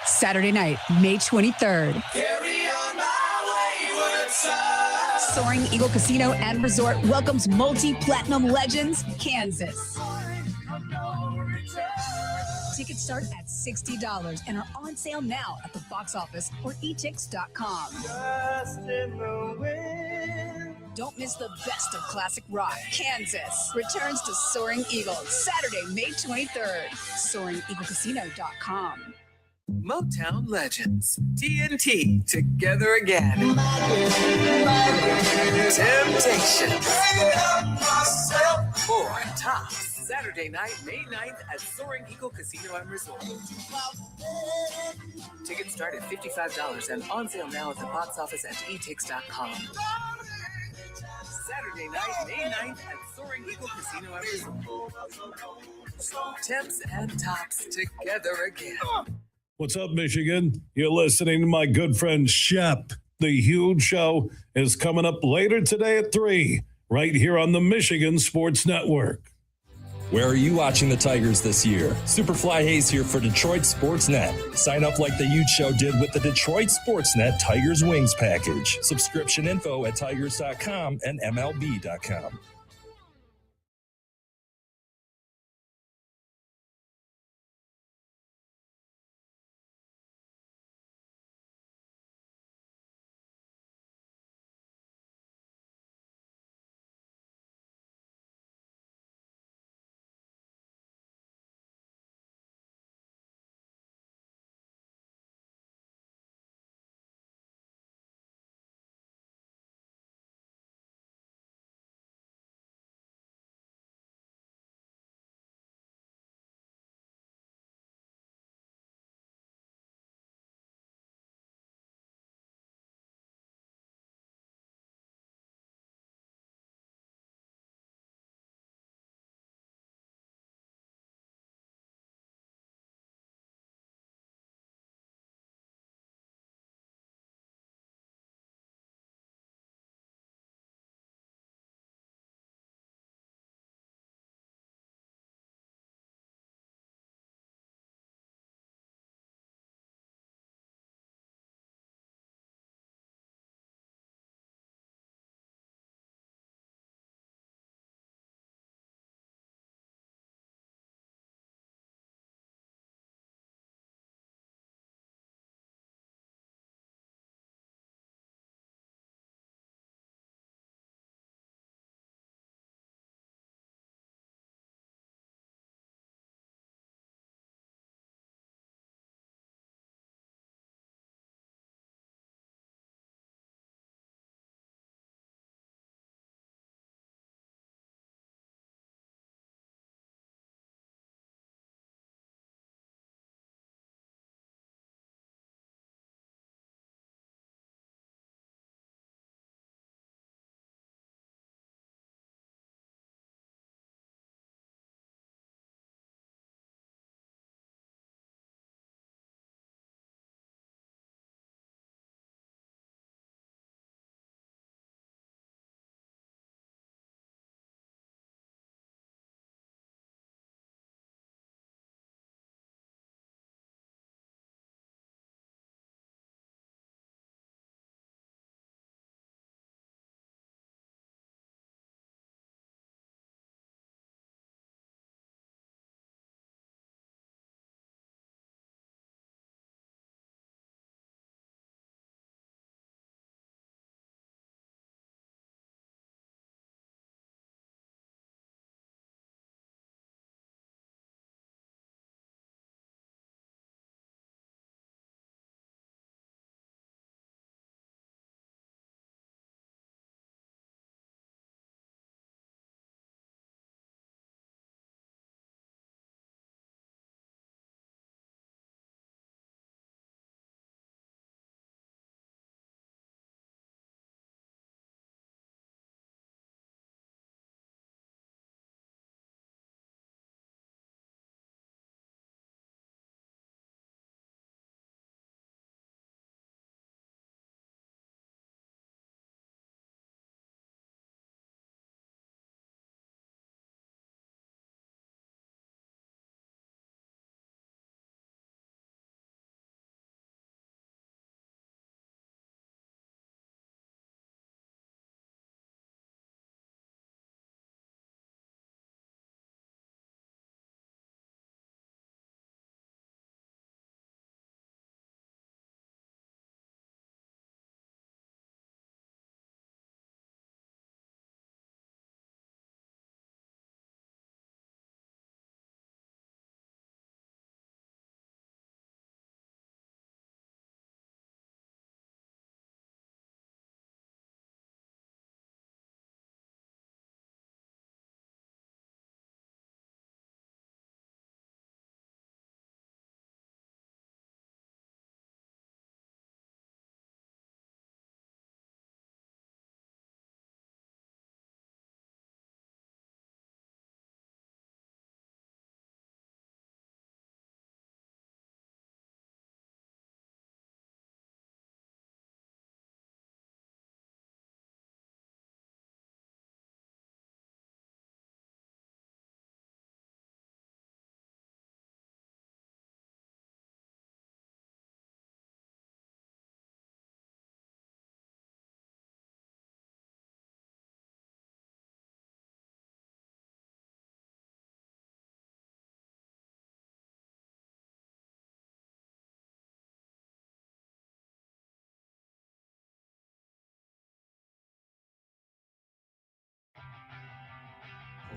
Saturday night, May 23rd. Carry on my wayward son. Soaring Eagle Casino and Resort welcomes multi-platinum legends, Kansas. Tickets start at $60 and are on sale now at the box office or etix.com. Just in the wind. Don't miss the best of classic rock. Kansas returns to Soaring Eagle Saturday, May 23rd. SoaringEagleCasino.com. Motown Legends, TNT, together again. Temptation. Four Tops, Saturday night, May 9th at Soaring Eagle Casino and Resort. Tickets start at $55 and on sale now at the box office at etix.com. Saturday night, May 9th at Soaring Eagle Casino and Resort. Temps and Tops, together again. What's up, Michigan? You're listening to my good friend Shep. The Huge Show is coming up later today at 3, right here on the Michigan Sports Network. Where are you watching the Tigers this year? Superfly Hayes here for Detroit Sports Net. Sign up like the Huge Show did with the Detroit Sports Net Tigers Wings package. Subscription info at tigers.com and MLB.com.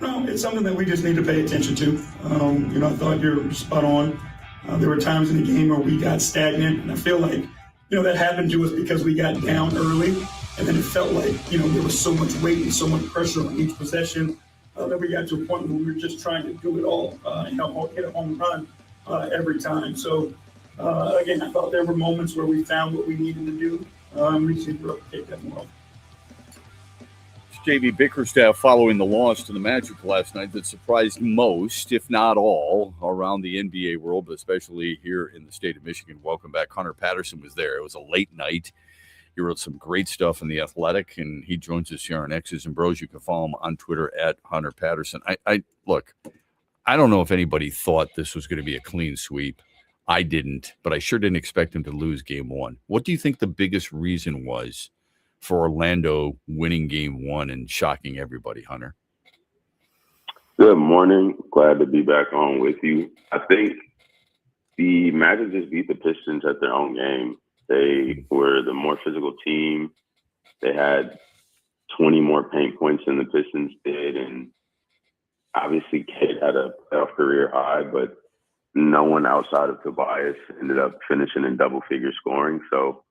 No, it's something that we just need to pay attention to. I thought you're spot on. There were times in the game where we got stagnant, and I feel like, that happened to us because we got down early, and then it felt like, there was so much weight and so much pressure on each possession that we got to a point where we were just trying to do it all, hit a home run every time. So, again, I thought there were moments where we found what we needed to do. We just need to replicate that more. JV Bickerstaff following the loss to the Magic last night that surprised most, if not all, around the NBA world, but especially here in the state of Michigan. Welcome back. Hunter Patterson was there. It was a late night. He wrote some great stuff in The Athletic, and he joins us here on X's and Bros. You can follow him on Twitter at Hunter Patterson. Look, I don't know if anybody thought this was going to be a clean sweep. I didn't, but I sure didn't expect him to lose game one. What do you think the biggest reason was for Orlando winning game one and shocking everybody, Hunter? Good morning. Glad to be back on with you. I think the Magic just beat the Pistons at their own game. They were the more physical team. They had 20 more paint points than the Pistons did. And obviously, Cade had a playoff career high, but no one outside of Tobias ended up finishing in double-figure scoring. So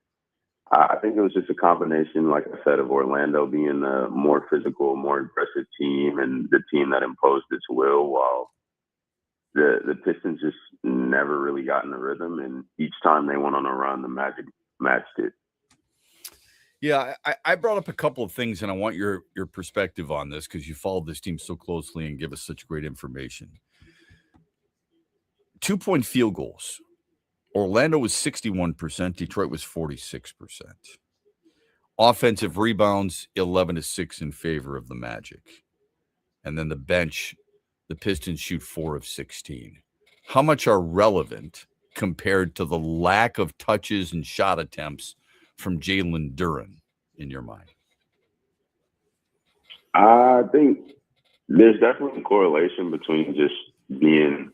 I think it was just a combination, like I said, of Orlando being the more physical, more aggressive team and the team that imposed its will, while the Pistons just never really got in the rhythm. And each time they went on a run, the Magic matched it. Yeah, I brought up a couple of things, and I want your perspective on this because you followed this team so closely and give us such great information. 2-point field goals. Orlando was 61%. Detroit was 46%. Offensive rebounds, 11-6 in favor of the Magic. And then the bench, the Pistons shoot 4 of 16. How much are relevant compared to the lack of touches and shot attempts from Jalen Duren in your mind? I think there's definitely a correlation between just being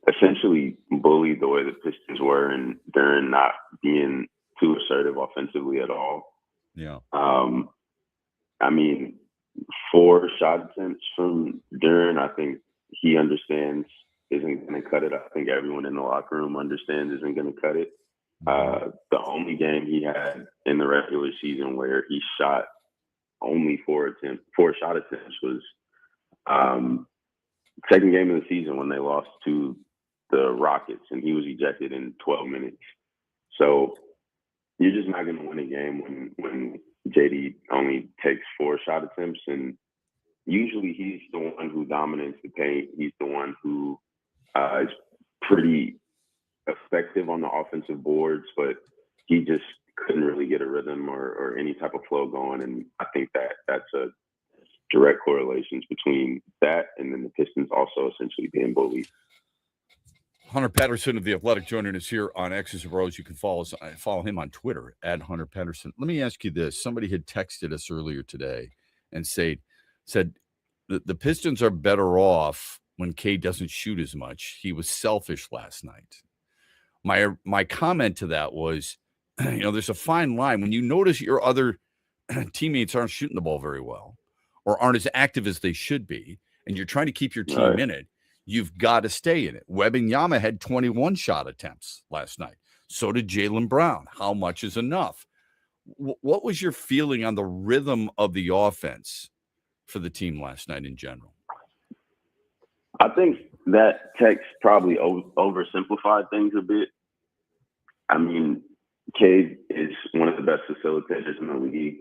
essentially bullied the way the Pistons were and Duren not being too assertive offensively at all. Yeah. I mean, 4 shot attempts from Duren, I think he understands isn't going to cut it. I think everyone in the locker room understands isn't going to cut it. The only game he had in the regular season where he shot only 4 shot attempts was second game of the season when they lost to the Rockets, and he was ejected in 12 minutes. So you're just not going to win a game when JD only takes 4 shot attempts, and usually he's the one who dominates the paint. He's the one who is pretty effective on the offensive boards, but he just couldn't really get a rhythm or any type of flow going. And I think that's a direct correlation between that and then the Pistons also essentially being bullied. Hunter Patterson of The Athletic joining us here on X's and Bros. You can follow him on Twitter at Hunter Patterson. Let me ask you this. Somebody had texted us earlier today and said the Pistons are better off when Cade doesn't shoot as much. He was selfish last night. My comment to that was, there's a fine line. When you notice your other teammates aren't shooting the ball very well or aren't as active as they should be, and you're trying to keep your team in it, you've got to stay in it. Wembanyama had 21 shot attempts last night. So did Jaylen Brown. How much is enough? What was your feeling on the rhythm of the offense for the team last night in general? I think that text probably oversimplified things a bit. I mean, Cade is one of the best facilitators in the league.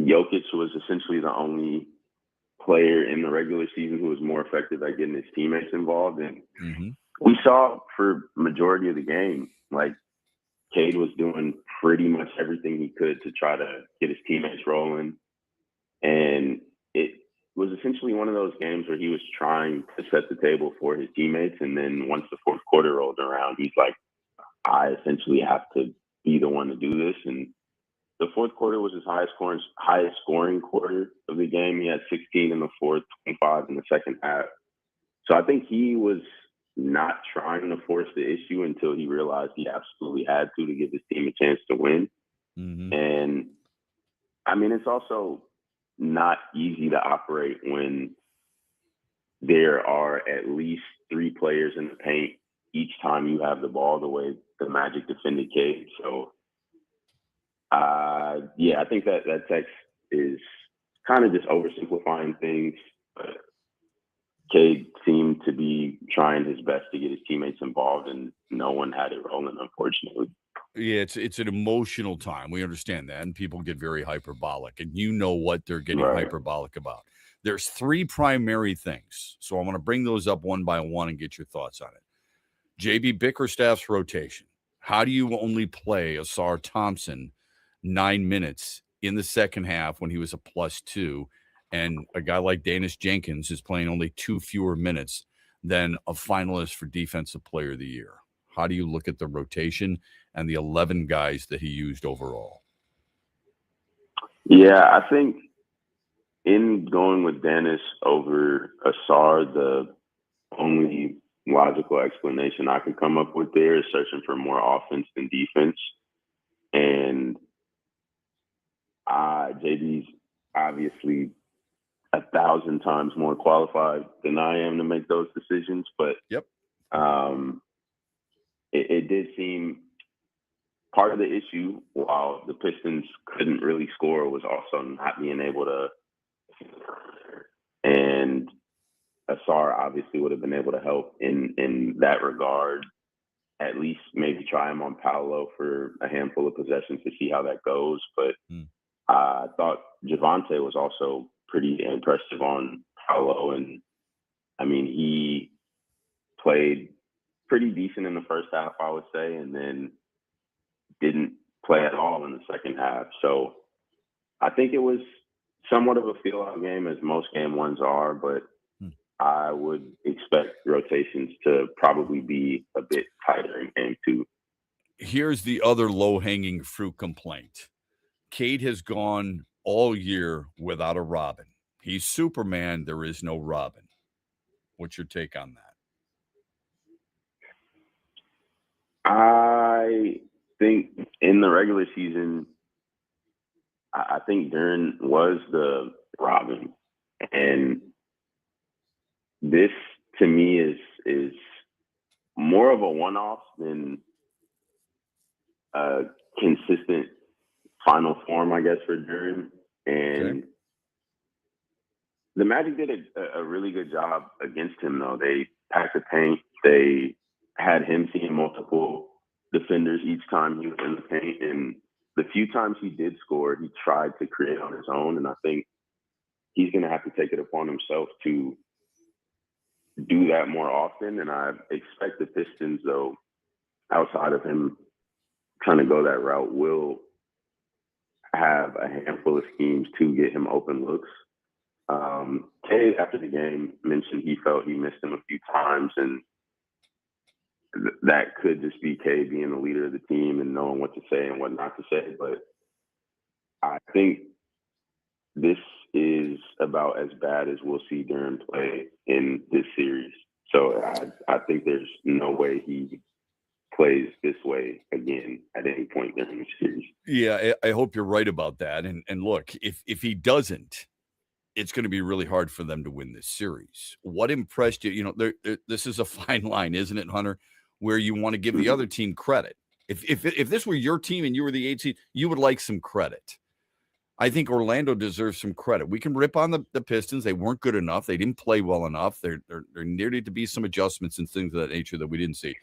Jokic was essentially the only player in the regular season who was more effective at getting his teammates involved. And we saw for majority of the game, like Cade was doing pretty much everything he could to try to get his teammates rolling. And it was essentially one of those games where he was trying to set the table for his teammates. And then once the fourth quarter rolled around, he's like, I essentially have to be the one to do this. And the fourth quarter was his highest scoring quarter of the game. He had 16 in the fourth, 25 in the second half. So I think he was not trying to force the issue until he realized he absolutely had to give his team a chance to win. And I mean, it's also not easy to operate when there are at least 3 players in the paint each time you have the ball, the way the Magic defended Cade. So, I think that text is kind of just oversimplifying things. But Cade seemed to be trying his best to get his teammates involved, and no one had it rolling, unfortunately. Yeah, it's an emotional time. We understand that, and people get very hyperbolic, and you know what they're getting hyperbolic about. There's 3 primary things, so I'm going to bring those up one by one and get your thoughts on it. J.B. Bickerstaff's rotation. How do you only play Asar Thompson 9 minutes in the second half when he was a +2, and a guy like Danis Jenkins is playing only 2 fewer minutes than a finalist for Defensive Player of the Year? How do you look at the rotation and the 11 guys that he used overall? Yeah, I think in going with Danis over Asar, the only logical explanation I could come up with there is searching for more offense than defense. And JB's obviously 1,000 times more qualified than I am to make those decisions. But it did seem part of the issue, while the Pistons couldn't really score, was also not being able to. And Asar obviously would have been able to help in that regard. At least maybe try him on Paolo for a handful of possessions to see how that goes. But I thought Javonte was also pretty impressive on Paolo. And, I mean, he played pretty decent in the first half, I would say, and then didn't play at all in the second half. So I think it was somewhat of a feel-out game, as most game ones are, but I would expect rotations to probably be a bit tighter in game 2. Here's the other low-hanging fruit complaint. Cade has gone all year without a Robin. He's Superman. There is no Robin. What's your take on that? I think in the regular season, I think Duren was the Robin. And this, to me, is more of a one-off than a consistent final form, I guess, for Duren. And the Magic did a really good job against him, though. They packed the paint. They had him seeing multiple defenders each time he was in the paint. And the few times he did score, he tried to create on his own. And I think he's going to have to take it upon himself to do that more often. And I expect the Pistons, though, outside of him trying to go that route, will have a handful of schemes to get him open looks. Cade, after the game, mentioned he felt he missed him a few times, and that could just be Cade being the leader of the team and knowing what to say and what not to say. But I think this is about as bad as we'll see Duren play in this series. So I think there's no way he plays this way again at any point during the series. Yeah, I hope you're right about that. And look, if he doesn't, it's going to be really hard for them to win this series. What impressed you? You know, this is a fine line, isn't it, Hunter, where you want to give the other team credit. If this were your team and you were the 8 seed, you would like some credit. I think Orlando deserves some credit. We can rip on the Pistons. They weren't good enough. They didn't play well enough. There needed to be some adjustments and things of that nature that we didn't see.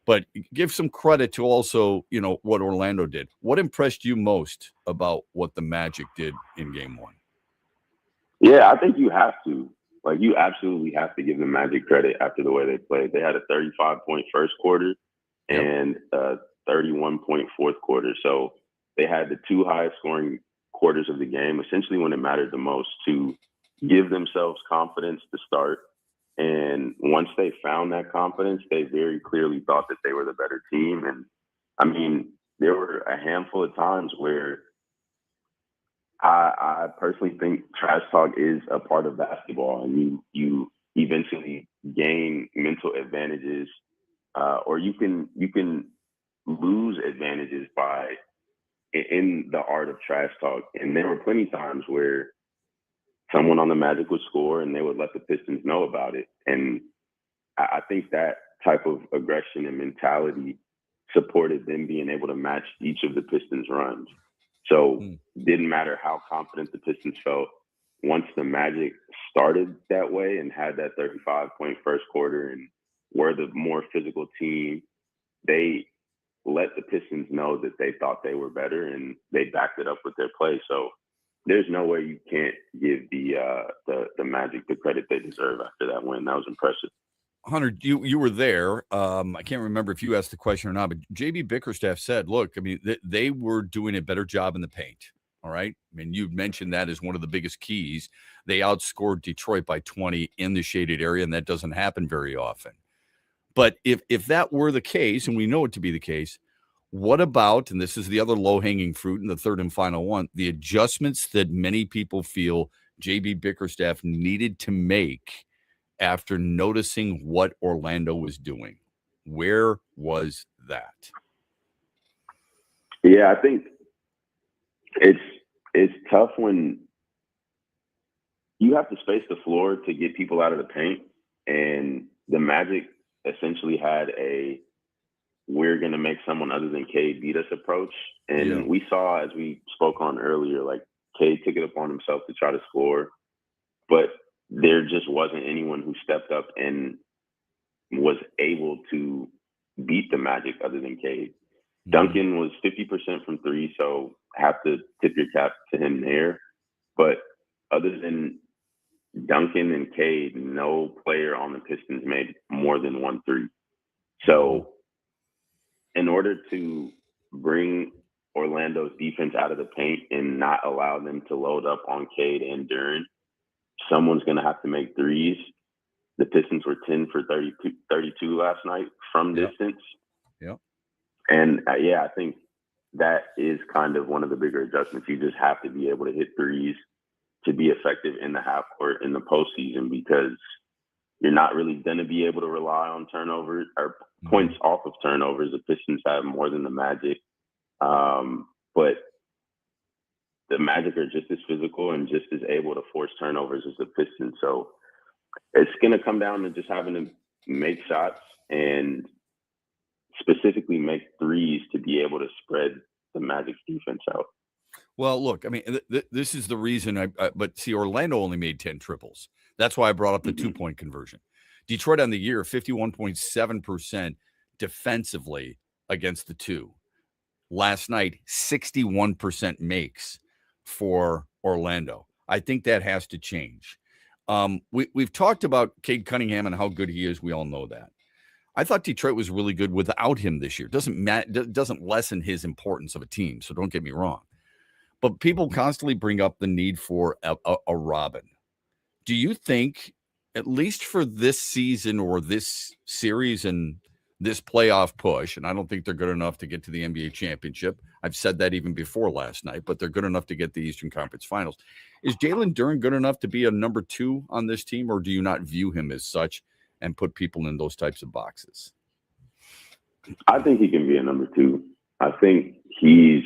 But give some credit to also, you know, what Orlando did. What impressed you most about what the Magic did in Game 1? Yeah, I think you have to. Like, you absolutely have to give the Magic credit after the way they played. They had a 35-point first quarter and a 31-point fourth quarter. So they had the 2 highest scoring quarters of the game, essentially when it mattered the most, to give themselves confidence to start. And once they found that confidence, they very clearly thought that they were the better team. And I mean, there were a handful of times where I personally think trash talk is a part of basketball, and you eventually gain mental advantages, or you can lose advantages by in the art of trash talk. And there were plenty of times where someone on the Magic would score and they would let the Pistons know about it. And I think that type of aggression and mentality supported them being able to match each of the Pistons' runs. So it didn't matter how confident the Pistons felt. Once the Magic started that way and had that 35-point first quarter and were the more physical team, they let the Pistons know that they thought they were better, and they backed it up with their play. So there's no way you can't give the Magic the credit they deserve after that win. That was impressive. Hunter, you were there. I can't remember if you asked the question or not, but JB Bickerstaff said, look, I mean, they were doing a better job in the paint. All right. I mean, you mentioned that as one of the biggest keys. They outscored Detroit by 20 in the shaded area, and that doesn't happen very often. But if that were the case, and we know it to be the case, what about, and this is the other low-hanging fruit in the third and final one, the adjustments that many people feel JB Bickerstaff needed to make after noticing what Orlando was doing? Where was that? Yeah, I think it's tough when you have to space the floor to get people out of the paint, and the Magic essentially had we're going to make someone other than Cade beat us approach. And we saw, as we spoke on earlier, like Cade took it upon himself to try to score, but there just wasn't anyone who stepped up and was able to beat the Magic other than Cade. Duncan was 50% from three, so have to tip your cap to him there. But other than Duncan and Cade, no player on the Pistons made more than 1 3. So in order to bring Orlando's defense out of the paint and not allow them to load up on Cade and Duren, someone's going to have to make threes. The Pistons were 10 for 32 last night from distance. Yep. And I think that is kind of one of the bigger adjustments. You just have to be able to hit threes to be effective in the half court in the postseason, because you're not really going to be able to rely on turnovers or points off of turnovers. The Pistons have more than the Magic. But the Magic are just as physical and just as able to force turnovers as the Pistons. So it's going to come down to just having to make shots and specifically make threes to be able to spread the Magic's defense out. Well, look, I mean, this is the reason but see, Orlando only made 10 triples. That's why I brought up the 2-point conversion. Detroit on the year, 51.7% defensively against the two. Last night, 61% makes for Orlando. I think that has to change. We've talked about Cade Cunningham and how good he is. We all know that. I thought Detroit was really good without him this year. Doesn't lessen his importance of a team, so don't get me wrong. But people constantly bring up the need for a Robin. Do you think, at least for this season or this series and this playoff push, and I don't think they're good enough to get to the NBA championship. I've said that even before last night, but they're good enough to get the Eastern Conference Finals. Is Jalen Duren good enough to be a number 2 on this team, or do you not view him as such and put people in those types of boxes? I think he can be a number 2. I think he's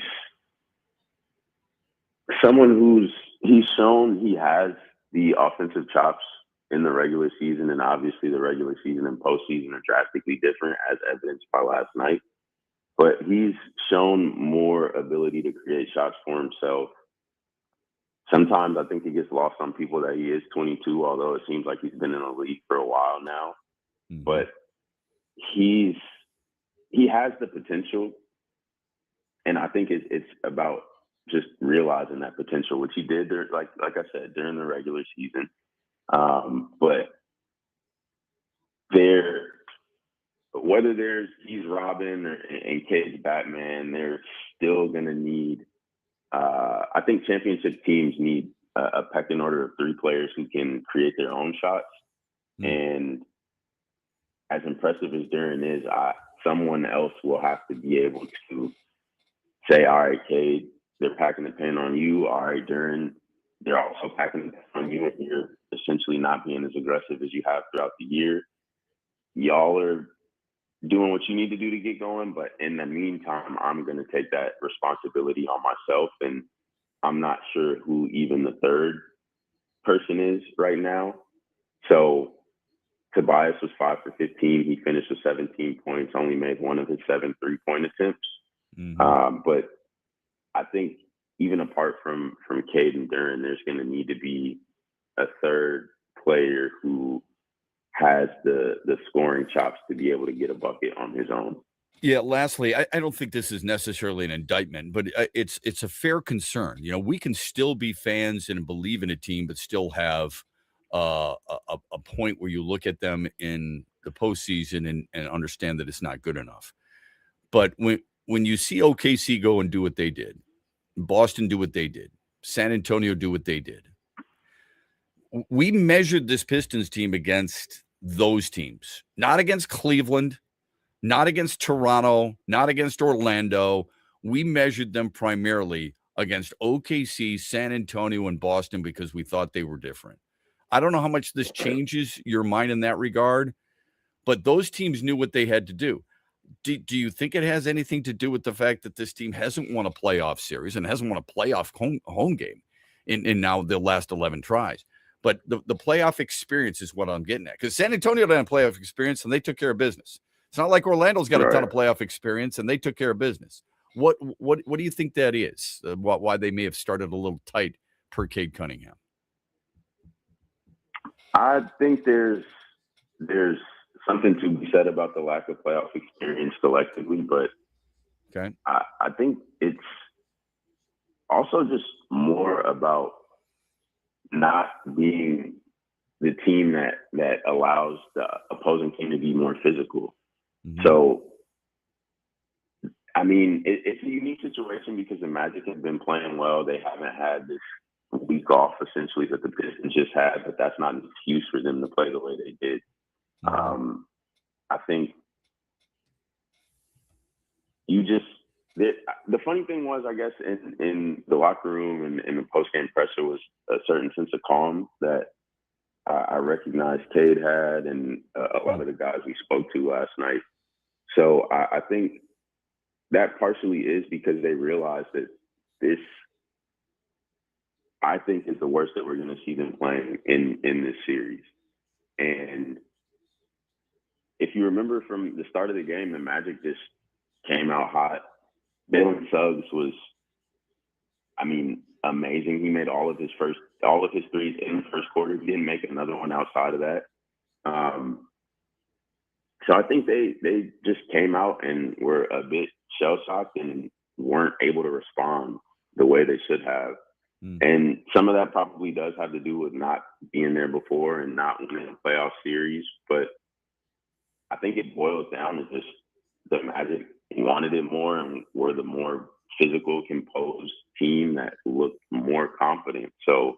someone he's shown he has the offensive chops in the regular season, and obviously the regular season and postseason are drastically different, as evidenced by last night. But he's shown more ability to create shots for himself. Sometimes I think he gets lost on people that he is 22, although it seems like he's been in the league for a while now. But he has the potential, and I think it's about just realizing that potential, which he did, like I said, during the regular season. But whether he's Robin and Cade's Batman, they're still going to need. I think championship teams need a pecking order of 3 players who can create their own shots. And as impressive as Duren is, someone else will have to be able to say, all right, Cade, they're packing the pen on you. All right, Duren, they're also packing the pen on you, and you're essentially not being as aggressive as you have throughout the year. Y'all are doing what you need to do to get going, but in the meantime, I'm going to take that responsibility on myself, and I'm not sure who even the third person is right now. So Tobias was 5 for 15. He finished with 17 points, only made one of his 7 3-point attempts. But I think even apart from Cade and Duren, there's going to need to be a third player who has the scoring chops to be able to get a bucket on his own. Yeah. Lastly, I don't think this is necessarily an indictment, but it's a fair concern. You know, we can still be fans and believe in a team, but still have a point where you look at them in the postseason and understand that it's not good enough. But when you see OKC go and do what they did, Boston do what they did, San Antonio do what they did, we measured this Pistons team against those teams, not against Cleveland, not against Toronto, not against Orlando. We measured them primarily against OKC, San Antonio, and Boston because we thought they were different. I don't know how much this changes your mind in that regard, but those teams knew what they had to do. Do you think it has anything to do with the fact that this team hasn't won a playoff series and hasn't won a playoff home game in now the last 11 tries? But the playoff experience is what I'm getting at, because San Antonio didn't have playoff experience and they took care of business. It's not like Orlando's got a ton of playoff experience and they took care of business. What do you think that is? Why they may have started a little tight per Cade Cunningham? I think there's something to be said about the lack of playoff experience collectively, but I think it's also just more about not being the team that allows the opposing team to be more physical. So, I mean, it's a unique situation because the Magic have been playing well. They haven't had this week off, essentially, that the Pistons just had, but that's not an excuse for them to play the way they did. I think the funny thing was, I guess, in the locker room and in the post-game presser was a certain sense of calm that I recognized Cade had and a lot of the guys we spoke to last night. So I think that partially is because they realized that this, I think, is the worst that we're going to see them playing in this series. And if you remember from the start of the game, the Magic just came out hot. Jalen Suggs was, I mean, amazing. He made all of his threes in the first quarter. He didn't make another one outside of that. So I think they just came out and were a bit shell-shocked and weren't able to respond the way they should have. And some of that probably does have to do with not being there before and not winning a playoff series. But I think it boils down to just the Magic wanted it more and were the more physical, composed team that looked more confident. So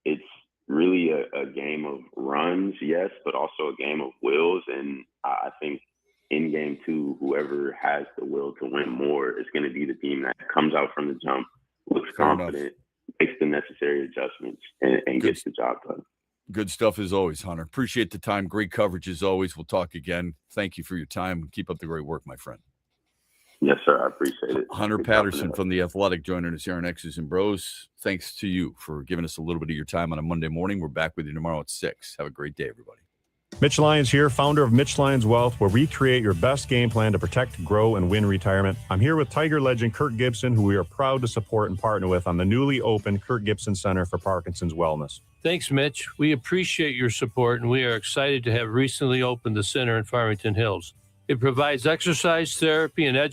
it's really a game of runs, yes, but also a game of wills. And I think in game 2, whoever has the will to win more is going to be the team that comes out from the jump, looks confident, makes the necessary adjustments, and gets the job done. Good stuff as always, Hunter. Appreciate the time. Great coverage as always. We'll talk again. Thank you for your time. Keep up the great work, my friend. Yes, sir. I appreciate it. Hunter Patterson from The Athletic joining us here on X's and Bros. Thanks to you for giving us a little bit of your time on a Monday morning. We're back with you tomorrow at 6. Have a great day, everybody. Mitch Lyons here, founder of Mitch Lyons Wealth, where we create your best game plan to protect, grow, and win retirement. I'm here with Tiger legend Kirk Gibson, who we are proud to support and partner with on the newly opened Kirk Gibson Center for Parkinson's Wellness. Thanks, Mitch. We appreciate your support, and we are excited to have recently opened the center in Farmington Hills. It provides exercise therapy and education